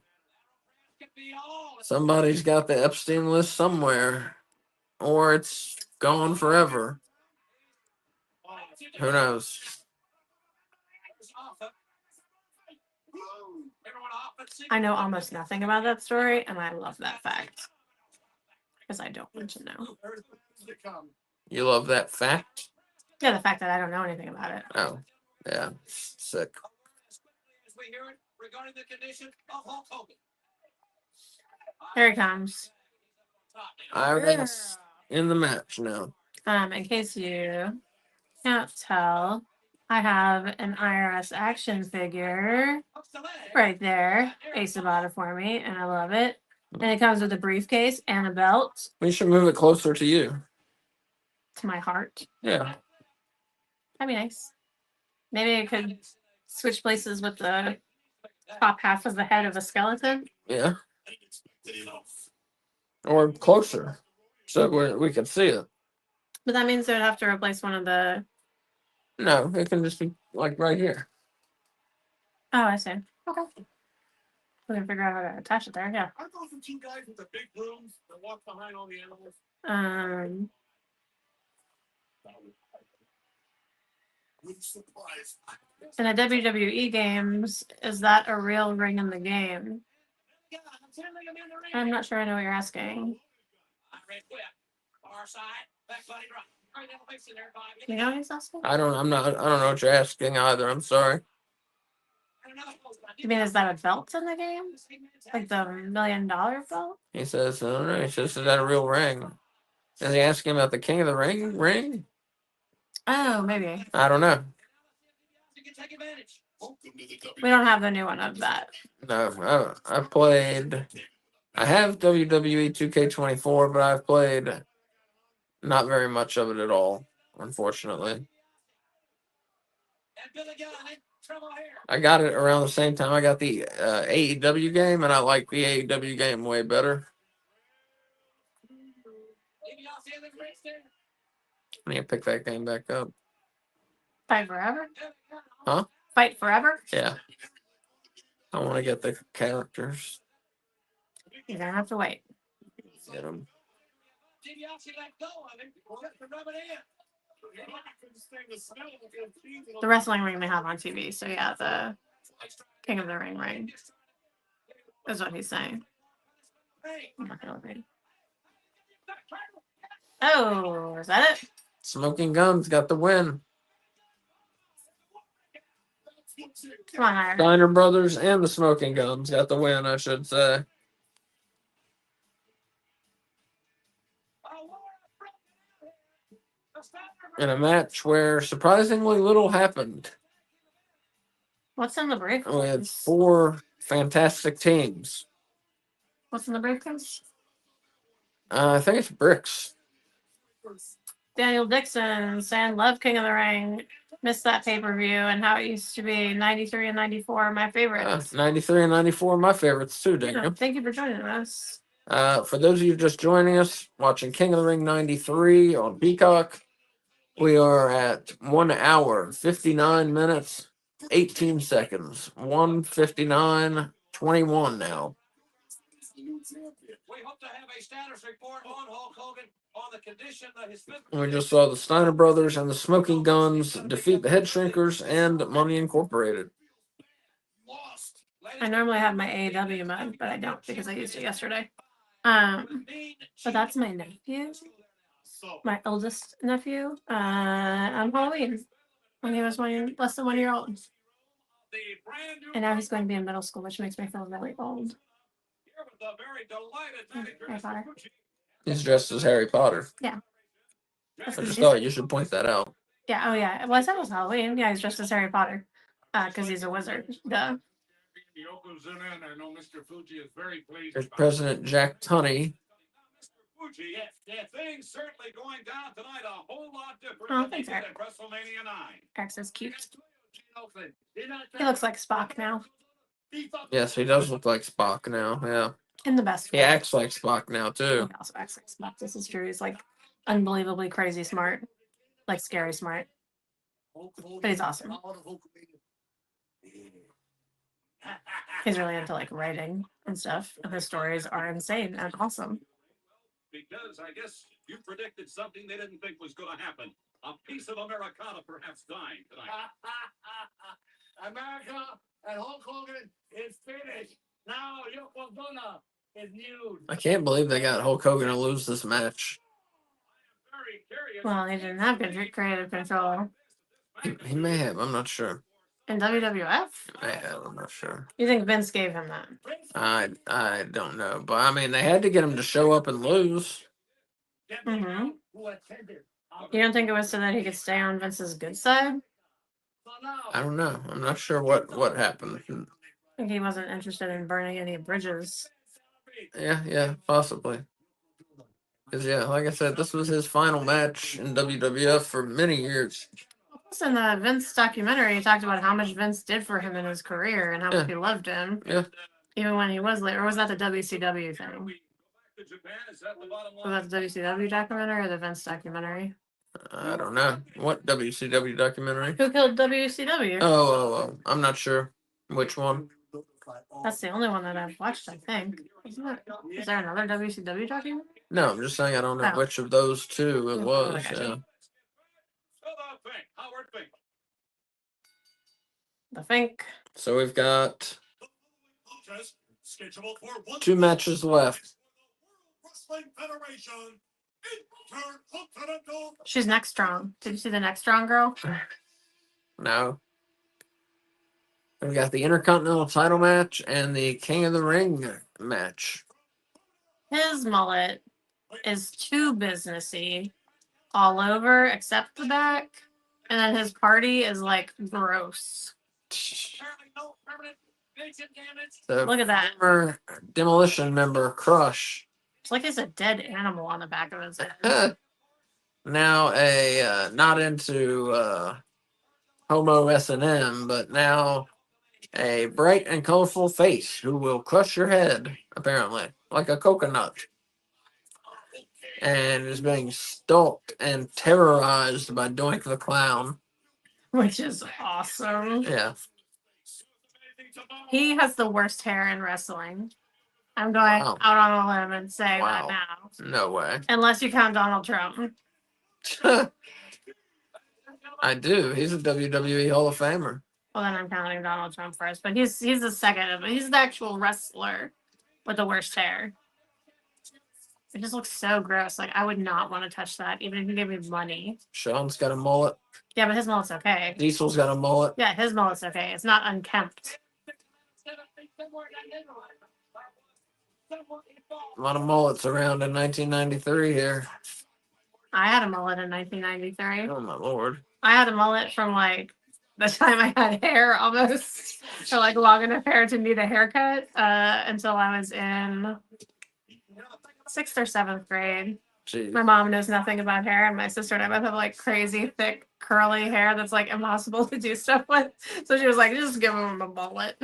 Somebody's got the Epstein list somewhere. Or it's gone forever. Who knows? I know almost nothing about that story, and I love that fact because I don't want to know. You love that fact? Yeah, the fact that I don't know anything about it. Oh, yeah. Sick. Here it comes. Everything's in the match now. In case you can't tell, I have an IRS action figure right there, Ace Abada for me, and I love it. And it comes with a briefcase and a belt We should move it closer to you. to my heart. Yeah. That'd be nice. Maybe I could switch places with the top half of the head of a skeleton. Yeah. Or closer. So we can see it. But that means they'd have to replace one of the. No, it can just be like right here. Oh, I see. Okay. We can figure out how to attach it there. Yeah. Aren't those the two guys with the big brooms that walk behind all the animals? Good surprise. In the WWE games, is that a real ring in the game? I'm not sure I know what you're asking. You know what he's asking? I don't know what you're asking either. I'm sorry. You mean, is that a belt in the game? Like the $1 million belt? He says, I don't know. He says, is that a real ring? Is he asking about the King of the Ring? Oh, maybe. I don't know. We don't have the new one of that. No, I have WWE 2K24, but I've played not very much of it at all, unfortunately. I got it around the same time I got the AEW game, and I like the AEW game way better. I need to pick that game back up. Fight Forever? Huh? Fight Forever? Yeah. I want to get the characters. You're gonna have to wait. Get them. The wrestling ring they have on TV. So yeah, the King of the Ring ring is what he's saying. I'm not gonna read. Oh, is that it? Smoking Guns got the win. Come on, Hire. Steiner Brothers and the Smoking Guns got the win, I should say. In a match where surprisingly little happened. What's in the briefcase? We had 4 fantastic teams. What's in the briefcase? I think it's bricks. Daniel Dixon saying, "Love King of the Ring. Missed that pay-per-view and how it used to be. 93 and 94 are my favorites." 93 and 94 are my favorites too, Daniel. Yeah, thank you for joining us. For those of you just joining us, watching King of the Ring 93 on Peacock, we are at 1 hour, 59 minutes, 18 seconds. 1:59:21 now. We hope to have a status report on Hulk Hogan on the condition that his We just saw the Steiner Brothers and the Smoking Guns defeat the Head Shrinkers and Money Incorporated. I normally have my AEW mug, but I don't because I used it yesterday. But that's my nephew, my eldest nephew, on Halloween when he was less than 1 year old. And now he's going to be in middle school, which makes me feel really old. Harry Potter. He's dressed as Harry Potter. Yeah. I just thought you should point that out. Yeah, oh yeah. Well, I said it was Halloween. Yeah, he's dressed as Harry Potter. Because he's a wizard. Duh. There's President Jack Tunney. Things certainly going down tonight a whole lot different Oh, than they thanks, did Eric. at WrestleMania 9. Eric says cute. He looks like Spock now. Yes, he does look like Spock now. Yeah. In the best He way. acts like Spock now, too. He also acts like Spock. This is true. He's like unbelievably crazy smart. Like scary smart. But he's awesome. He's really into like writing and stuff. And his stories are insane and awesome. Because I guess you predicted something they didn't think was going to happen. A piece of Americana perhaps dying tonight. America, And Hulk Hogan is finished. Now Yokozuna is nude. I can't believe they got Hulk Hogan to lose this match. Very curious. Well, he didn't have good creative control. He may have. I'm not sure. In WWF? He may have. I'm not sure. You think Vince gave him that? I don't know, but I mean, they had to get him to show up and lose. Mm-hmm. Who attended. You don't think it was so that he could stay on Vince's good side? I don't know. I'm not sure what happened. I think he wasn't interested in burning any bridges. Yeah, possibly. Because yeah, like I said, this was his final match in WWF for many years. Plus, in the Vince documentary, he talked about how much Vince did for him in his career and how much he loved him. Yeah. Even when he was late. Or was that the WCW thing? Was that the WCW documentary or the Vince documentary? I don't know. What WCW documentary? Who killed WCW? Oh, I'm not sure which one. That's the only one that I've watched, I think. Isn't it? Is there another WCW documentary? No, I'm just saying I don't know Oh. which of those two it Oh, was. I gotcha. Yeah. The Fink. So we've got 2 matches left. She's next strong. Did you see the next strong girl? No. We've got the Intercontinental title match and the King of the Ring match. His mullet is too businessy all over except the back. And then his party is like gross. The Look at that. former Demolition member Crush. It's like he's a dead animal on the back of his head. Now a not into homo S&M, but now a bright and colorful face who will crush your head, apparently, like a coconut. And is being stalked and terrorized by Doink the Clown. Which is awesome. Yeah. He has the worst hair in wrestling. I'm going Wow. out on a limb and saying Wow. that now. No way. Unless you count Donald Trump. I do. He's a WWE Hall of Famer. Well, then I'm counting Donald Trump first. But he's the second of it. He's the actual wrestler with the worst hair. It just looks so gross. Like, I would not want to touch that, even if you gave me money. Sean's got a mullet. Yeah, but his mullet's okay. Diesel's got a mullet. Yeah, his mullet's okay. It's not unkempt. A lot of mullets around in 1993 here. I had a mullet in 1993. Oh, my Lord. I had a mullet from, like, the time I had hair almost. Or, like, long enough hair to need a haircut until I was in 6th or 7th grade. Jeez. My mom knows nothing about hair, and my sister and I both have like crazy thick curly hair that's like impossible to do stuff with. So she was like, just give him a mullet.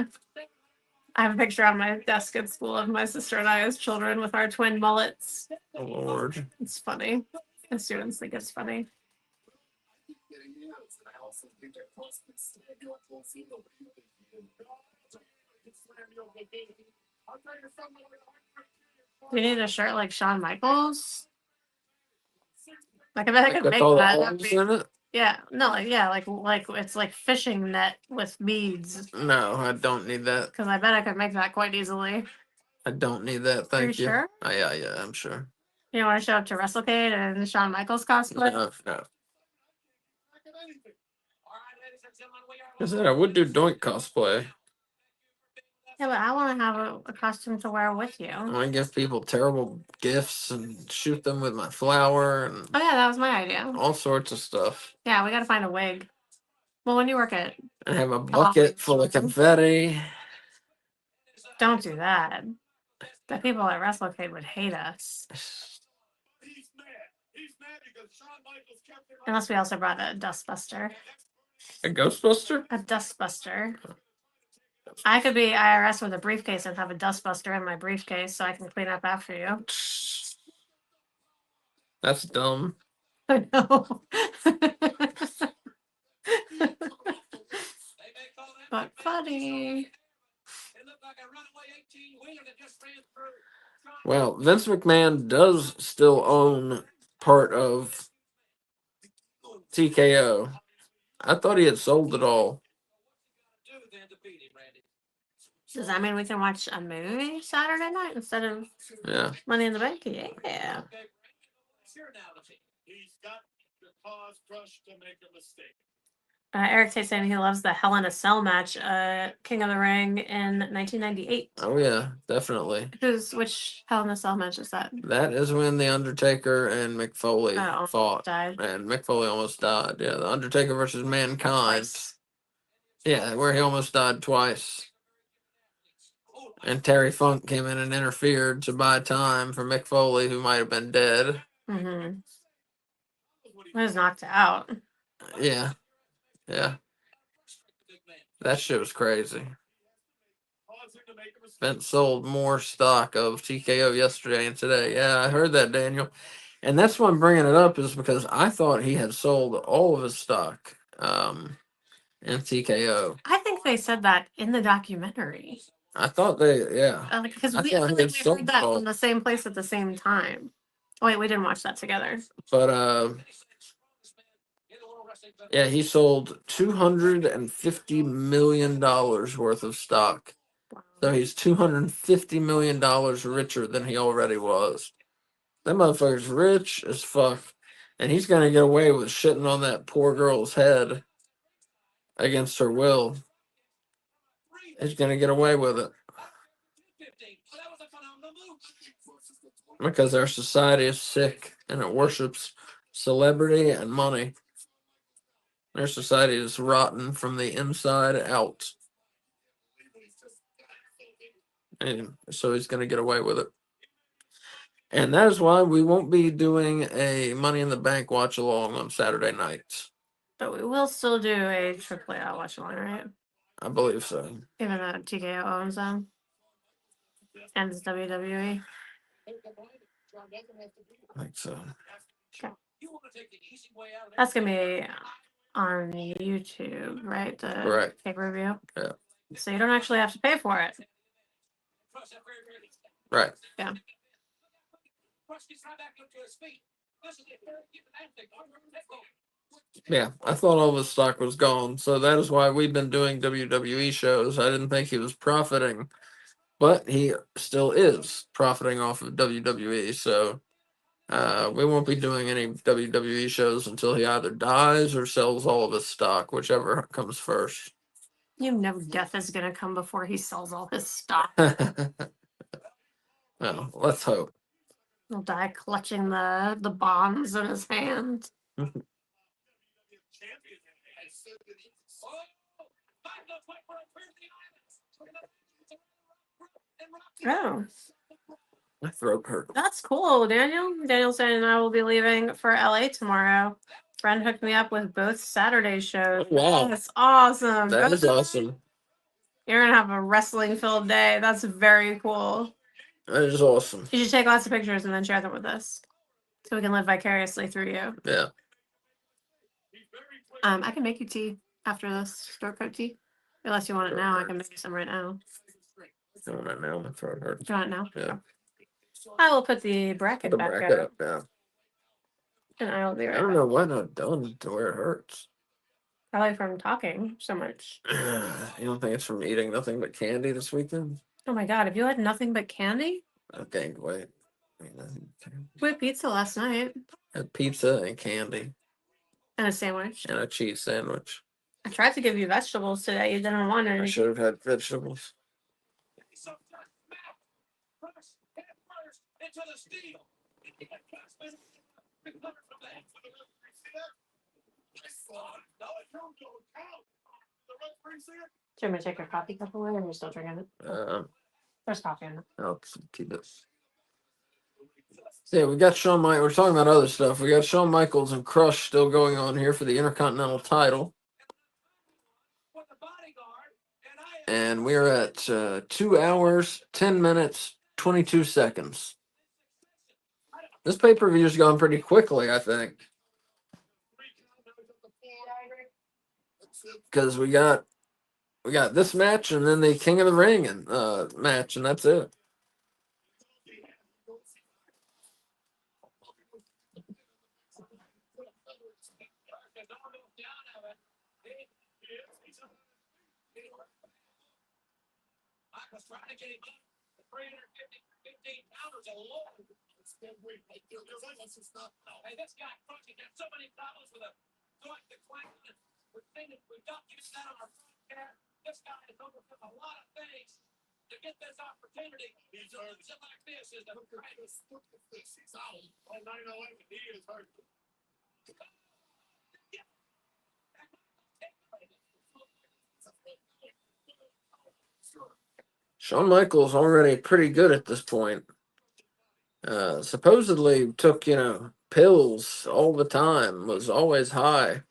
I have a picture on my desk at school of my sister and I as children with our twin mullets. Oh, Lord. It's funny. The students think it's funny. We need a shirt like Shawn Michaels. Like I bet I could With make all the that. holes in it? Yeah, no, like it's like fishing net with beads. No, I don't need that. Because I bet I could make that quite easily. I don't need that. Thank you. Sure? Oh, yeah, I'm sure. You don't want to show up to WrestleCade and Shawn Michaels cosplay? No. I said I would do Doink cosplay. Yeah, but I want to have a costume to wear with you. I want to give people terrible gifts and shoot them with my flower and Oh yeah, that was my idea. all sorts of stuff. Yeah, we got to find a wig. Well, when you work at, And have a bucket full of confetti. don't do that. The people at WrestleCade would hate us. Unless we also brought a dustbuster. A Ghostbuster? A dustbuster. I could be IRS with a briefcase and have a dustbuster in my briefcase so I can clean up after you. That's dumb. I know. But funny. Well, Vince McMahon does still own part of TKO. I thought he had sold it all. Does that mean we can watch a movie Saturday night instead of Yeah. Money in the Bank? Yeah. He's got the cause crushed to make a mistake. Eric Tate saying he loves the Hell in a Cell match, King of the Ring in 1998. Oh yeah, definitely. Which Hell in a Cell match is that? That is when the Undertaker and Mick Foley Almost fought, died. and Mick Foley almost died. Yeah, the Undertaker versus Mankind. Twice. Yeah, where he almost died twice. And Terry Funk came in and interfered to buy time for Mick Foley, who might have been dead. Mm-hmm. He was knocked out. Yeah, yeah. That shit was crazy. Vince sold more stock of TKO yesterday and today. Yeah, I heard that, Daniel. And that's why I'm bringing it up, is because I thought he had sold all of his stock in TKO. I think they said that in the documentary. I thought yeah. Because I we, thought he had we sold heard that all. from the same place at the same time. Oh, wait, we didn't watch that together. But yeah, he sold $250 million worth of stock. So he's $250 million richer than he already was. That motherfucker's rich as fuck. And he's going to get away with shitting on that poor girl's head against her will. He's going to get away with it. Because our society is sick and it worships celebrity and money. Our society is rotten from the inside out. And so he's going to get away with it. And that is why we won't be doing a Money in the Bank watch along on Saturday nights. But we will still do a triple A watch along, right? I believe so. Even though TKO owns them. And it's WWE. I think so. Okay. That's going to be on YouTube, right? The Right. pay-per-view? Yeah. So you don't actually have to pay for it. Right. Yeah. Yeah, I thought all of his stock was gone, so that is why we've been doing WWE shows. I didn't think he was profiting, but he still is profiting off of WWE. So we won't be doing any WWE shows until he either dies or sells all of his stock, whichever comes first. You know death is going to come before he sells all his stock. Well, let's hope. He'll die clutching the bonds in his hand. Oh, My throat hurt. that's cool, Daniel. Daniel saying and I will be leaving for LA tomorrow. Friend hooked me up with both Saturday shows. Oh, wow. That's awesome. That is awesome. You're going to have a wrestling filled day. That's very cool. That is awesome. You should take lots of pictures and then share them with us so we can live vicariously through you. Yeah. I can make you tea after this, store coat tea. Unless you want it now, I can make you some right now. I want it now. My throat hurts. Do you want it now? Yeah. I will put the bracket The back bracket up, up now. and I will be right I don't back. know what I've done to where it hurts. Probably from talking so much. You don't think it's from eating nothing but candy this weekend? Oh my god, have you had nothing but candy? I've gained weight. We had pizza last night. Had pizza and candy And a sandwich. and a cheese sandwich. I tried to give you vegetables today. You didn't want I any. should have had vegetables. Do you want me to take your coffee cup away or are you still drinking it? There's coffee in it. I'll keep it. So yeah, we got Shawn Michaels. We're talking about other stuff. We got Shawn Michaels and Crush still going on here for the Intercontinental title. And we're at 2 hours, 10 minutes, 22 seconds. This pay-per-view's gone pretty quickly, I think. Because we got this match and then the King of the Ring and match, and that's it. was trying to get him up to 315 pounds alone. Hey, this guy fucking got so many problems with a joint decline. We've documented that on our podcast. This guy has overcome a lot of things to get this opportunity. He's losing like this is the greatest. He's out. On 9/11, he is hurt. Shawn Michaels already pretty good at this point. Supposedly took, pills all the time, was always high.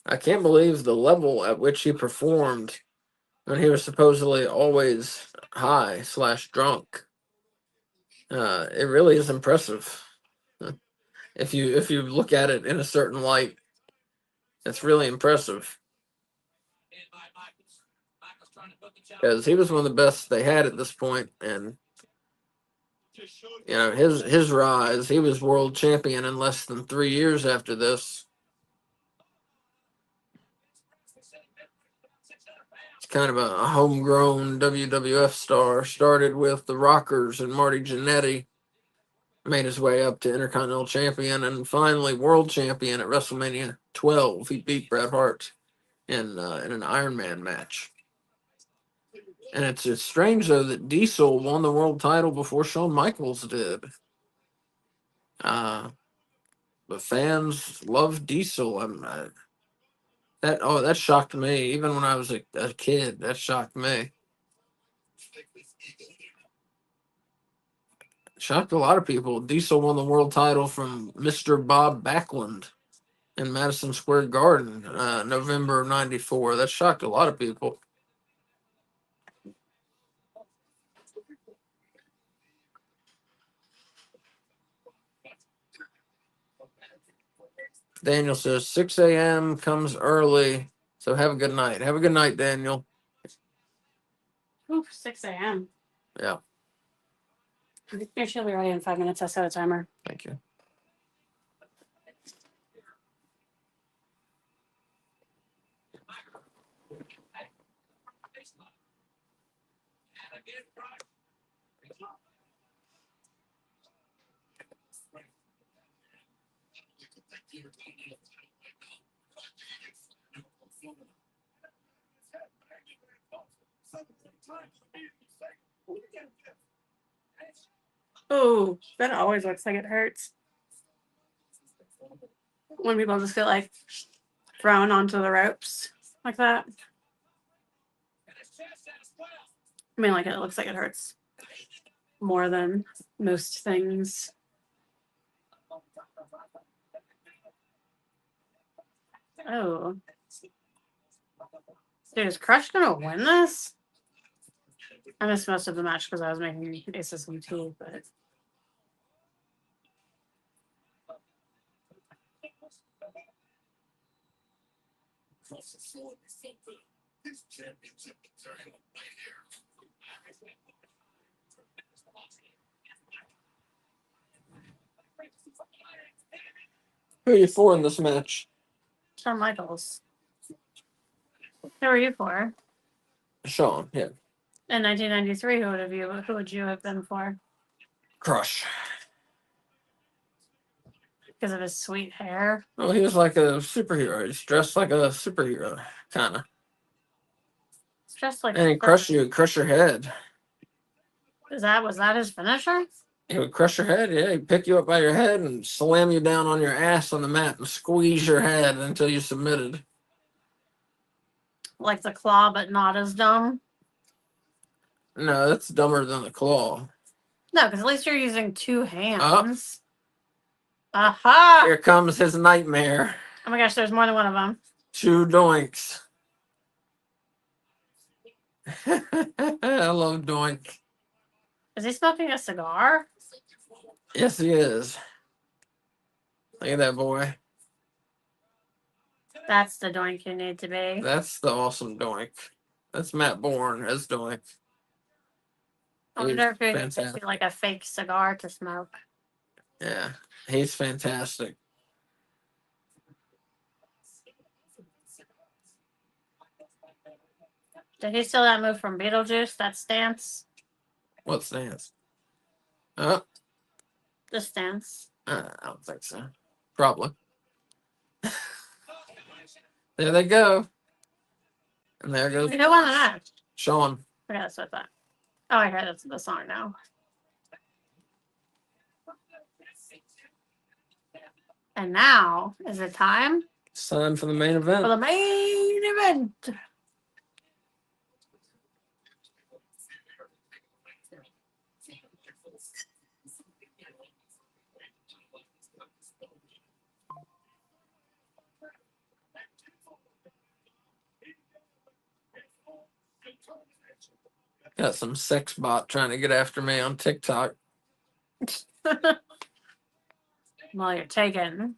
I can't believe the level at which he performed when he was supposedly always high / drunk. It really is impressive. If you look at it in a certain light, it's really impressive. Because he was one of the best they had at this point, and his rise, he was world champion in less than 3 years after this. It's kind of a homegrown WWF star. Started with the Rockers and Marty Jannetty. Made his way up to Intercontinental Champion and finally World Champion at WrestleMania 12. He beat Bret Hart in an Iron Man match. And it's strange, though, that Diesel won the world title before Shawn Michaels did. But fans love Diesel. That shocked me. Even when I was a kid, that shocked me. Shocked a lot of people. Diesel won the world title from Mr. Bob Backlund in Madison Square Garden, November of '94. That shocked a lot of people. Daniel says 6 a.m. comes early, so have a good night. Have a good night, Daniel. Ooh, 6 a.m. Yeah. She'll be ready in 5 minutes. I set a timer. Thank you. Oh, that always looks like it hurts. When people just get like thrown onto the ropes like that. I mean, like it looks like it hurts more than most things. Oh. Dude, is Crush gonna win this? I missed most of the match because I was making aces and tea, but Who are you for in this match? Shawn Michaels. Who are you for? Shawn, yeah. In 1993, who would you have been for? Crush. Because of his sweet hair? Well, he was like a superhero. He's dressed like a superhero, kind of. It's just like. And he'd crush your head. Was that his finisher? He would crush your head, yeah. He'd pick you up by your head and slam you down on your ass on the mat and squeeze your head until you submitted. Like the claw, but not as dumb? No, that's dumber than the claw. No, because at least you're using two hands. Aha! Here comes his nightmare. Oh my gosh, there's more than one of them. 2 doinks. I love doink. Is he smoking a cigar? Yes, he is. Look at that boy. That's the doink you need to be. That's the awesome doink. That's Matt Bourne as doink. I wonder if he needs to Fantastic. be like a fake cigar to smoke. Yeah, he's fantastic. Did he steal that move from Beetlejuice? That stance? What stance? Uh, The stance. I don't think so. Probably. There they go. And there goes Who won the match? Sean. Okay, that's what I thought. Oh, I heard the song now. And now is it time It's time for the main for event. the main event. Got some sex bot trying to get after me on TikTok. Well, you're taken.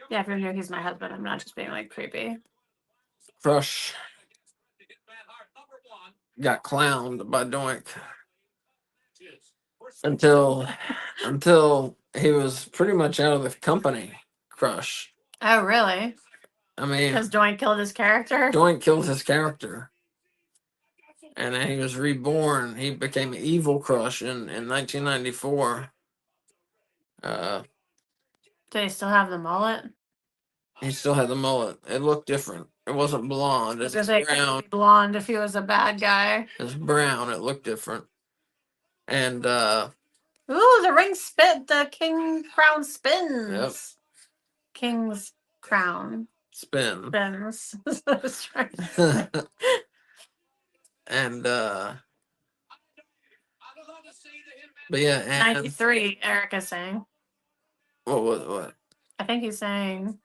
Yeah, if you're new, he's my husband. I'm not just being like creepy. Crush got clowned by Doink until he was pretty much out of the company. Crush. Oh, really? I mean, Because Doink killed his character? Doink killed his character, and then he was reborn. He became Evil Crush in 1994. Do they still have the mullet? He still had the mullet. It looked different. It wasn't blonde. I It was was gonna say, couldn't brown. be blonde if he was a bad guy. It was brown. It looked different. And Ooh, the ring spit. The king crown spins. Yep. King's crown spin. spins. I was trying to say. And but yeah, and 93, Eric is saying. what? I think he's saying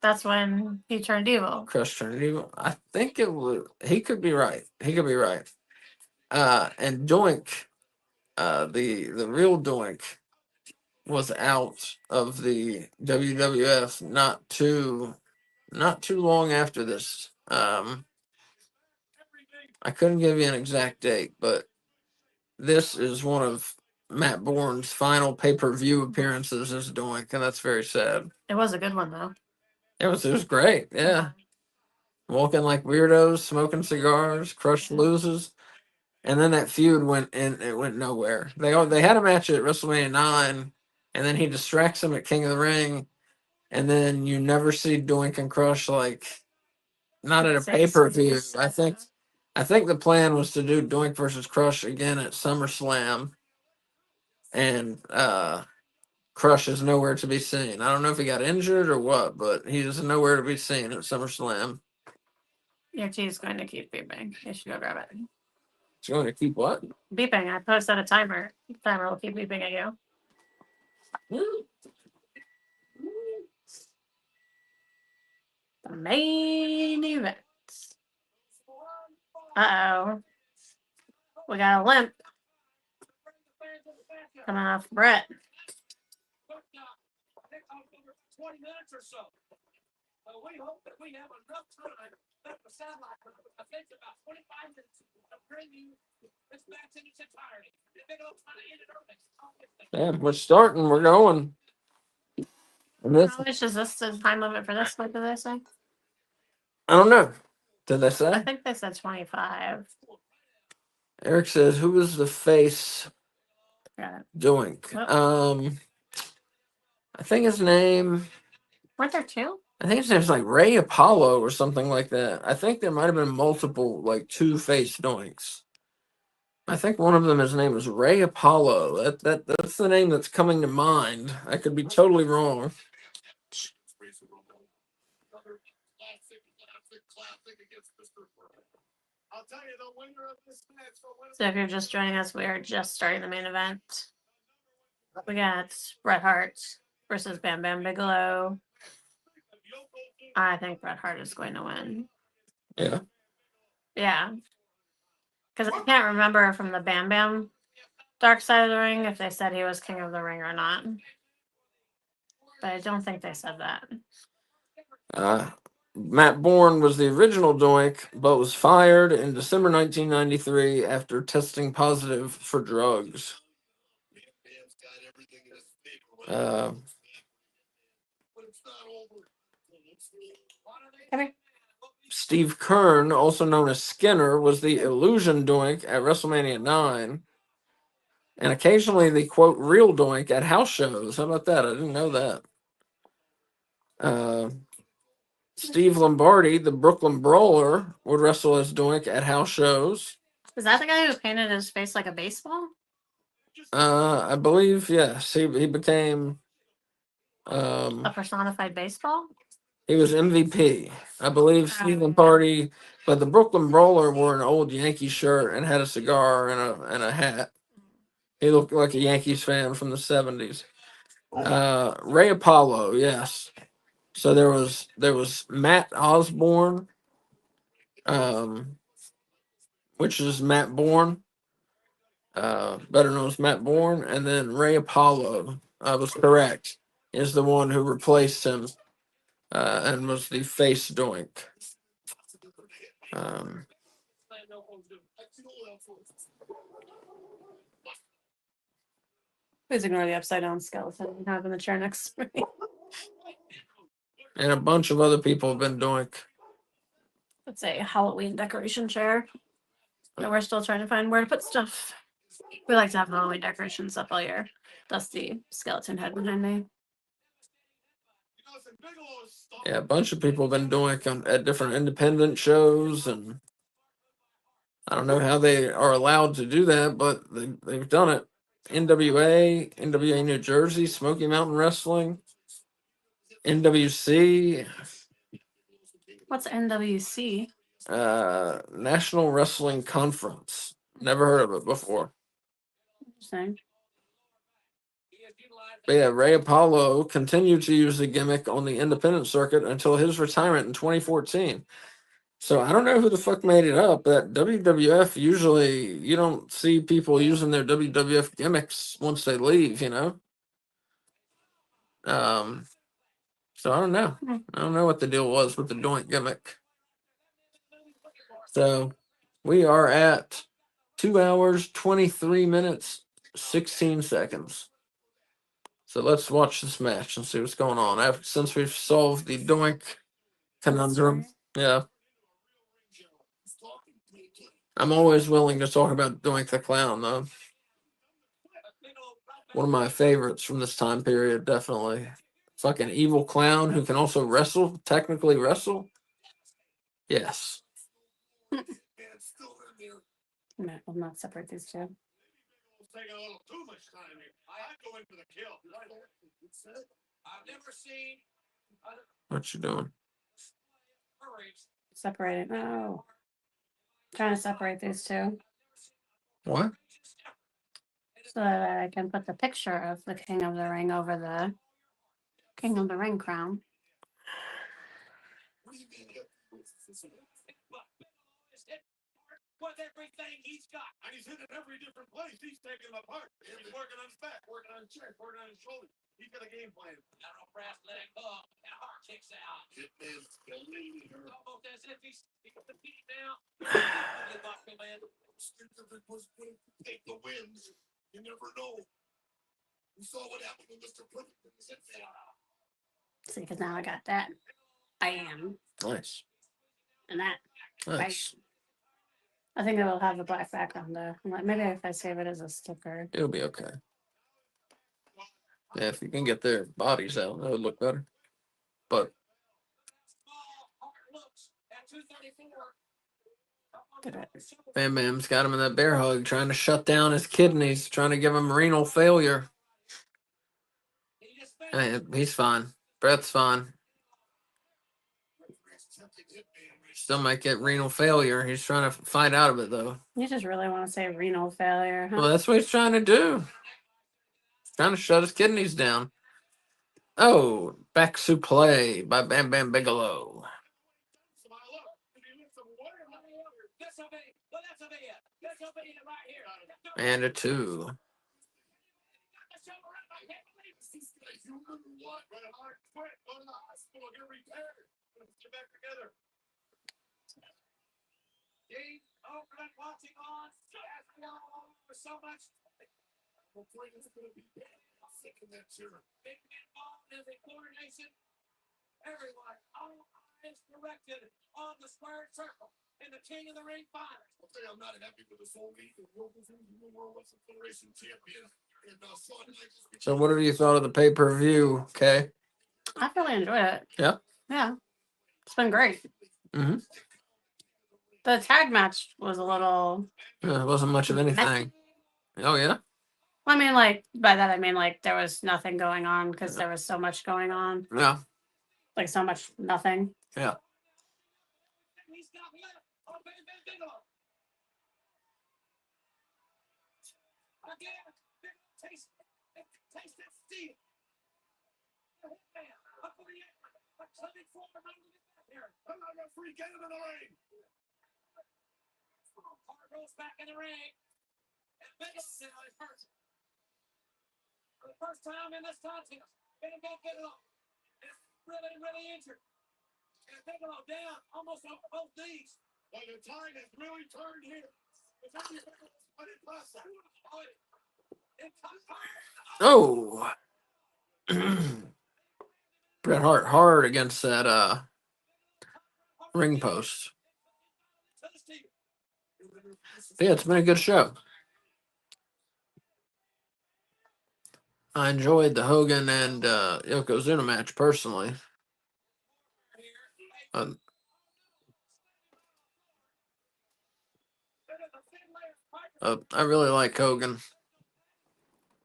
that's when he turned evil. Crush turned evil. I think it was. He could be right. He could be right. And Doink, the real Doink, was out of the WWF not too long after this. I couldn't give you an exact date, but this is one of Matt Bourne's final pay-per-view appearances as Doink, and that's very sad. It was a good one though. It was great, yeah. Walking like weirdos, smoking cigars, Crush loses, and then that feud went nowhere. They had a match at WrestleMania 9, and then he distracts him at King of the Ring, and then you never see Doink and Crush not at a pay-per-view. I think the plan was to do Doink versus Crush again at SummerSlam, and Crush is nowhere to be seen. I don't know if he got injured or what, but he's nowhere to be seen at SummerSlam. Your tea is going to keep beeping. You should go grab it. It's going to keep what? Beeping. I posted a timer. The timer will keep beeping at you. The main event. Uh-oh. We got a limp coming off Brett. 20 minutes or so. We hope that we have enough time that the satellite takes about 25 minutes to bring you this match in its entirety. They don't try to end it early. Yeah, we're starting. We're going. And this, How much is this the time limit for this? What did they say? I don't know. Did they I say? think they said 25. Eric says, "Who was the face Got it. Doink?" Oh. I think his name. Weren't there two? I think his name's like Ray Apollo or something like that. I think there might have been multiple, like two-face Doinks. I think one of them, his name was Ray Apollo. That's the name that's coming to mind. I could be totally wrong. So if you're just joining us, we are just starting the main event. We got Bret Hart versus Bam Bam Bigelow. I think Bret Hart is going to win. Yeah. Yeah. Because I can't remember from the Bam Bam Dark Side of the Ring if they said he was King of the Ring or not. But I don't think they said that. Matt Bourne was the original Doink, but was fired in December 1993 after testing positive for drugs. Uh, Come here. Steve Kern, also known as Skinner, was the illusion doink at WrestleMania 9, and occasionally the quote real doink at house shows. How about that? I didn't know that. Steve Lombardi, the Brooklyn Brawler, would wrestle as doink at house shows. Is that the guy who painted his face like a baseball? I believe, yes. He became A personified baseball? he was MVP. I believe Steve Lombardi, but the Brooklyn Brawler wore an old Yankee shirt and had a cigar and a hat. He looked like a Yankees fan from the 70s. Ray Apollo, yes. So there was Matt Osborne, which is Matt Bourne, better known as Matt Bourne, and then Ray Apollo, I was correct, is the one who replaced him and was the face doink. Please ignore the upside down skeleton we have in the chair next to me. And a bunch of other people have been doink. It's a Halloween decoration chair. And we're still trying to find where to put stuff. We like to have Halloween decorations up all year. That's the skeleton head behind me. Yeah, a bunch of people have been doink at different independent shows, and I don't know how they are allowed to do that, but they've done it. NWA New Jersey, Smoky Mountain Wrestling, NWC, What's NWC? National Wrestling Conference. Never heard of it before. Interesting. But yeah, Ray Apollo continued to use the gimmick on the independent circuit until his retirement in 2014. So I don't know who the fuck made it up, but WWF usually you don't see people using their WWF gimmicks once they leave, you know. So I don't know. I don't know what the deal was with the doink gimmick. So we are at 2 hours, 23 minutes, 16 seconds. So let's watch this match and see what's going on. Since we've solved the doink conundrum. Yeah. I'm always willing to talk about Doink the Clown, though. One of my favorites from this time period, definitely. Fucking evil clown who can also wrestle, technically wrestle. Yes. I'll not separate these two. Taking a little too much time here. I go in for the kill. I've never seen. What you doing? Separate it. No. Trying to separate these two What? so that I can put the picture of the King of the Ring over the King of the Ring crown. With everything he's got. And he's hitting every different place. He's taking them apart. He's working on his back, working on his chest, working on his shoulders. He's got a game plan. Arrow brass leg hook. And heart kicks out. Almost as if he's defeated now. Take the wins. You never know. We saw what happened with Mr. Perfect. See, because now I got that. I am. Nice. And that. Nice. I think it will have the black background though. Maybe if I save it as a sticker. It'll be okay. Yeah, if you can get their bodies out, that would look better. But Bam Bam's got him in that bear hug, trying to shut down his kidneys, trying to give him renal failure. And he's fine. Brett's fine. Still might get renal failure. He's trying to fight out of it, though. You just really want to say renal failure, huh? Well, that's what he's trying to do. He's trying to shut his kidneys down. Oh, back suplex by Bam Bam Bigelow. And a 2. Big involved in the coronation. Everyone, all eyes directed on the squared circle in the King of the Ring finals. I'll tell you, I'm not happy with this whole week. The World Wrestling Federation champion. So, what have you thought of the pay-per-view? Okay. I really enjoyed it. Yeah. Yeah. It's been great. Mm-hmm. The tag match was a little. It wasn't much of anything. Oh yeah. I mean, like, by that I mean, like, there was nothing going on because there was so much going on. Yeah. Like, so much nothing. Yeah. He's got left on Bigelow. Again, taste that steel. Up on the apron. A climbing forward here. Come on, referee, get him in the ring. Hart goes back in the ring. And Bigelow now is hurt. For the first time in this contest, Bigelow is really injured. And Bigelow down almost on both knees. But the tide has really turned here. Oh. Bret Hart hard against that ring post. Yeah, it's been a good show. I enjoyed the Hogan and Yokozuna match personally. I really like Hogan.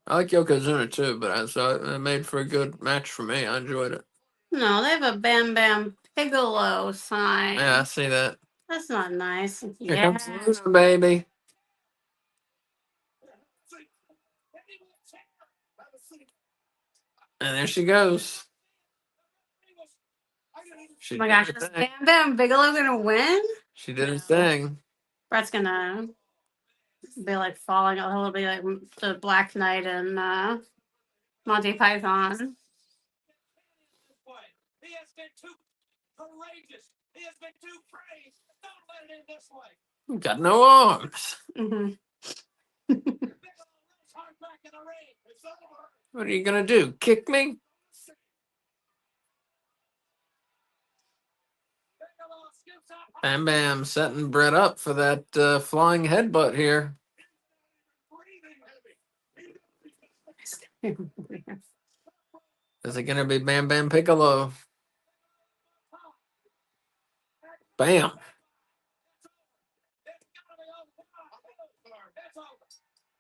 I like Yokozuna too, but so it made for a good match for me. I enjoyed it. No, they have a Bam Bam Bigelow sign. Yeah, I see that. That's not nice. Here Yeah. comes Luna, baby. And there she goes. She Oh my did gosh, her is thing. Bam Bam Bigelow gonna win? She did her thing. Brett's gonna be like falling. He'll be like the Black Knight and Monty Python. He has been too courageous. He has been too brave. Don't let it in this way. Got no arms. Mm-hmm. What are you gonna do? Kick me? Bam Bam setting Brett up for that flying headbutt here. Is it gonna be Bam Bam Piccolo? Bam.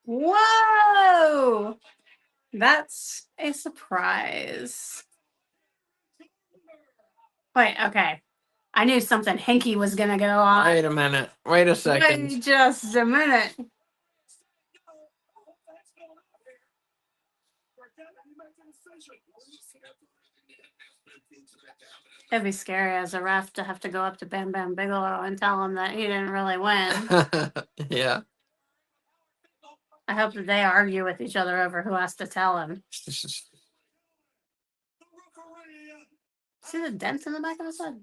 Whoa! That's a surprise. Wait, okay. I knew something hinky was gonna go on. Wait a minute. Wait a second. Wait just a minute. It'd be scary as a ref to have to go up to Bam Bam Bigelow and tell him that he didn't really win. Yeah. I hope that they argue with each other over who has to tell him. See the dents in the back of his head?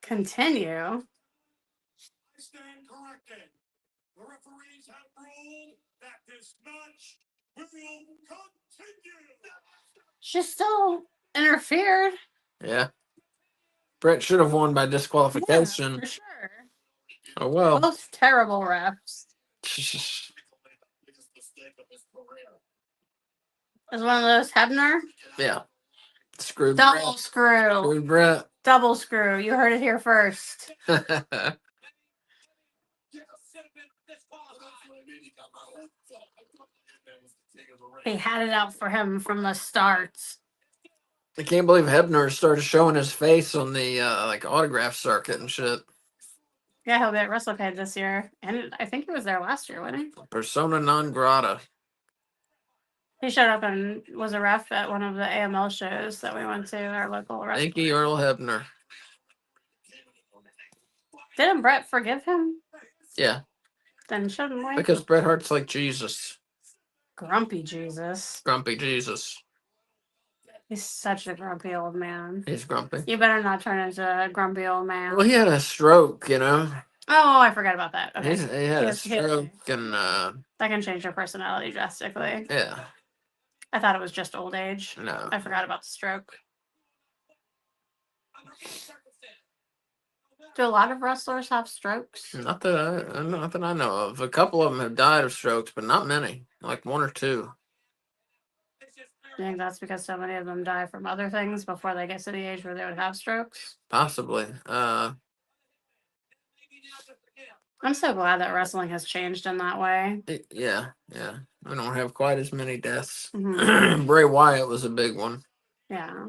Continue. I stand corrected. The referees have ruled that this match will continue. She still interfered. Yeah. Brett should have won by disqualification. Yeah, for sure. Oh well. Both terrible refs. Is one of those Hebner? Yeah. Screwed Double Brett. screw. Screwed Brett. Double screw. You heard it here first. They had it out for him from the start. I can't believe Hebner started showing his face on the like autograph circuit and shit. Yeah, he'll be at WrestlePad this year. And I think he was there last year, wasn't he? Persona non grata. He showed up and was a ref at one of the AML shows that we went to, our local wrestling. Thank you, Earl Hebner. Didn't Brett forgive him? Yeah. Then shouldn't we? Because Bret Hart's like Jesus. Grumpy Jesus. Grumpy Jesus. He's such a grumpy old man. He's grumpy. You better not turn into a grumpy old man. Well, he had a stroke, you know. Oh, I forgot about that. Okay. He had a He has- stroke, and That can change your personality drastically. yeah, I thought it was just old age. no. I forgot about the stroke. Do a lot of wrestlers have strokes? Not that I know of. A couple of them have died of strokes, but not many. Like one or two. I think that's because so many of them die from other things before they get to the age where they would have strokes. Possibly. I'm so glad that wrestling has changed in that way. Yeah. We don't have quite as many deaths. Mhm. Bray Wyatt was a big one. Yeah.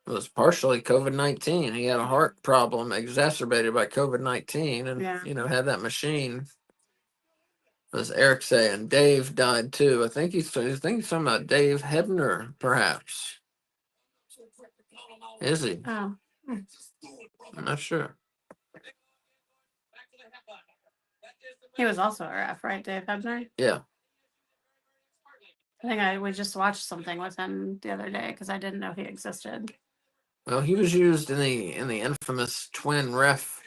It was partially COVID-19. He had a heart problem exacerbated by COVID-19, and Yeah. had that machine. As Eric saying, Dave died too. I think he's talking about Dave Hebner, perhaps. Is he? Oh. I'm not sure. He was also a ref, right, Dave Hebner? Yeah. I think we just watched something with him the other day because I didn't know he existed. Well, he was used in the infamous twin ref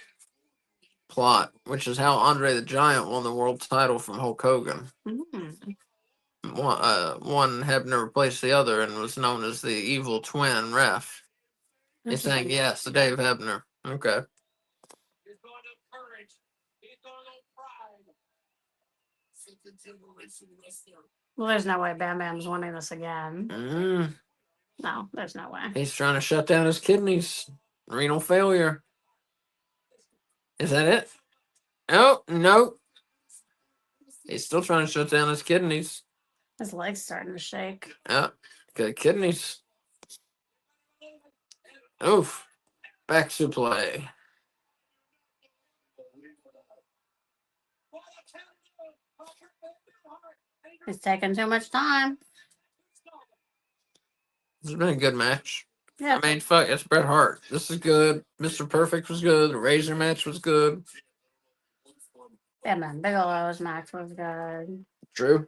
plot, which is how Andre the Giant won the world title from Hulk Hogan. Mm. One Hebner replaced the other and was known as the evil twin ref. He's saying yes to Dave Hebner. Okay. Well, there's no way Bam Bam's winning this again. Mm, No, there's no way. he's trying to shut down his kidneys. Renal failure. Is that it? Oh, no. He's still trying to shut down his kidneys. His leg's starting to shake. Yeah. Good kidneys. Oof. Back suplex. He's taking too much time. This has been a good match. Yeah. I mean, fuck, it's Bret Hart. This is good. Mr. Perfect was good. The Razor match was good. Yeah, man. Bigelow's match was good. True.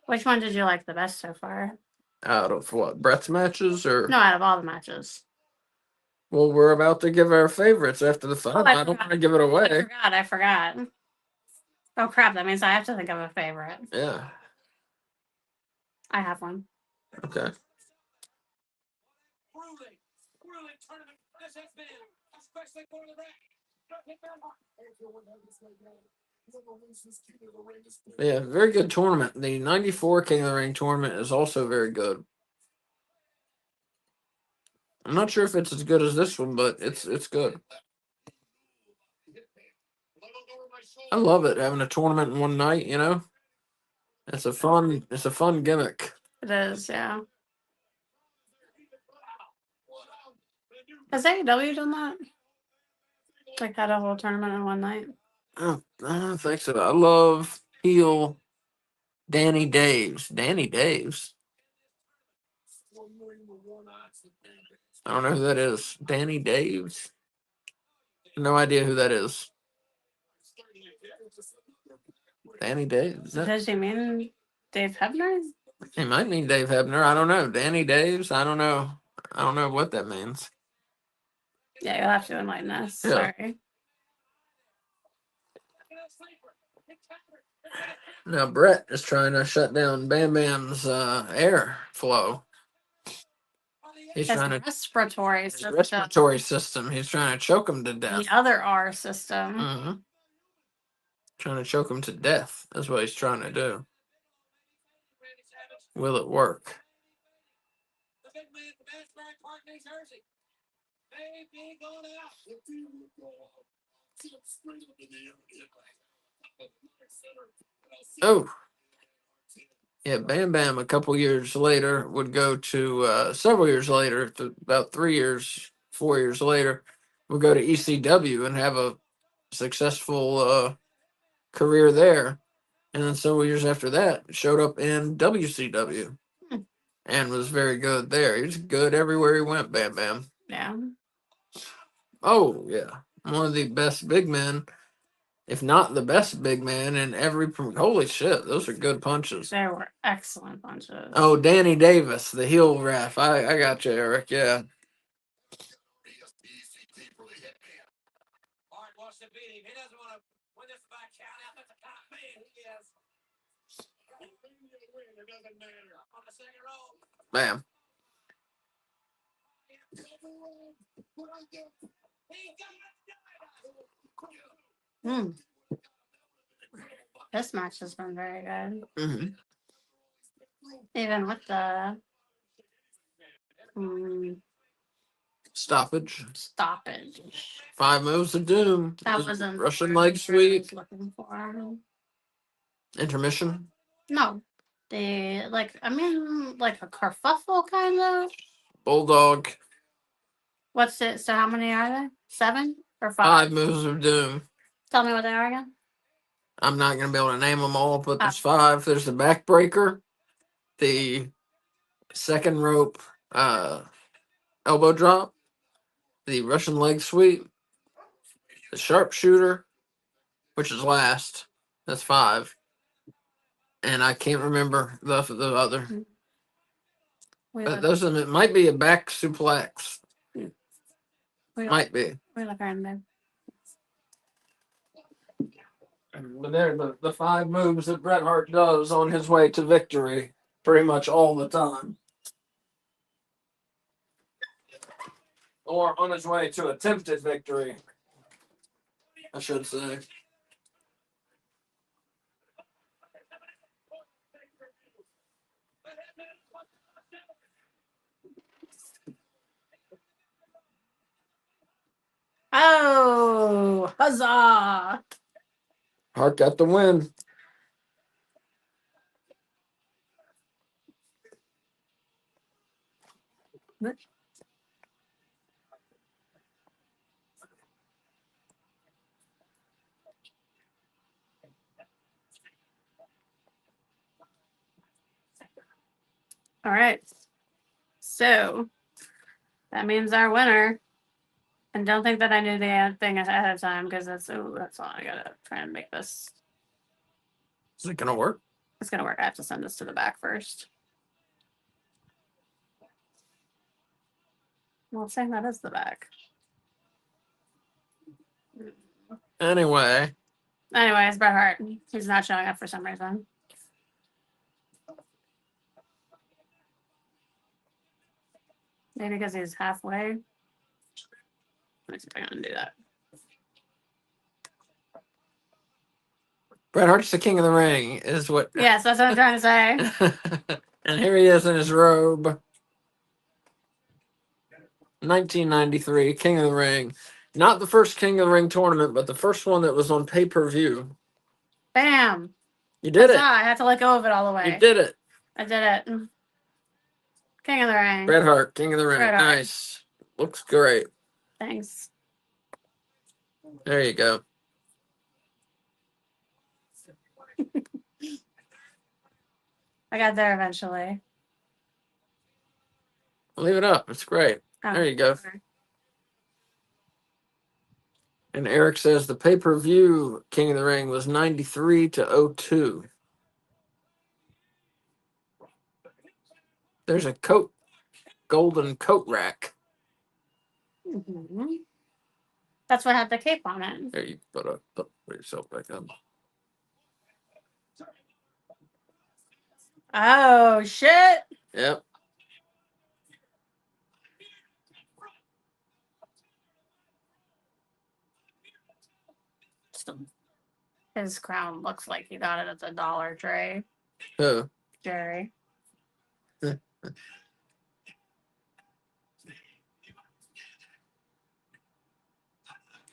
Which one did you like the best so far? Out of what? Bret's matches or? No, out of all the matches. Well, we're about to give our favorites after the final. I I don't forgot. want to give it away. I forgot. Oh, crap. That means I have to think of a favorite. Yeah. I have one. Okay. Yeah, very good tournament. The 94 King of the Ring tournament is also very good. I'm not sure if it's as good as this one, but it's good. I love it having a tournament in one night, It's a fun gimmick. It is, yeah. Has AEW done that? Like had a whole tournament in one night? I don't think so. I love heel Danny Daves. Danny Daves. I don't know who that is. Danny Daves. No idea who that is. Danny Daves. Does he mean Dave Hebner? He might mean Dave Hebner. I don't know. Danny Daves. I don't know. I don't know what that means. Yeah, you'll have to enlighten us. Yeah. Sorry. Now Brett is trying to shut down Bam Bam's air flow. He's His trying to respiratory system. respiratory system. He's trying to choke him to death. The other R system. Mm-hmm. Trying to choke him to death. That's what he's trying to do. Will it work? Oh. Yeah, Bam Bam a couple years later would go to several years later, about 3 years, 4 years later, would go to ECW and have a successful career there. And then several years after that, showed up in WCW and was very good there. He was good everywhere he went, Bam Bam. Yeah. Oh, yeah. One of the best big men if not the best big man in every. Holy shit, those are good punches. They were excellent punches. Oh, Danny Davis, the heel ref. I got you, Eric. Yeah. Hart wants to beat him. He doesn't want to win this by count out. That's a top man. He is. It doesn't matter. On the second row. Bam. Hmm. This match has been very good. Hmm. Even with the Stoppage. stoppage. 5 moves of doom. That wasn't Russian the leg word I sweep. was looking for. Intermission. No. They like a kerfuffle kind of. Bulldog. What's it? So how many are there? 7 or 5 5? moves of doom. Tell me what they are again. I'm not going to be able to name them all, but there's Oh. 5. There's the backbreaker, the second rope elbow drop, the Russian leg sweep, the sharpshooter, which is last. That's 5. And I can't remember the other. We But look, those are, it might be a back suplex. we look, Might be. we look around there. But they're the 5 moves that Bret Hart does on his way to victory pretty much all the time. Or on his way to attempted victory, I should say. Oh, huzzah! Hart got the win. All right. So that means our winner. And don't think that I knew the thing ahead of time because that's all. I gotta try and make this. Is it going to work? It's gonna work. I have to send this to the back first. Well, it's saying that is the back. Anyway, Anyways, Bret Hart. He's not showing up for some reason. Maybe because he's halfway. Let me see if I can do that. Bret Hart's the king of the ring, is what. Yes, that's what I'm trying to say. And here he is in his robe. 1993, King of the Ring. Not the first King of the Ring tournament, but the first one that was on pay-per-view. Bam! You did it. I had to let go of it all the way. You did it. I did it. King of the Ring. Bret Hart, King of the Ring. Bret Hart. Nice. Looks great. Thanks. There you go. I got there eventually. Leave it up. It's great. Oh, There you go. okay. And Eric says the pay-per-view King of the Ring was 93 to 02. There's a golden coat rack. Mhm. That's what had the cape on it. There, you put yourself back up. Oh shit! Yep. His crown looks like he got it at the Dollar Tree. Who? Jerry.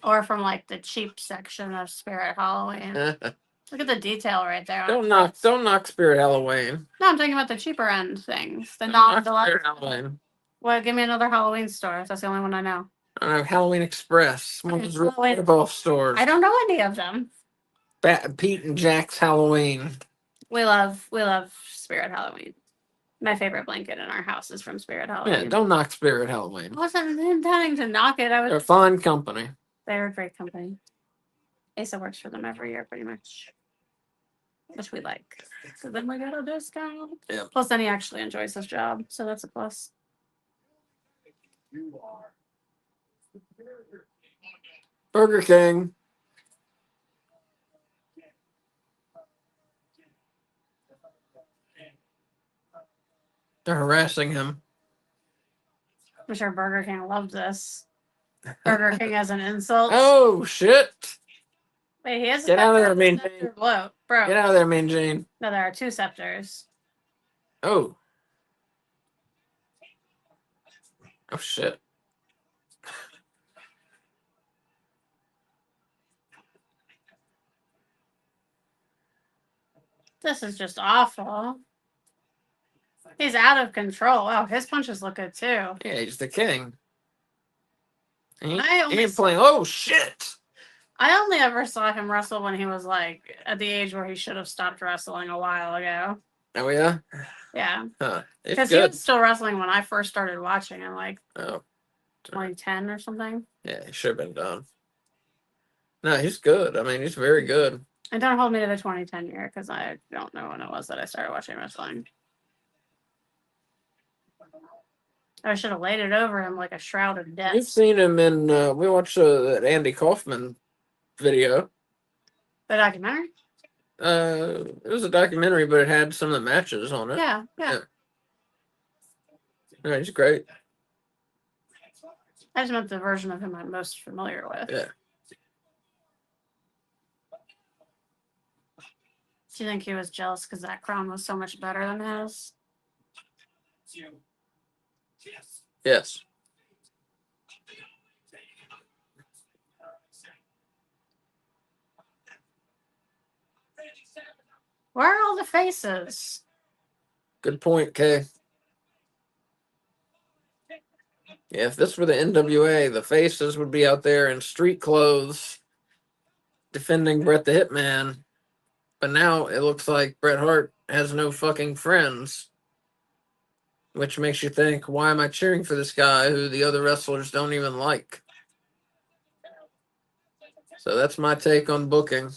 Or from like the cheap section of Spirit Halloween. Look at the detail right there. Don't knock Spirit Halloween. No, I'm talking about the cheaper end things. The Don't knock non-deluxe. Spirit Halloween. Well, give me another Halloween store. That's the only one I know. I don't know, Halloween Express. One of those Halloween- rip-off stores. I don't know any of them. Pete and Jack's Halloween. We love Spirit Halloween. My favorite blanket in our house is from Spirit Halloween. Yeah, don't knock Spirit Halloween. I wasn't intending to knock it. They're a fine company. They're a great company. Asa works for them every year, pretty much, which we like. So then we got a discount. Yeah. Plus, then he actually enjoys his job, so that's a plus. Burger King. They're harassing him. I'm sure Burger King loved this. Burger King as an insult. Oh shit! Wait, he has Get out of there, Mean scepter Gene. blow, bro. Get out of there, Mean Gene. No, there are 2 scepters. Oh. Oh shit. This is just awful. He's out of control. Wow, his punches look good too. Yeah, he's the king. He I only ain't playing. Oh shit! I only ever saw him wrestle when he was like at the age where he should have stopped wrestling a while ago. Oh yeah. Yeah, Huh. It's because he good. was still wrestling when I first started watching in like Oh 2010 or something. yeah, he should have been done. No, he's good. I mean, he's very good. And don't hold me to the 2010 year because I don't know when it was that I started watching wrestling. I should have laid it over him like a shroud of death. You've seen him in. We watched that Andy Kaufman video. The documentary? It was a documentary, but it had some of the matches on it. Yeah. No, he's great. I just meant the version of him I'm most familiar with. Yeah. Do you think he was jealous because that crown was so much better than his? Yes. Where are all the faces? Good point, Kay. Yeah, if this were the NWA, the faces would be out there in street clothes defending Bret the Hitman. But now it looks like Bret Hart has no fucking friends. Which makes you think, why am I cheering for this guy who the other wrestlers don't even like? So that's my take on booking.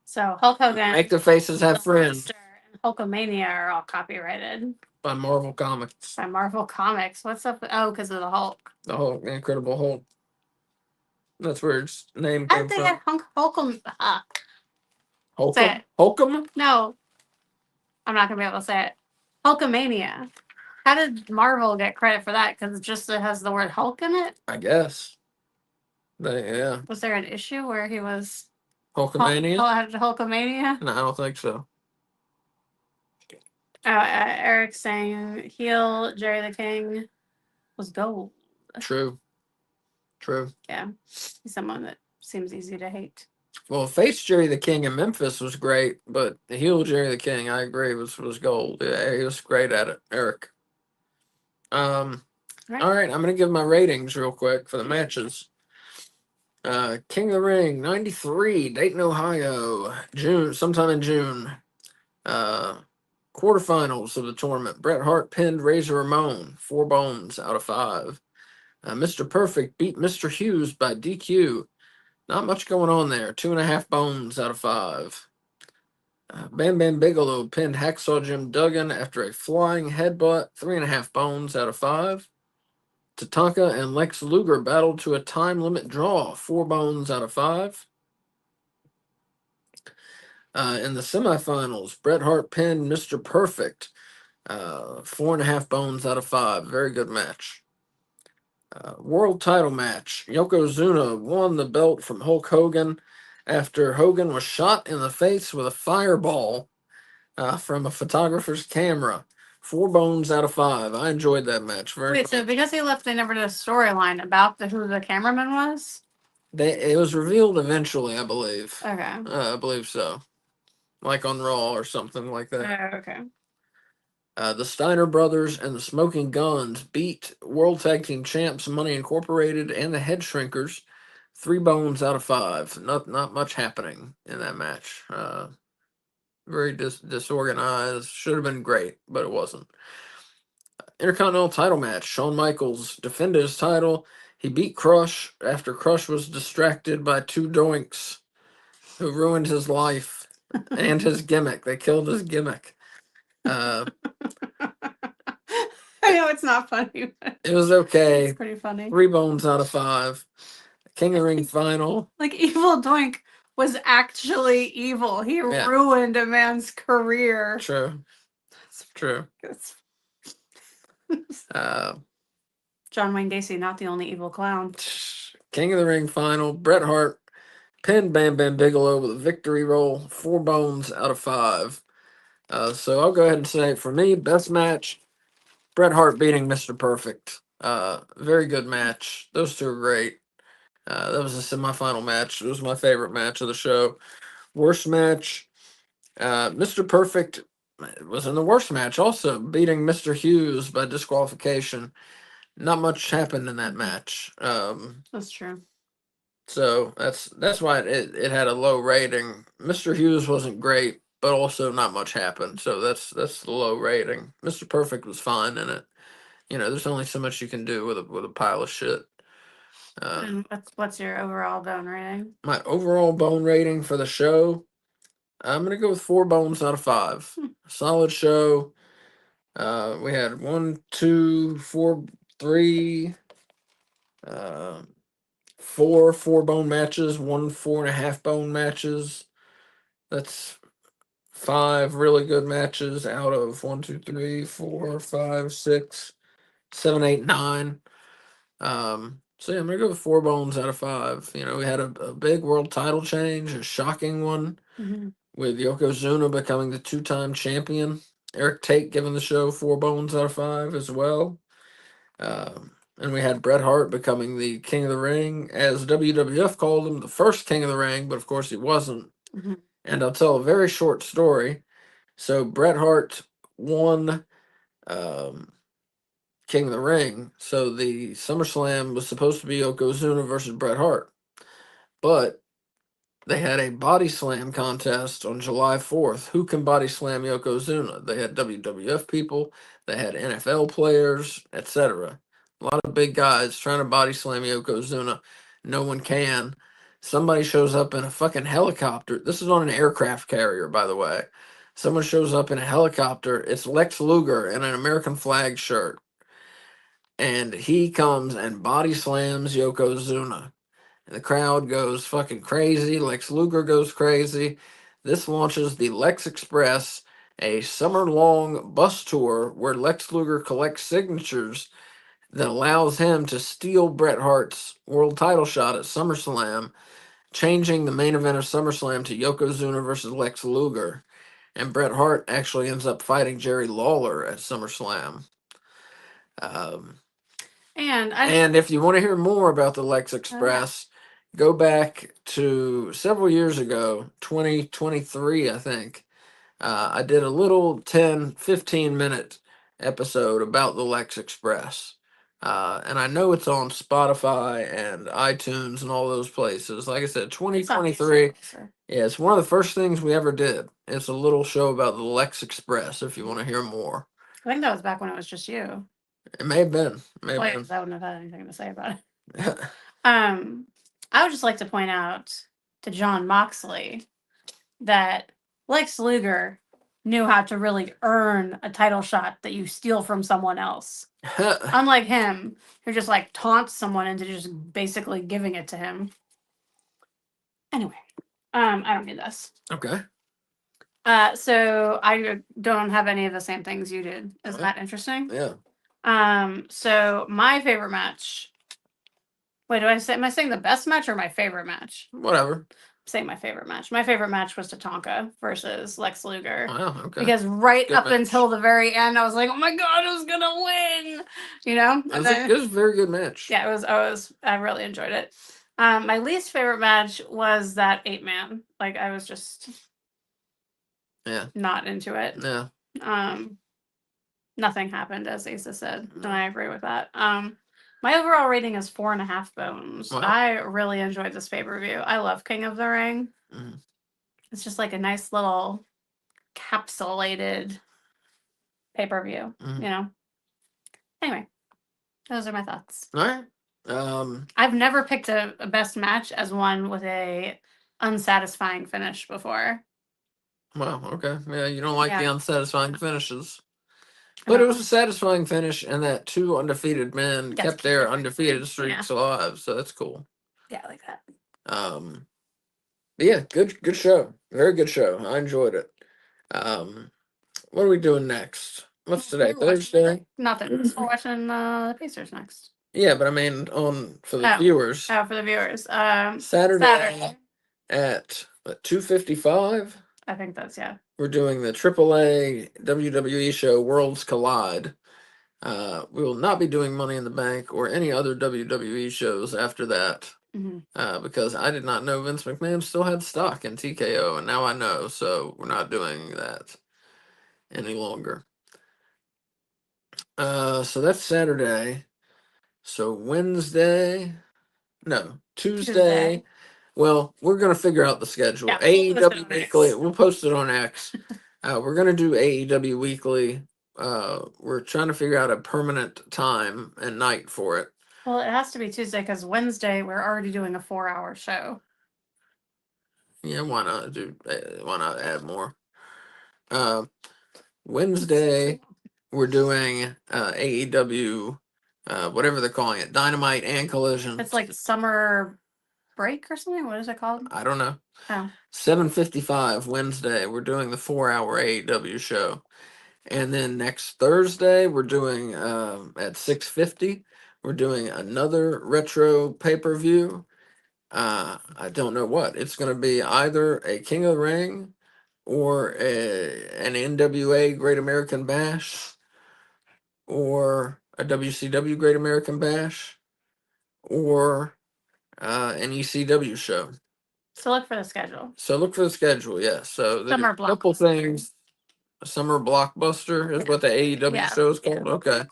So Hulk Hogan, Make the faces have the friends Monster, and Hulkamania are all copyrighted by Marvel Comics. by Marvel Comics. What's up? Oh, because of the Hulk. The Hulk, the Incredible Hulk. That's where its name How came did they from. get Hulk? Say Hulkum? it. Hulkum? No, I'm not gonna be able to say it. Hulkamania. How did Marvel get credit for that? Because it has the word Hulk in it. I guess. Yeah. Was there an issue where he was Hulkamania? had Hulkamania? No, I don't think so. Eric saying heel Jerry the King was gold. True. Yeah, he's someone that seems easy to hate. Well, face Jerry the King in Memphis was great, but the heel Jerry the King, I agree, was gold. Yeah, he was great at it, Eric. Right. All right, I'm gonna give my ratings real quick for the matches. King of the Ring, 93, Dayton, Ohio, sometime in June. Quarterfinals of the tournament. Bret Hart pinned Razor Ramon, 4 bones out of 5. Mr. Perfect beat Mr. Hughes by DQ. Not much going on there. 2.5 bones out of 5. Bam Bam Bigelow pinned Hacksaw Jim Duggan after a flying headbutt. 3.5 bones out of 5. Tatanka and Lex Luger battled to a time limit draw. 4 bones out of 5. In the semifinals, Bret Hart pinned Mr. Perfect. 4.5 bones out of 5. Very good match. World title match. Yokozuna won the belt from Hulk Hogan after Hogan was shot in the face with a fireball from a photographer's camera. 4 bones out of 5. I enjoyed that match very Wait, much. so because he left, they never did a storyline about who the cameraman was? It was revealed eventually, I believe. Okay. I believe so. Like on Raw or something like that. Okay. The Steiner Brothers and the Smoking Guns beat World Tag Team Champs Money Incorporated and the Head Shrinkers. 3 bones out of 5. Not much happening in that match. Very disorganized. Should have been great, but it wasn't. Intercontinental title match. Shawn Michaels defended his title He beat Crush after Crush was distracted by two doinks who ruined his life and his gimmick. They killed his gimmick. I know it's not funny, but It was okay. it's pretty funny. 3 bones out of 5. King of the Ring final. Like, Evil Doink was actually evil. He Yeah. ruined a man's career. True. True. It's- Uh, John Wayne Gacy, not the only evil clown. King of the Ring final. Bret Hart pinned Bam Bam Bigelow with a victory roll. 4 bones out of 5. So I'll go ahead and say, for me, best match, Bret Hart beating Mr. Perfect. Very good match. Those two are great. That was a semifinal match. It was my favorite match of the show. Worst match, Mr. Perfect was in the worst match also, beating Mr. Hughes by disqualification. Not much happened in that match. That's true. So that's why it had a low rating. Mr. Hughes wasn't great, but also not much happened. So that's the low rating. Mr. Perfect was fine in it. You know, there's only so much you can do with a pile of shit. And what's your overall bone rating? My overall bone rating for the show, I'm gonna go with 4 bones out of 5. Solid show. We had 1, 2, 4, 3, 4 4-bone matches, 1 4.5 bone matches. That's 5 really good matches out of 1, 2, 3, 4, 5, 6, 7, 8, 9. So yeah, I'm gonna go with 4 bones out of 5. You know, we had a big world title change, a shocking one, with Yokozuna becoming the 2-time champion. Eric Tate giving the show 4 bones out of 5 as well. And we had Bret Hart becoming the King of the Ring, as WWF called him, the first King of the Ring, but of course he wasn't. And I'll tell a very short story. So Bret Hart won King of the Ring. So the SummerSlam was supposed to be Yokozuna versus Bret Hart. But they had a body slam contest on July 4th. Who can body slam Yokozuna? They had WWF people, they had NFL players, etc. A lot of big guys trying to body slam Yokozuna. No one can. Somebody shows up in a fucking helicopter. This is on an aircraft carrier, by the way. Someone shows up in a helicopter. It's Lex Luger in an American flag shirt. And he comes and body slams Yokozuna. And the crowd goes fucking crazy. Lex Luger goes crazy. This launches the Lex Express, a summer-long bus tour where Lex Luger collects signatures that allows him to steal Bret Hart's world title shot at SummerSlam, changing the main event of SummerSlam to Yokozuna versus Lex Luger. And Bret Hart actually ends up fighting Jerry Lawler at SummerSlam. And if you want to hear more about the Lex Express, go back to several years ago, 2023, I think. I did a little 10, 15-minute episode about the Lex Express. And I know it's on Spotify and iTunes and all those places. Like I said, 2023. Yeah, it's one of the first things we ever did. It's a little show about the Lex Express if you want to hear more. I think that was back when it was just you. It may have been. I wouldn't have had anything to say about it. I would just like to point out to John Moxley that Lex Luger knew how to really earn a title shot that you steal from someone else. Unlike him, who just like taunts someone into just basically giving it to him. Anyway, I don't need this. Okay. So I don't have any of the same things you did. Isn't that interesting? Yeah. So my favorite match. Wait, am I saying the best match or my favorite match? Whatever. I'm saying my favorite match. My favorite match was Tatanka versus Lex Luger. Wow, okay. Because Good up match. until the very end, I was like, oh my god, who's gonna win? You know? It was a very good match. Yeah, I really enjoyed it. My least favorite match was that 8-man. Like, I was just not into it. Yeah. Nothing happened, as Asa said, and I agree with that. My overall rating is 4.5 bones. Wow. I really enjoyed this pay-per-view. I love King of the Ring. Mm-hmm. It's just like a nice little capsulated pay-per-view, Mm-hmm. you know? Anyway, those are my thoughts. All right. I've never picked a best match as one with a unsatisfying finish before. Wow. Okay. Yeah, you don't like the Yeah. unsatisfying finishes, but it was a satisfying finish, and that two undefeated men Gets kept their keep it. undefeated streaks alive. So that's cool. Yeah, I like that. But yeah, good show. Very good show. I enjoyed it. What are we doing next? What's today? We're watching- Thursday? Nothing. We're watching the Pacers next. Yeah, but I mean for the viewers. Oh, for the viewers. Saturday at 2:55. I think that's We're doing the AAA WWE show Worlds Collide. We will not be doing Money in the Bank or any other WWE shows after that. Because I did not know Vince McMahon still had stock in TKO, and now I know, so we're not doing that any longer. So that's Saturday. So Tuesday. Well, we're gonna figure out the schedule. Yeah, AEW Weekly. We'll post it on X. We're gonna do AEW Weekly. We're trying to figure out a permanent time and night for it. Well, it has to be Tuesday because Wednesday we're already doing a 4-hour show. Yeah, why not why not add more? Wednesday we're doing AEW, whatever they're calling it, Dynamite and Collision. It's like summer break or something. What is it called? I don't know. Oh. 7:55 Wednesday. We're doing the 4-hour AEW show, and then next Thursday we're doing at 6:50. We're doing another retro pay-per-view. I don't know what it's going to be. Either a King of the Ring or an NWA Great American Bash or a WCW Great American Bash or an ECW show. So look for the schedule. So look for the schedule, yes. So there's Summer a couple things. Summer Blockbuster is what the AEW show is called. Okay.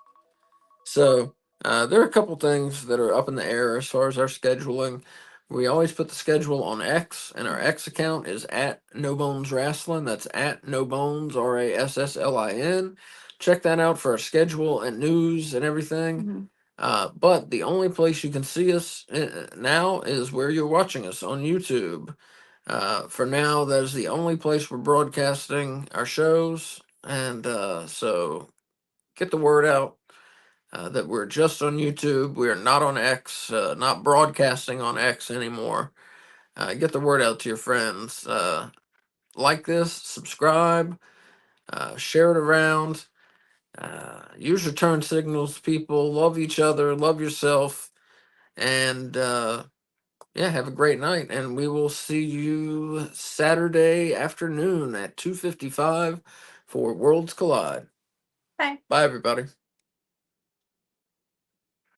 So there are a couple things that are up in the air as far as our scheduling. We always put the schedule on X, and our X account is at No Bones Wrestling. That's at No Bones RASSLIN. Check that out for our schedule and news and everything. But the only place you can see us now is where you're watching us on YouTube. For now, that is the only place we're broadcasting our shows, and so get the word out. That we're just on YouTube. We are not on X, not broadcasting on X anymore. Get the word out to your friends. Like this, subscribe, share it around. Use your turn signals, people. Love each other, love yourself, and yeah, have a great night. And we will see you Saturday afternoon at 2:55 for Worlds Collide. Bye. Bye, everybody.